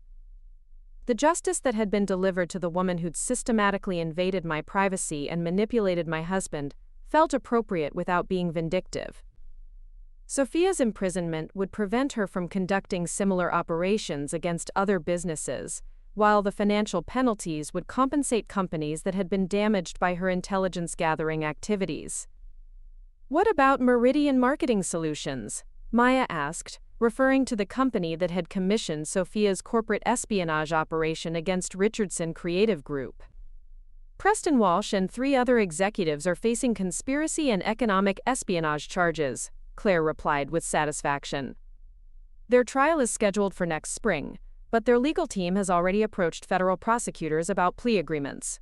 The justice that had been delivered to the woman who'd systematically invaded my privacy and manipulated my husband felt appropriate without being vindictive. Sophia's imprisonment would prevent her from conducting similar operations against other businesses, while the financial penalties would compensate companies that had been damaged by her intelligence-gathering activities." "What about Meridian Marketing Solutions?" Maya asked, referring to the company that had commissioned Sophia's corporate espionage operation against Richardson Creative Group. "Preston Walsh and 3 other executives are facing conspiracy and economic espionage charges," Claire replied with satisfaction. "Their trial is scheduled for next spring, but their legal team has already approached federal prosecutors about plea agreements."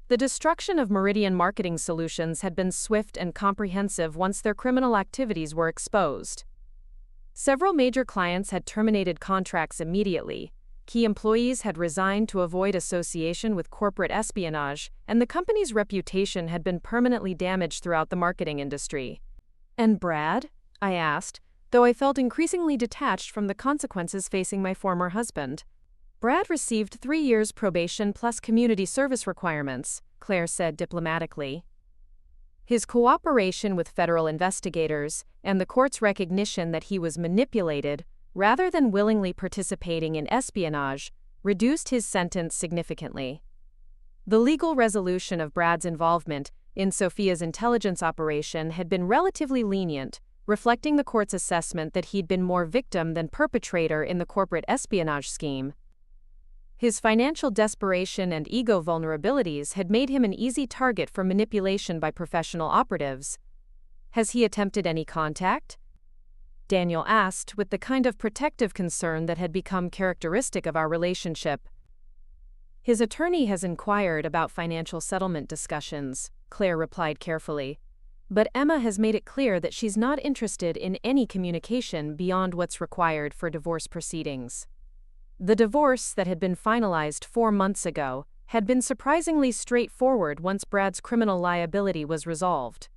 The destruction of Meridian Marketing Solutions had been swift and comprehensive once their criminal activities were exposed. Several major clients had terminated contracts immediately, key employees had resigned to avoid association with corporate espionage, and the company's reputation had been permanently damaged throughout the marketing industry. "And Brad?" I asked, though I felt increasingly detached from the consequences facing my former husband. "Brad received 3 years probation plus community service requirements," Claire said diplomatically. "His cooperation with federal investigators and the court's recognition that he was manipulated, rather than willingly participating in espionage, reduced his sentence significantly. The legal resolution of Brad's involvement in Sophia's intelligence operation had been relatively lenient, reflecting the court's assessment that he'd been more victim than perpetrator in the corporate espionage scheme. His financial desperation and ego vulnerabilities had made him an easy target for manipulation by professional operatives. "Has he attempted any contact?" Daniel asked, with the kind of protective concern that had become characteristic of our relationship. "His attorney has inquired about financial settlement discussions," Claire replied carefully. "But Emma has made it clear that she's not interested in any communication beyond what's required for divorce proceedings." The divorce that had been finalized 4 months ago had been surprisingly straightforward once Brad's criminal liability was resolved.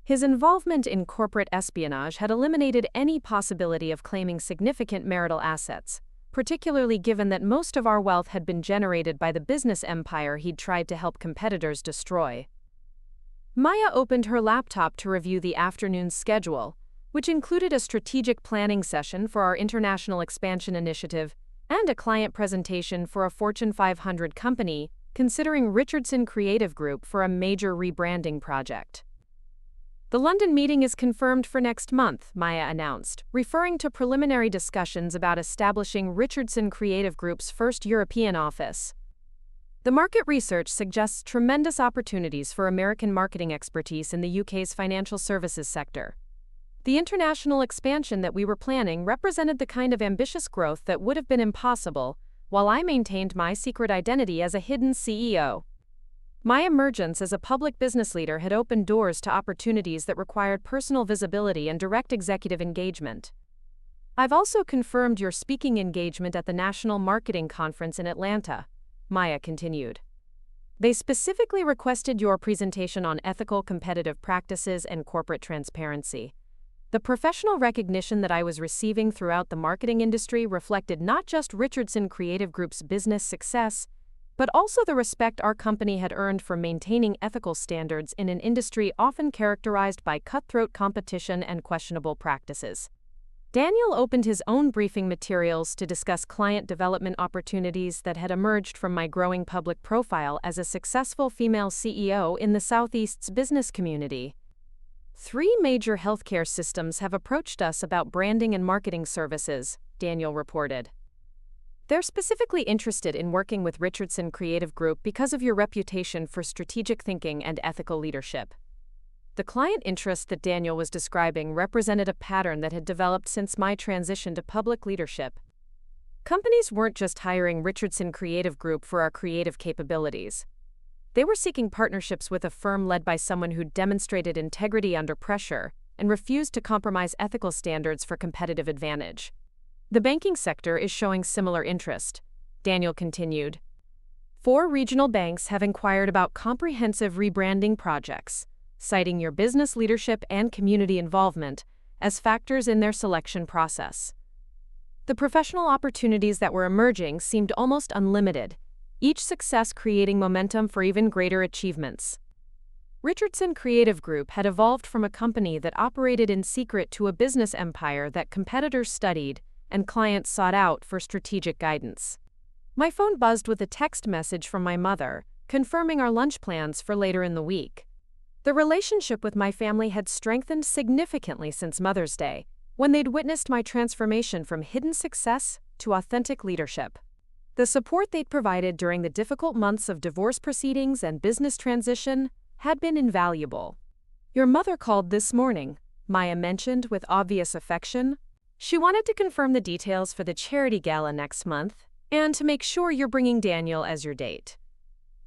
His involvement in corporate espionage had eliminated any possibility of claiming significant marital assets, particularly given that most of our wealth had been generated by the business empire he'd tried to help competitors destroy. Maya opened her laptop to review the afternoon's schedule, which included a strategic planning session for our international expansion initiative and a client presentation for a Fortune 500 company considering Richardson Creative Group for a major rebranding project. "The London meeting is confirmed for next month," Maya announced, referring to preliminary discussions about establishing Richardson Creative Group's first European office. "The market research suggests tremendous opportunities for American marketing expertise in the UK's financial services sector. The international expansion that we were planning represented the kind of ambitious growth that would have been impossible, while I maintained my secret identity as a hidden CEO. My emergence as a public business leader had opened doors to opportunities that required personal visibility and direct executive engagement. I've also confirmed your speaking engagement at the National Marketing Conference in Atlanta," Maya continued. "They specifically requested your presentation on ethical competitive practices and corporate transparency. The professional recognition that I was receiving throughout the marketing industry reflected not just Richardson Creative Group's business success, but also the respect our company had earned for maintaining ethical standards in an industry often characterized by cutthroat competition and questionable practices." Daniel opened his own briefing materials to discuss client development opportunities that had emerged from my growing public profile as a successful female CEO in the Southeast's business community. "3 major healthcare systems have approached us about branding and marketing services," Daniel reported. "They're specifically interested in working with Richardson Creative Group because of your reputation for strategic thinking and ethical leadership." The client interest that Daniel was describing represented a pattern that had developed since my transition to public leadership. Companies weren't just hiring Richardson Creative Group for our creative capabilities. They were seeking partnerships with a firm led by someone who demonstrated integrity under pressure and refused to compromise ethical standards for competitive advantage. "The banking sector is showing similar interest," Daniel continued. 4 regional banks have inquired about comprehensive rebranding projects, citing your business leadership and community involvement as factors in their selection process. The professional opportunities that were emerging seemed almost unlimited, each success creating momentum for even greater achievements. Richardson Creative Group had evolved from a company that operated in secret to a business empire that competitors studied and clients sought out for strategic guidance. My phone buzzed with a text message from my mother, confirming our lunch plans for later in the week. The relationship with my family had strengthened significantly since Mother's Day, when they'd witnessed my transformation from hidden success to authentic leadership. The support they'd provided during the difficult months of divorce proceedings and business transition had been invaluable. "Your mother called this morning," Maya mentioned with obvious affection. "She wanted to confirm the details for the charity gala next month, and to make sure you're bringing Daniel as your date."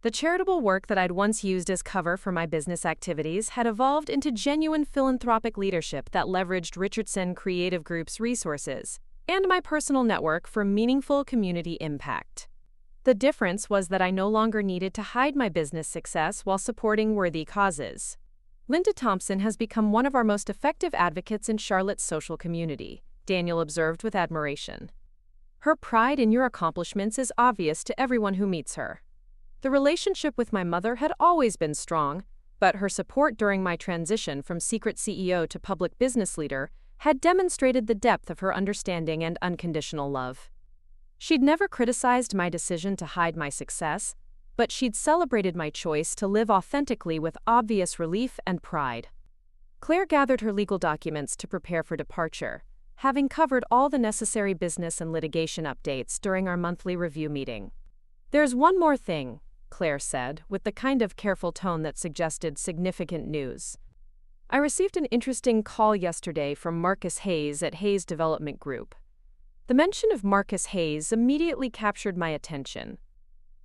The charitable work that I'd once used as cover for my business activities had evolved into genuine philanthropic leadership that leveraged Richardson Creative Group's resources and my personal network for meaningful community impact. The difference was that I no longer needed to hide my business success while supporting worthy causes. "Linda Thompson has become one of our most effective advocates in Charlotte's social community," Daniel observed with admiration. "Her pride in your accomplishments is obvious to everyone who meets her." The relationship with my mother had always been strong, but her support during my transition from secret CEO to public business leader had demonstrated the depth of her understanding and unconditional love. She'd never criticized my decision to hide my success, but she'd celebrated my choice to live authentically with obvious relief and pride. Claire gathered her legal documents to prepare for departure, having covered all the necessary business and litigation updates during our monthly review meeting. "There's one more thing," Claire said, with the kind of careful tone that suggested significant news. "I received an interesting call yesterday from Marcus Hayes at Hayes Development Group." The mention of Marcus Hayes immediately captured my attention.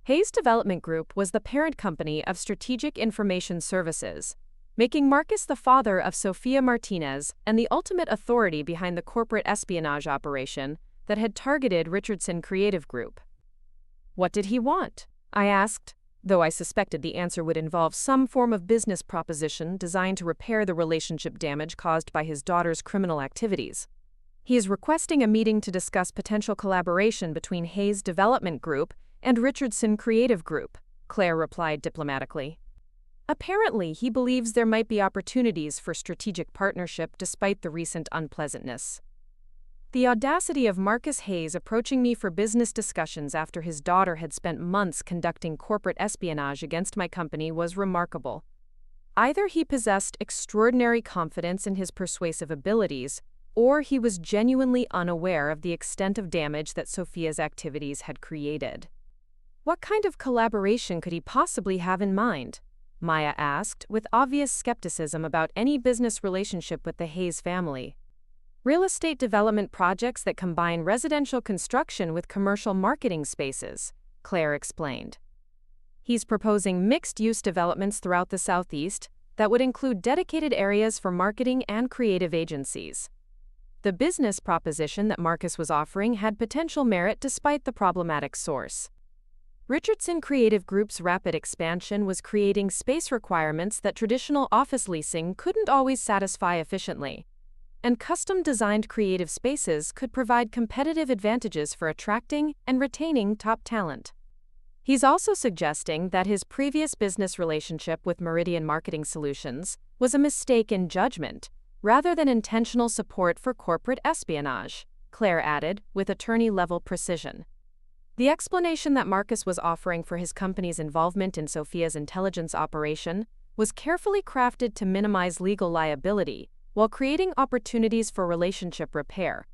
Hayes Development Group was the parent company of Strategic Information Services, making Marcus the father of Sophia Martinez and the ultimate authority behind the corporate espionage operation that had targeted Richardson Creative Group. "What did he want?" I asked, though I suspected the answer would involve some form of business proposition designed to repair the relationship damage caused by his daughter's criminal activities. "He is requesting a meeting to discuss potential collaboration between Hayes Development Group and Richardson Creative Group," Claire replied diplomatically. "Apparently, he believes there might be opportunities for strategic partnership despite the recent unpleasantness." The audacity of Marcus Hayes approaching me for business discussions after his daughter had spent months conducting corporate espionage against my company was remarkable. Either he possessed extraordinary confidence in his persuasive abilities, or he was genuinely unaware of the extent of damage that Sophia's activities had created. "What kind of collaboration could he possibly have in mind?" Maya asked, with obvious skepticism about any business relationship with the Hayes family. "Real estate development projects that combine residential construction with commercial marketing spaces," Claire explained. "He's proposing mixed-use developments throughout the Southeast that would include dedicated areas for marketing and creative agencies." The business proposition that Marcus was offering had potential merit despite the problematic source. Richardson Creative Group's rapid expansion was creating space requirements that traditional office leasing couldn't always satisfy efficiently, and custom-designed creative spaces could provide competitive advantages for attracting and retaining top talent. He's also suggesting that his previous business relationship with Meridian Marketing Solutions was a mistake in judgment, rather than intentional support for corporate espionage, Claire added, with attorney-level precision. The explanation that Marcus was offering for his company's involvement in Sophia's intelligence operation was carefully crafted to minimize legal liability while creating opportunities for relationship repair.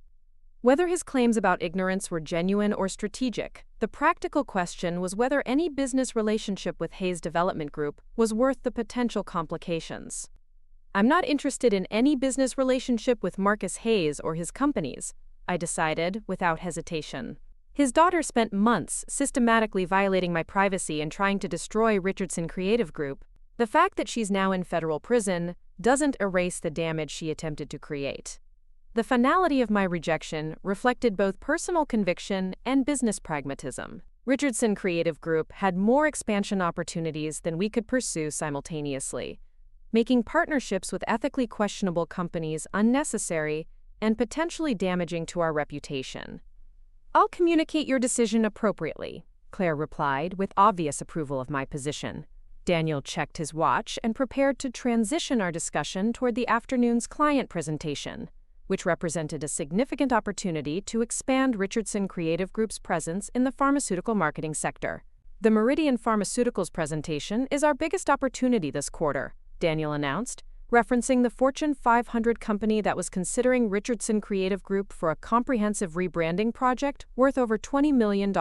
Whether his claims about ignorance were genuine or strategic, the practical question was whether any business relationship with Hayes Development Group was worth the potential complications. "I'm not interested in any business relationship with Marcus Hayes or his companies," I decided without hesitation. "His daughter spent months systematically violating my privacy and trying to destroy Richardson Creative Group. The fact that she's now in federal prison doesn't erase the damage she attempted to create." The finality of my rejection reflected both personal conviction and business pragmatism. Richardson Creative Group had more expansion opportunities than we could pursue simultaneously, making partnerships with ethically questionable companies unnecessary and potentially damaging to our reputation. "I'll communicate your decision appropriately," Claire replied, with obvious approval of my position. Daniel checked his watch and prepared to transition our discussion toward the afternoon's client presentation, which represented a significant opportunity to expand Richardson Creative Group's presence in the pharmaceutical marketing sector. "The Meridian Pharmaceuticals presentation is our biggest opportunity this quarter," Daniel announced, referencing the Fortune 500 company that was considering Richardson Creative Group for a comprehensive rebranding project worth over $20 million.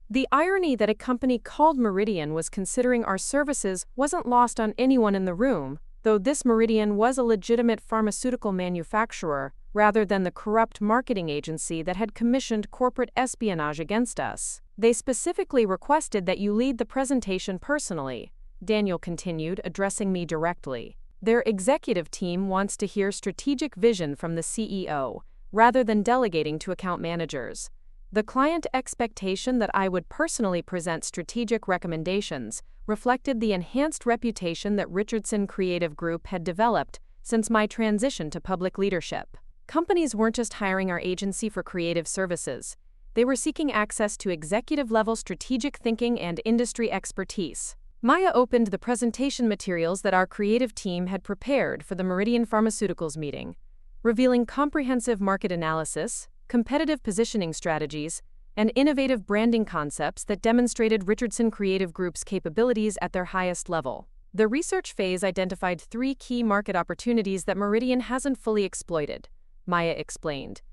The irony that a company called Meridian was considering our services wasn't lost on anyone in the room, though this Meridian was a legitimate pharmaceutical manufacturer rather than the corrupt marketing agency that had commissioned corporate espionage against us. "They specifically requested that you lead the presentation personally," Daniel continued, addressing me directly. "Their executive team wants to hear strategic vision from the CEO, rather than delegating to account managers. The client expectation that I would personally present strategic recommendations reflected the enhanced reputation that Richardson Creative Group had developed since my transition to public leadership. Companies weren't just hiring our agency for creative services. They were seeking access to executive-level strategic thinking and industry expertise." Maya opened the presentation materials that our creative team had prepared for the Meridian Pharmaceuticals meeting, revealing comprehensive market analysis, competitive positioning strategies, and innovative branding concepts that demonstrated Richardson Creative Group's capabilities at their highest level. The research phase identified 3 key market opportunities that Meridian hasn't fully exploited, Maya explained,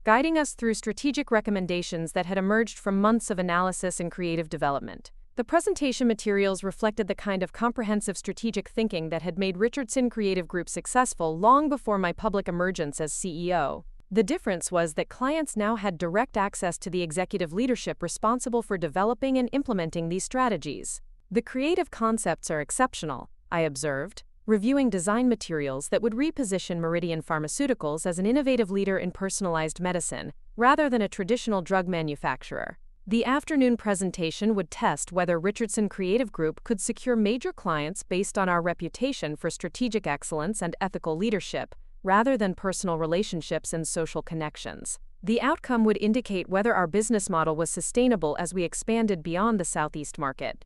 guiding us through strategic recommendations that had emerged from months of analysis and creative development. The presentation materials reflected the kind of comprehensive strategic thinking that had made Richardson Creative Group successful long before my public emergence as CEO. The difference was that clients now had direct access to the executive leadership responsible for developing and implementing these strategies. The creative concepts are exceptional, I observed, reviewing design materials that would reposition Meridian Pharmaceuticals as an innovative leader in personalized medicine, rather than a traditional drug manufacturer. The afternoon presentation would test whether Richardson Creative Group could secure major clients based on our reputation for strategic excellence and ethical leadership, rather than personal relationships and social connections. The outcome would indicate whether our business model was sustainable as we expanded beyond the Southeast market.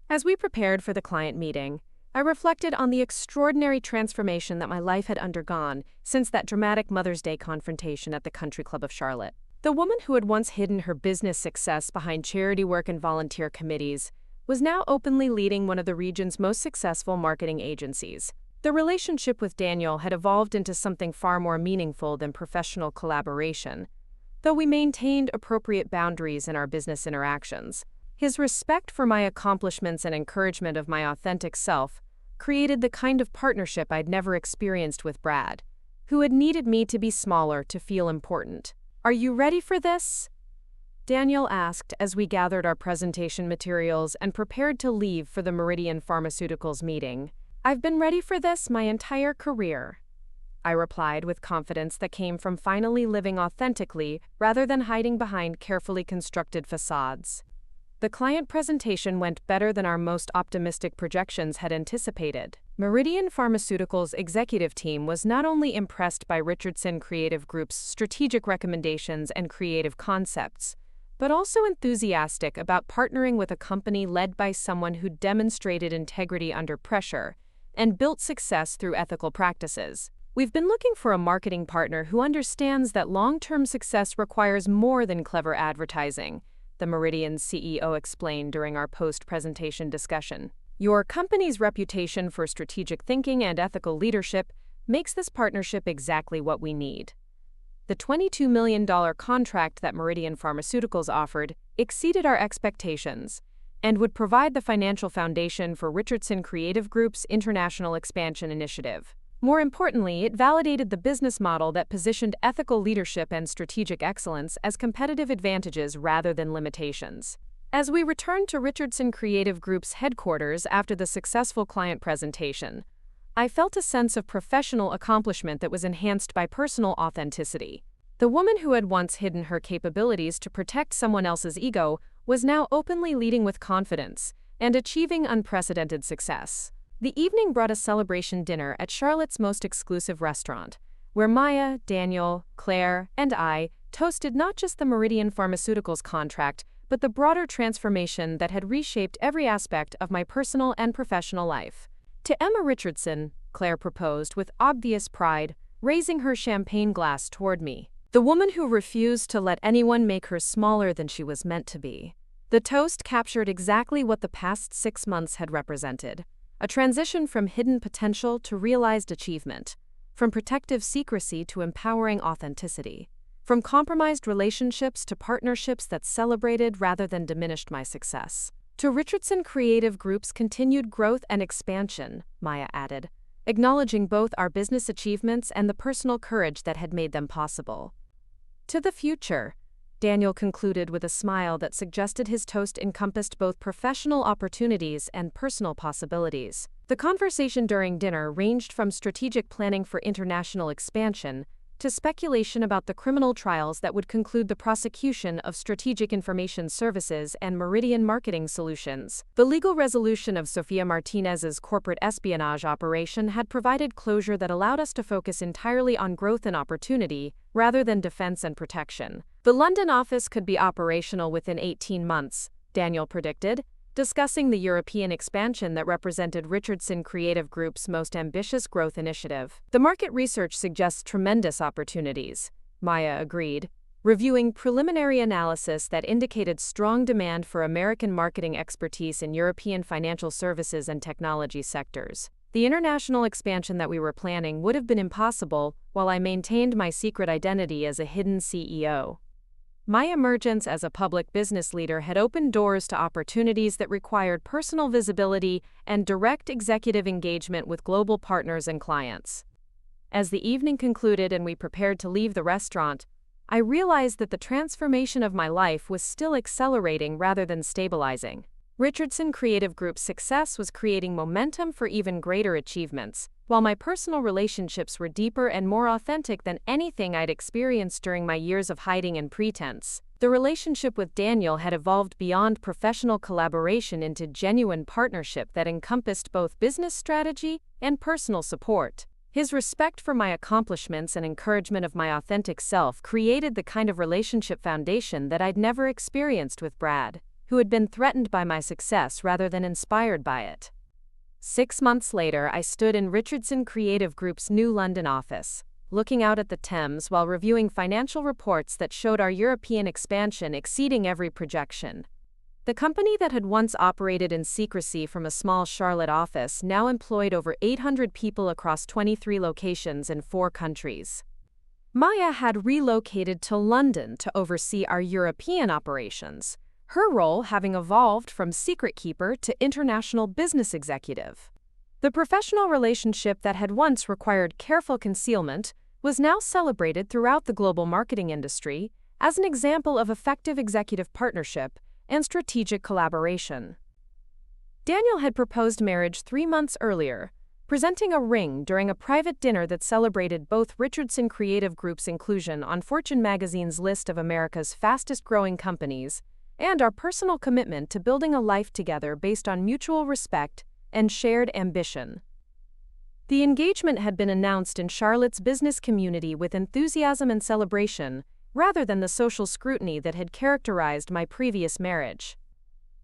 As we prepared for the client meeting, I reflected on the extraordinary transformation that my life had undergone since that dramatic Mother's Day confrontation at the Country Club of Charlotte. The woman who had once hidden her business success behind charity work and volunteer committees was now openly leading one of the region's most successful marketing agencies. The relationship with Daniel had evolved into something far more meaningful than professional collaboration, though we maintained appropriate boundaries in our business interactions. His respect for my accomplishments and encouragement of my authentic self created the kind of partnership I'd never experienced with Brad, who had needed me to be smaller to feel important. "Are you ready for this?" Daniel asked as we gathered our presentation materials and prepared to leave for the Meridian Pharmaceuticals meeting. "I've been ready for this my entire career," I replied with confidence that came from finally living authentically rather than hiding behind carefully constructed facades. The client presentation went better than our most optimistic projections had anticipated. Meridian Pharmaceuticals' executive team was not only impressed by Richardson Creative Group's strategic recommendations and creative concepts, but also enthusiastic about partnering with a company led by someone who demonstrated integrity under pressure and built success through ethical practices. "We've been looking for a marketing partner who understands that long-term success requires more than clever advertising," the Meridian's CEO explained during our post-presentation discussion. "Your company's reputation for strategic thinking and ethical leadership makes this partnership exactly what we need." The $22 million contract that Meridian Pharmaceuticals offered exceeded our expectations and would provide the financial foundation for Richardson Creative Group's international expansion initiative. More importantly, it validated the business model that positioned ethical leadership and strategic excellence as competitive advantages rather than limitations. As we returned to Richardson Creative Group's headquarters after the successful client presentation, I felt a sense of professional accomplishment that was enhanced by personal authenticity. The woman who had once hidden her capabilities to protect someone else's ego was now openly leading with confidence and achieving unprecedented success. The evening brought a celebration dinner at Charlotte's most exclusive restaurant, where Maya, Daniel, Claire, and I toasted not just the Meridian Pharmaceuticals contract, but the broader transformation that had reshaped every aspect of my personal and professional life. "To Emma Richardson," Claire proposed with obvious pride, raising her champagne glass toward me. "The woman who refused to let anyone make her smaller than she was meant to be." The toast captured exactly what the past 6 months had represented. A transition from hidden potential to realized achievement, from protective secrecy to empowering authenticity, from compromised relationships to partnerships that celebrated rather than diminished my success. "To Richardson Creative Group's continued growth and expansion," Maya added, acknowledging both our business achievements and the personal courage that had made them possible. "To the future," Daniel concluded with a smile that suggested his toast encompassed both professional opportunities and personal possibilities. The conversation during dinner ranged from strategic planning for international expansion to speculation about the criminal trials that would conclude the prosecution of Strategic Information Services and Meridian Marketing Solutions. The legal resolution of Sofia Martinez's corporate espionage operation had provided closure that allowed us to focus entirely on growth and opportunity, rather than defense and protection. The London office could be operational within 18 months, Daniel predicted, discussing the European expansion that represented Richardson Creative Group's most ambitious growth initiative. "The market research suggests tremendous opportunities," Maya agreed, reviewing preliminary analysis that indicated strong demand for American marketing expertise in European financial services and technology sectors. The international expansion that we were planning would have been impossible while I maintained my secret identity as a hidden CEO. My emergence as a public business leader had opened doors to opportunities that required personal visibility and direct executive engagement with global partners and clients. As the evening concluded and we prepared to leave the restaurant, I realized that the transformation of my life was still accelerating rather than stabilizing. Richardson Creative Group's success was creating momentum for even greater achievements, while my personal relationships were deeper and more authentic than anything I'd experienced during my years of hiding and pretense. The relationship with Daniel had evolved beyond professional collaboration into genuine partnership that encompassed both business strategy and personal support. His respect for my accomplishments and encouragement of my authentic self created the kind of relationship foundation that I'd never experienced with Brad, who had been threatened by my success rather than inspired by it. 6 months later, I stood in Richardson Creative Group's new London office, looking out at the Thames while reviewing financial reports that showed our European expansion exceeding every projection. The company that had once operated in secrecy from a small Charlotte office now employed over 800 people across 23 locations in 4 countries. Maya had relocated to London to oversee our European operations, her role having evolved from secret keeper to international business executive. The professional relationship that had once required careful concealment was now celebrated throughout the global marketing industry as an example of effective executive partnership and strategic collaboration. Daniel had proposed marriage 3 months earlier, presenting a ring during a private dinner that celebrated both Richardson Creative Group's inclusion on Fortune magazine's list of America's fastest-growing companies and our personal commitment to building a life together based on mutual respect and shared ambition. The engagement had been announced in Charlotte's business community with enthusiasm and celebration, rather than the social scrutiny that had characterized my previous marriage.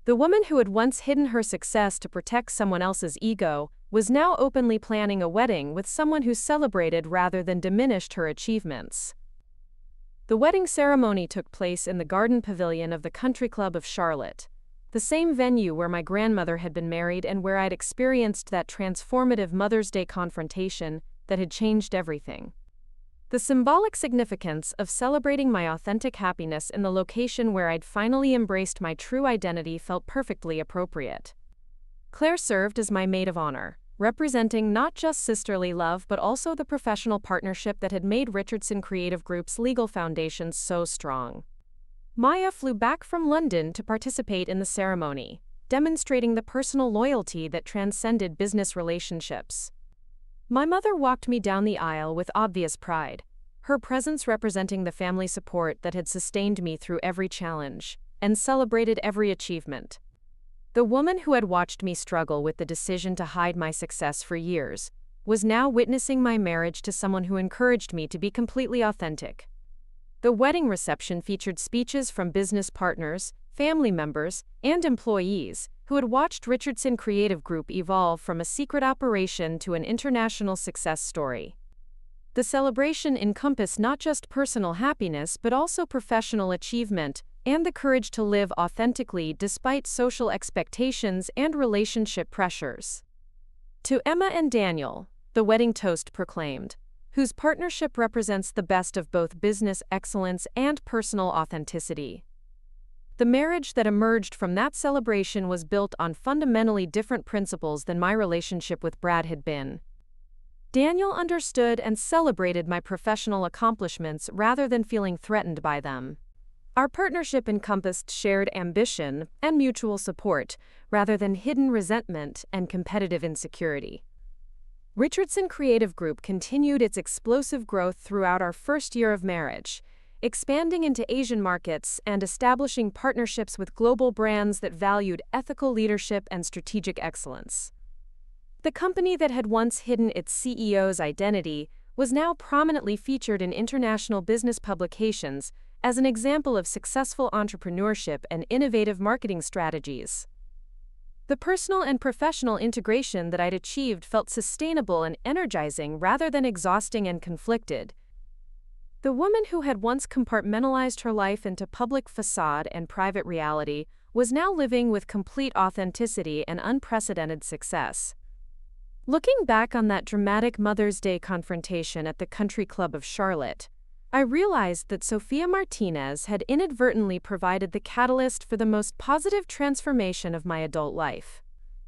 The woman who had once hidden her success to protect someone else's ego was now openly planning a wedding with someone who celebrated rather than diminished her achievements. The wedding ceremony took place in the Garden Pavilion of the Country Club of Charlotte, the same venue where my grandmother had been married and where I'd experienced that transformative Mother's Day confrontation that had changed everything. The symbolic significance of celebrating my authentic happiness in the location where I'd finally embraced my true identity felt perfectly appropriate. Claire served as my maid of honor, representing not just sisterly love but also the professional partnership that had made Richardson Creative Group's legal foundations so strong. Maya flew back from London to participate in the ceremony, demonstrating the personal loyalty that transcended business relationships. My mother walked me down the aisle with obvious pride, her presence representing the family support that had sustained me through every challenge and celebrated every achievement. The woman who had watched me struggle with the decision to hide my success for years was now witnessing my marriage to someone who encouraged me to be completely authentic. The wedding reception featured speeches from business partners, family members, and employees who had watched Richardson Creative Group evolve from a secret operation to an international success story. The celebration encompassed not just personal happiness but also professional achievement and the courage to live authentically despite social expectations and relationship pressures. To Emma and Daniel, the wedding toast proclaimed, whose partnership represents the best of both business excellence and personal authenticity. The marriage that emerged from that celebration was built on fundamentally different principles than my relationship with Brad had been. Daniel understood and celebrated my professional accomplishments rather than feeling threatened by them. Our partnership encompassed shared ambition and mutual support rather than hidden resentment and competitive insecurity. Richardson Creative Group continued its explosive growth throughout our first year of marriage, expanding into Asian markets and establishing partnerships with global brands that valued ethical leadership and strategic excellence. The company that had once hidden its CEO's identity was now prominently featured in international business publications as an example of successful entrepreneurship and innovative marketing strategies. The personal and professional integration that I'd achieved felt sustainable and energizing rather than exhausting and conflicted. The woman who had once compartmentalized her life into public facade and private reality was now living with complete authenticity and unprecedented success. Looking back on that dramatic Mother's Day confrontation at the country club of Charlotte, I realized that Sofia Martinez had inadvertently provided the catalyst for the most positive transformation of my adult life.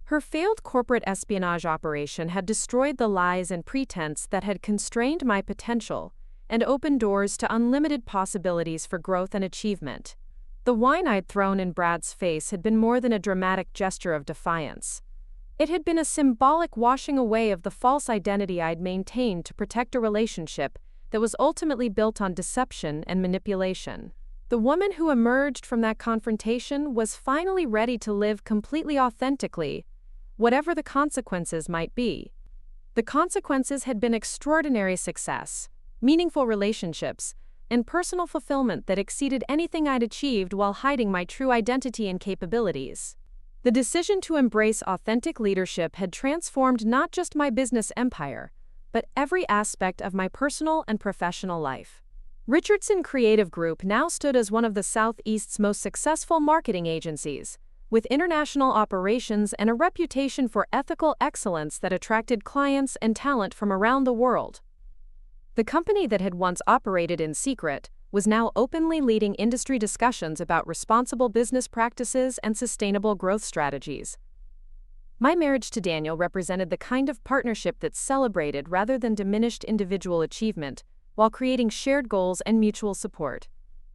Her failed corporate espionage operation had destroyed the lies and pretense that had constrained my potential and opened doors to unlimited possibilities for growth and achievement. The wine I'd thrown in Brad's face had been more than a dramatic gesture of defiance. It had been a symbolic washing away of the false identity I'd maintained to protect a relationship that was ultimately built on deception and manipulation. The woman who emerged from that confrontation was finally ready to live completely authentically, whatever the consequences might be. The consequences had been extraordinary success, meaningful relationships, and personal fulfillment that exceeded anything I'd achieved while hiding my true identity and capabilities. The decision to embrace authentic leadership had transformed not just my business empire, but every aspect of my personal and professional life. Richardson Creative Group now stood as one of the Southeast's most successful marketing agencies, with international operations and a reputation for ethical excellence that attracted clients and talent from around the world. The company that had once operated in secret was now openly leading industry discussions about responsible business practices and sustainable growth strategies. My marriage to Daniel represented the kind of partnership that celebrated rather than diminished individual achievement, while creating shared goals and mutual support.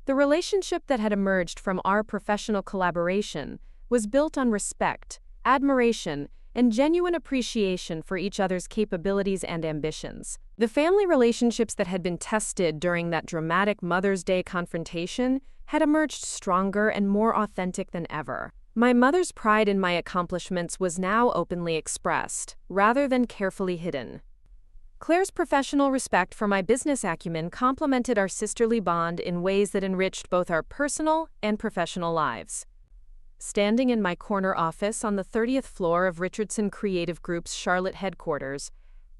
The relationship that had emerged from our professional collaboration was built on respect, admiration, and genuine appreciation for each other's capabilities and ambitions. The family relationships that had been tested during that dramatic Mother's Day confrontation had emerged stronger and more authentic than ever. My mother's pride in my accomplishments was now openly expressed, rather than carefully hidden. Claire's professional respect for my business acumen complemented our sisterly bond in ways that enriched both our personal and professional lives. Standing in my corner office on the 30th floor of Richardson Creative Group's Charlotte headquarters,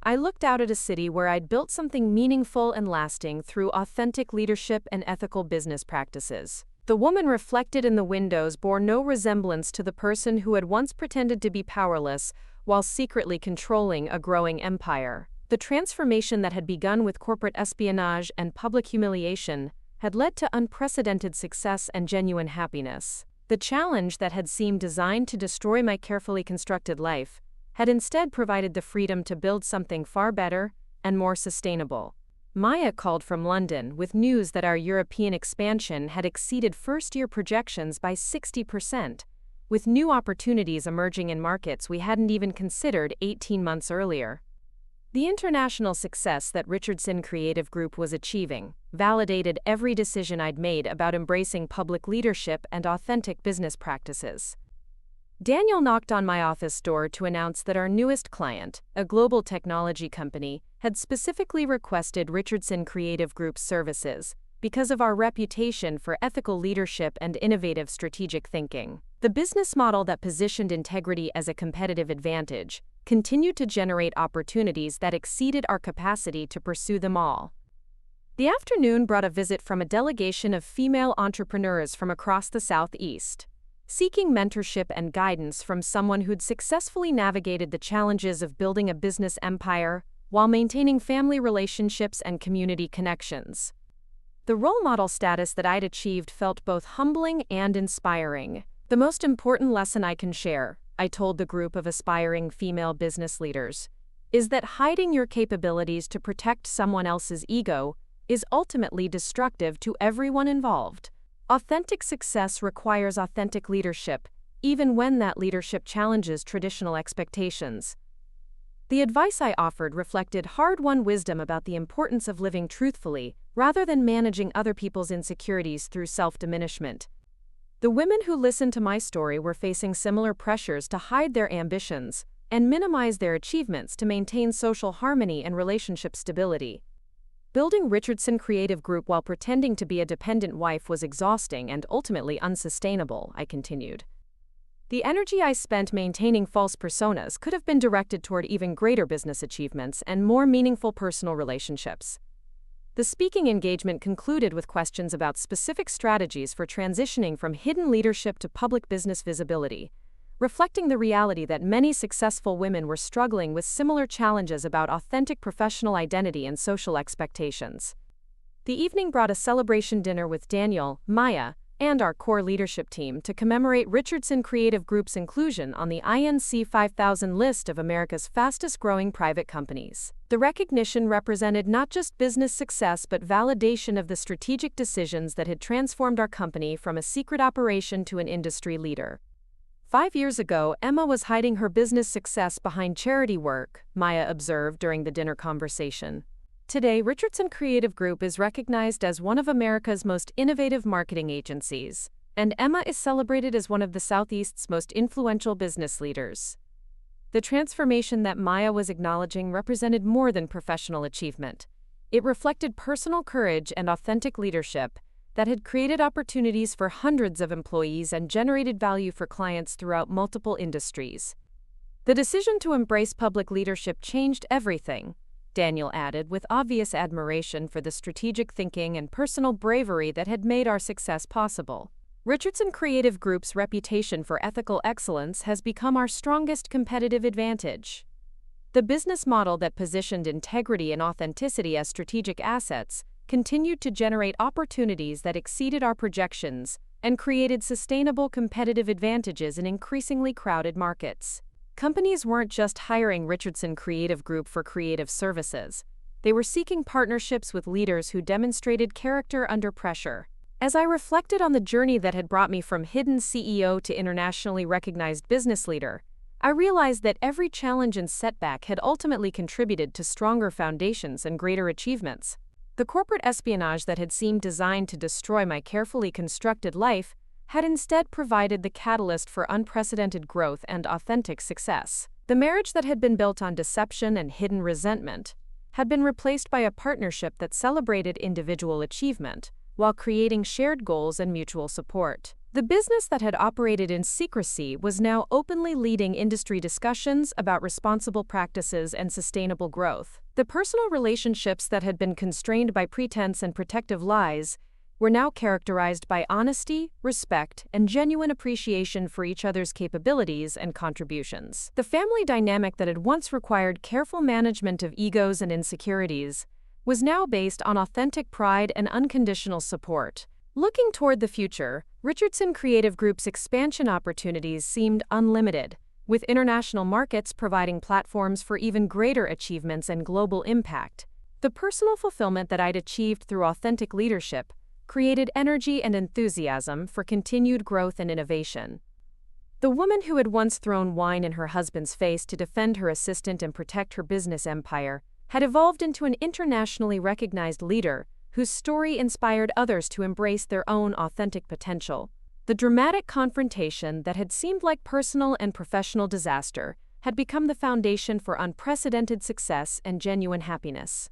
I looked out at a city where I'd built something meaningful and lasting through authentic leadership and ethical business practices. The woman reflected in the windows bore no resemblance to the person who had once pretended to be powerless while secretly controlling a growing empire. The transformation that had begun with corporate espionage and public humiliation had led to unprecedented success and genuine happiness. The challenge that had seemed designed to destroy my carefully constructed life had instead provided the freedom to build something far better and more sustainable. Maya called from London with news that our European expansion had exceeded first-year projections by 60%, with new opportunities emerging in markets we hadn't even considered 18 months earlier. The international success that Richardson Creative Group was achieving validated every decision I'd made about embracing public leadership and authentic business practices. Daniel knocked on my office door to announce that our newest client, a global technology company, had specifically requested Richardson Creative Group's services because of our reputation for ethical leadership and innovative strategic thinking. The business model that positioned integrity as a competitive advantage continued to generate opportunities that exceeded our capacity to pursue them all. The afternoon brought a visit from a delegation of female entrepreneurs from across the Southeast, seeking mentorship and guidance from someone who'd successfully navigated the challenges of building a business empire while maintaining family relationships and community connections. The role model status that I'd achieved felt both humbling and inspiring. The most important lesson I can share, I told the group of aspiring female business leaders, is that hiding your capabilities to protect someone else's ego is ultimately destructive to everyone involved. Authentic success requires authentic leadership, even when that leadership challenges traditional expectations. The advice I offered reflected hard-won wisdom about the importance of living truthfully, rather than managing other people's insecurities through self-diminishment. The women who listened to my story were facing similar pressures to hide their ambitions and minimize their achievements to maintain social harmony and relationship stability. Building Richardson Creative Group while pretending to be a dependent wife was exhausting and ultimately unsustainable, I continued. The energy I spent maintaining false personas could have been directed toward even greater business achievements and more meaningful personal relationships. The speaking engagement concluded with questions about specific strategies for transitioning from hidden leadership to public business visibility, reflecting the reality that many successful women were struggling with similar challenges about authentic professional identity and social expectations. The evening brought a celebration dinner with Daniel, Maya, and our core leadership team to commemorate Richardson Creative Group's inclusion on the INC 5000 list of America's fastest-growing private companies. The recognition represented not just business success but validation of the strategic decisions that had transformed our company from a secret operation to an industry leader. 5 years ago, Emma was hiding her business success behind charity work, Maya observed during the dinner conversation. Today, Richardson Creative Group is recognized as one of America's most innovative marketing agencies, and Emma is celebrated as one of the Southeast's most influential business leaders. The transformation that Maya was acknowledging represented more than professional achievement. It reflected personal courage and authentic leadership that had created opportunities for hundreds of employees and generated value for clients throughout multiple industries. The decision to embrace public leadership changed everything, Daniel added, with obvious admiration for the strategic thinking and personal bravery that had made our success possible. Richardson Creative Group's reputation for ethical excellence has become our strongest competitive advantage. The business model that positioned integrity and authenticity as strategic assets continued to generate opportunities that exceeded our projections and created sustainable competitive advantages in increasingly crowded markets. Companies weren't just hiring Richardson Creative Group for creative services. They were seeking partnerships with leaders who demonstrated character under pressure. As I reflected on the journey that had brought me from hidden CEO to internationally recognized business leader, I realized that every challenge and setback had ultimately contributed to stronger foundations and greater achievements. The corporate espionage that had seemed designed to destroy my carefully constructed life had instead provided the catalyst for unprecedented growth and authentic success. The marriage that had been built on deception and hidden resentment had been replaced by a partnership that celebrated individual achievement while creating shared goals and mutual support. The business that had operated in secrecy was now openly leading industry discussions about responsible practices and sustainable growth. The personal relationships that had been constrained by pretense and protective lies were now characterized by honesty, respect, and genuine appreciation for each other's capabilities and contributions. The family dynamic that had once required careful management of egos and insecurities was now based on authentic pride and unconditional support. Looking toward the future, Richardson Creative Group's expansion opportunities seemed unlimited, with international markets providing platforms for even greater achievements and global impact. The personal fulfillment that I'd achieved through authentic leadership created energy and enthusiasm for continued growth and innovation. The woman who had once thrown wine in her husband's face to defend her assistant and protect her business empire had evolved into an internationally recognized leader whose story inspired others to embrace their own authentic potential. The dramatic confrontation that had seemed like personal and professional disaster had become the foundation for unprecedented success and genuine happiness.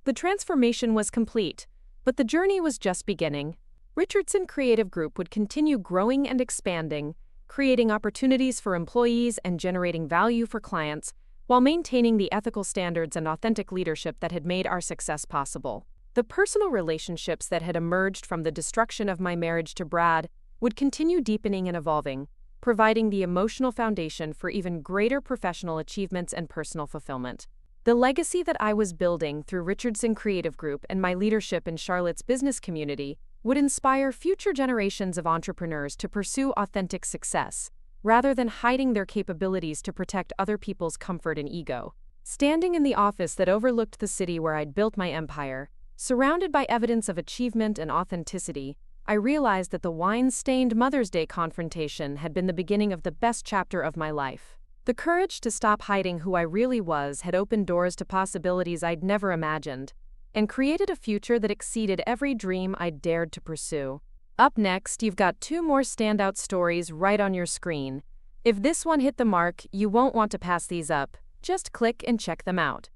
The transformation was complete, but the journey was just beginning. Richardson Creative Group would continue growing and expanding, creating opportunities for employees and generating value for clients, while maintaining the ethical standards and authentic leadership that had made our success possible. The personal relationships that had emerged from the destruction of my marriage to Brad would continue deepening and evolving, providing the emotional foundation for even greater professional achievements and personal fulfillment. The legacy that I was building through Richardson Creative Group and my leadership in Charlotte's business community would inspire future generations of entrepreneurs to pursue authentic success, rather than hiding their capabilities to protect other people's comfort and ego. Standing in the office that overlooked the city where I'd built my empire, surrounded by evidence of achievement and authenticity, I realized that the wine-stained Mother's Day confrontation had been the beginning of the best chapter of my life. The courage to stop hiding who I really was had opened doors to possibilities I'd never imagined, and created a future that exceeded every dream I'd dared to pursue. Up next, you've got 2 more standout stories right on your screen. If this one hit the mark, you won't want to pass these up. Just click and check them out.